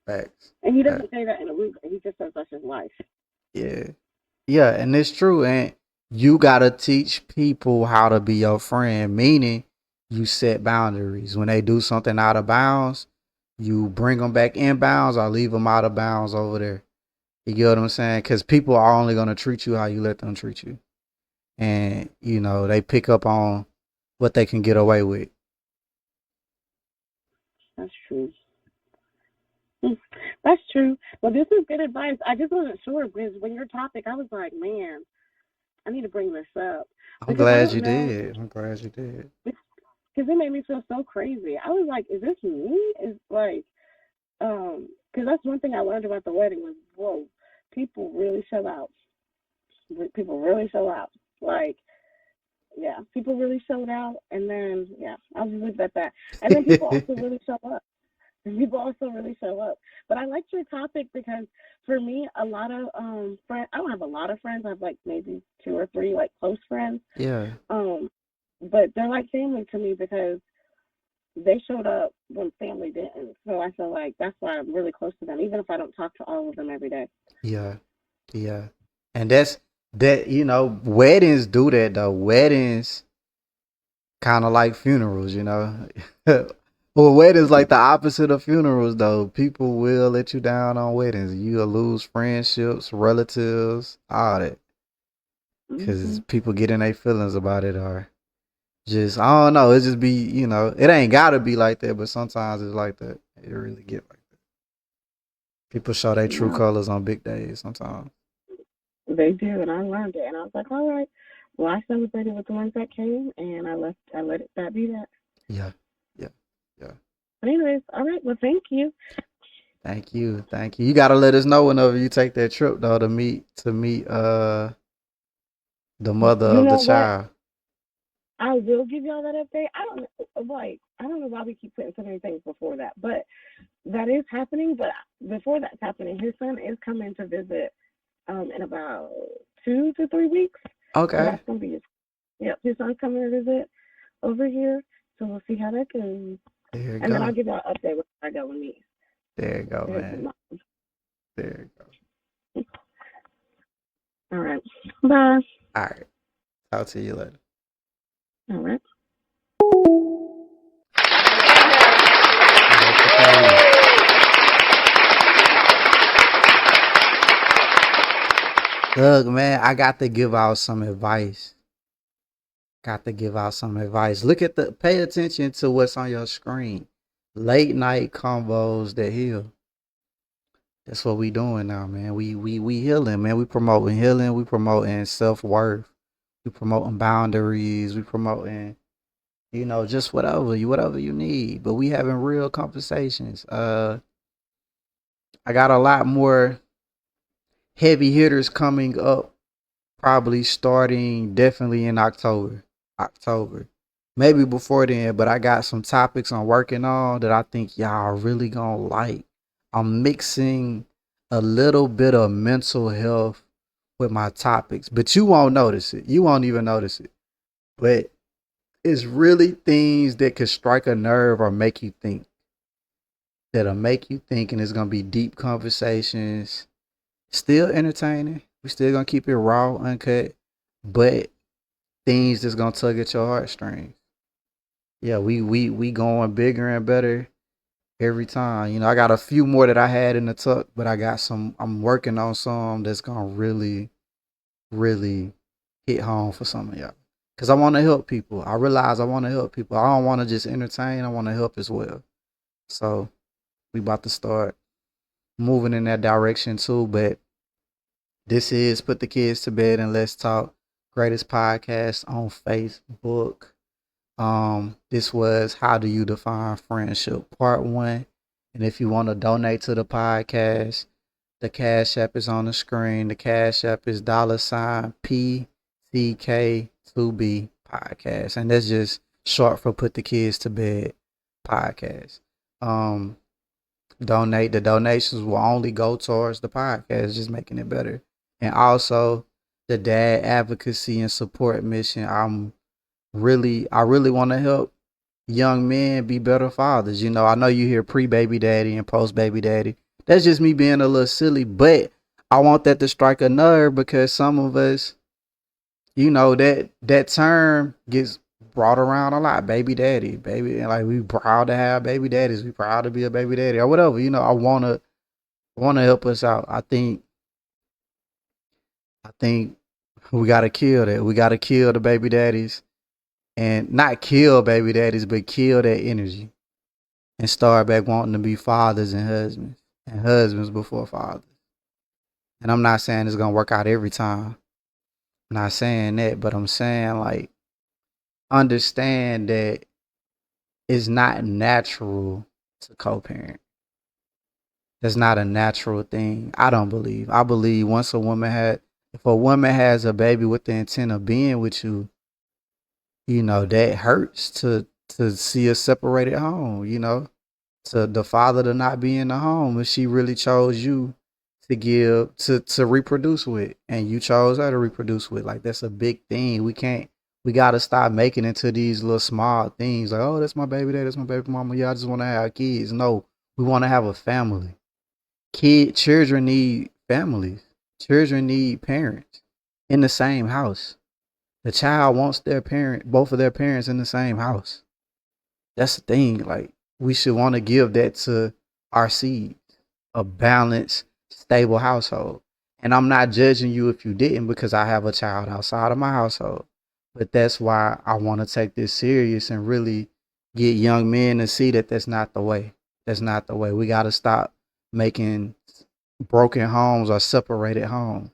Facts. And he Facts. doesn't say that in a rude way. He just says that's his life. Yeah. Yeah, and it's true. And you gotta teach people how to be your friend, meaning you set boundaries. When they do something out of bounds, you bring them back in bounds or leave them out of bounds over there. You get what I'm saying? Because people are only gonna treat you how you let them treat you, and they pick up on what they can get away with. That's true. Hmm. That's true. Well, this is good advice. I just wasn't sure because when your topic, I was like, man, I need to bring this up I'm because I glad don't you know did. I'm glad you did. because it made me feel so crazy. I was like, is this me? Is like, because that's one thing I learned about the wedding was, whoa, people really show out. People really show out. Like, yeah, people really showed out, and then yeah, I'll just leave it at that. And then people also really show up. People also really show up. But I liked your topic because for me, a lot of friends. I don't have a lot of friends. I have like maybe two or three like close friends. Yeah. Um, but they're like family to me because they showed up when family didn't. So I feel like that's why I'm really close to them, even if I don't talk to all of them every day. Yeah. Yeah. And that's that. Weddings do that though. Weddings kind of like funerals. Well, weddings like the opposite of funerals, though. People will let you down on weddings. You'll lose friendships, relatives, all that, because Hmm. people get in their feelings about it, or just I don't know. It just be it ain't gotta be like that, but sometimes it's like that. It really get like that. People show their true Yeah, colors on big days sometimes. they do, and I learned it, and I was like, all right. Well, I celebrated with the ones that came, and I let that be that. Yeah, yeah, yeah. Anyways, all right. Well, thank you. Thank you. You gotta let us know whenever you take that trip though to meet the mother You of the know what? child. I will give y'all that update. I don't know why we keep putting so many things before that, but that is happening. But before that's happening, his son is coming to visit in about 2 to 3 weeks. So Okay. that's gonna be his son's coming to visit over here. So we'll see how that goes. There you And then I'll go. give y'all an update when I go and meet. There you go, There's his man. mom. There you go. All right. Bye. All right. Talk to you later. All right. Look, man, I got to give out some advice. Pay attention to what's on your screen. Late night combos that heal. That's what we doing now, man. We healing, man. We promoting healing. We promoting self-worth. We promoting boundaries. We promoting, just whatever you need. But we having real conversations. I got a lot more heavy hitters coming up, probably starting definitely in October. Maybe before then, but I got some topics I'm working on that I think y'all really gonna like. I'm mixing a little bit of mental health with my topics, but you won't notice it. You won't even notice it. But it's really things that could strike a nerve or make you think. That'll make you think, and it's gonna be deep conversations. Still entertaining. We still gonna keep it raw, uncut, but things that's gonna tug at your heartstrings. Yeah, we going bigger and better every time. I got a few more that I had in the tuck, but I got some. I'm working on some that's gonna really, really hit home for some of y'all. Cause I want to help people. I realize I want to help people. I don't want to just entertain. I want to help as well. So we about to start moving in that direction too. But this is Put the Kids to Bed and Let's Talk, greatest podcast on Facebook. This was How Do You Define Friendship, Part 1. And if you want to donate to the podcast, the Cash App is on the screen. The Cash App is $PCK2B podcast. And that's just short for Put the Kids to Bed podcast. Donate. The donations will only go towards the podcast, just making it better. And also the dad advocacy and support mission. I really want to help young men be better fathers. I know you hear pre-baby daddy and post-baby daddy. That's just me being a little silly, but I want that to strike a nerve because some of us, that term gets brought around a lot. Baby daddy, baby, and like we proud to have baby daddies. We proud to be a baby daddy or whatever. I wanna help us out. I think we gotta kill that. We gotta kill the baby daddies. And not kill baby daddies, but kill that energy and start back wanting to be fathers and husbands before fathers. And I'm not saying it's gonna work out every time. I'm not saying that, but I'm saying like understand that it's not natural to co-parent. That's not a natural thing. I don't believe. I believe if a woman has a baby with the intent of being with you, that hurts to see a separated home, to the father to not be in the home if she really chose you to give to reproduce with and you chose her to reproduce with. Like that's a big thing. We gotta stop making it into these little small things like, oh, that's my baby dad, that's my baby mama. Yeah, I just wanna have kids. No, we wanna have a family. Children need families. Children need parents in the same house. The child wants both of their parents in the same house. That's the thing. Like we should want to give that to our seeds, a balanced, stable household. And I'm not judging you if you didn't because I have a child outside of my household. But that's why I want to take this serious and really get young men to see that that's not the way. That's not the way. We got to stop making broken homes or separated homes.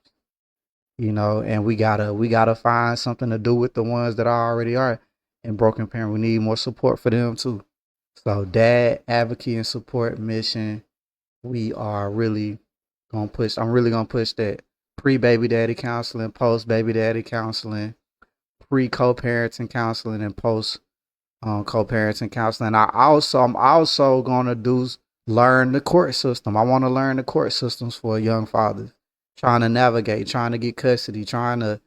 And we gotta find something to do with the ones that already are in broken parent. We need more support for them too. So dad advocate and support mission. We are really gonna push. I'm really gonna push that pre-baby daddy counseling, post-baby daddy counseling, pre-co-parenting counseling, and post co-parenting counseling. I'm also gonna learn the court system. I want to learn the court systems for young fathers, trying to navigate, trying to get custody, trying to,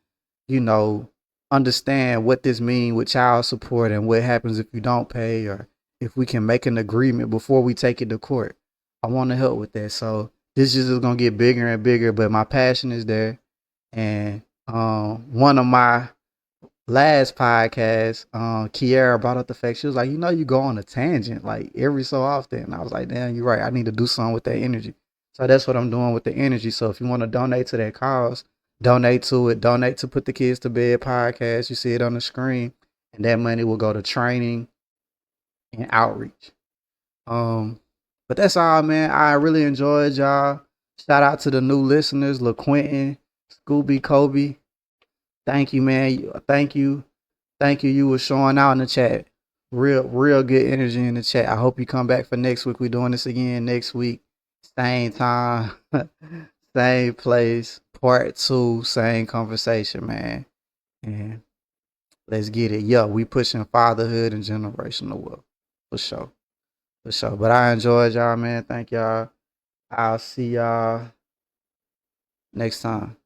you know, understand what this means with child support and what happens if you don't pay, or if we can make an agreement before we take it to court. I want to help with that. So this is just gonna get bigger and bigger, but my passion is there. And one of my last podcast, Kiara brought up the fact, she was like, you go on a tangent like every so often. And I was like, damn, you're right. I need to do something with that energy. So that's what I'm doing with the energy. So if you want to donate to that cause, donate to it. Donate to Put the Kids to Bed podcast. You see it on the screen. And that money will go to training and outreach. But that's all, man. I really enjoyed y'all. Shout out to the new listeners, LaQuentin, Scooby, Kobe. Thank you, man. Thank you. Thank you. You were showing out in the chat. Real good energy in the chat. I hope you come back for next week. We're doing this again next week. Same time, same place. Part 2, same conversation, man. And let's get it. Yeah, we pushing fatherhood and generational wealth. For sure. For sure. But I enjoyed y'all, man. Thank y'all. I'll see y'all next time.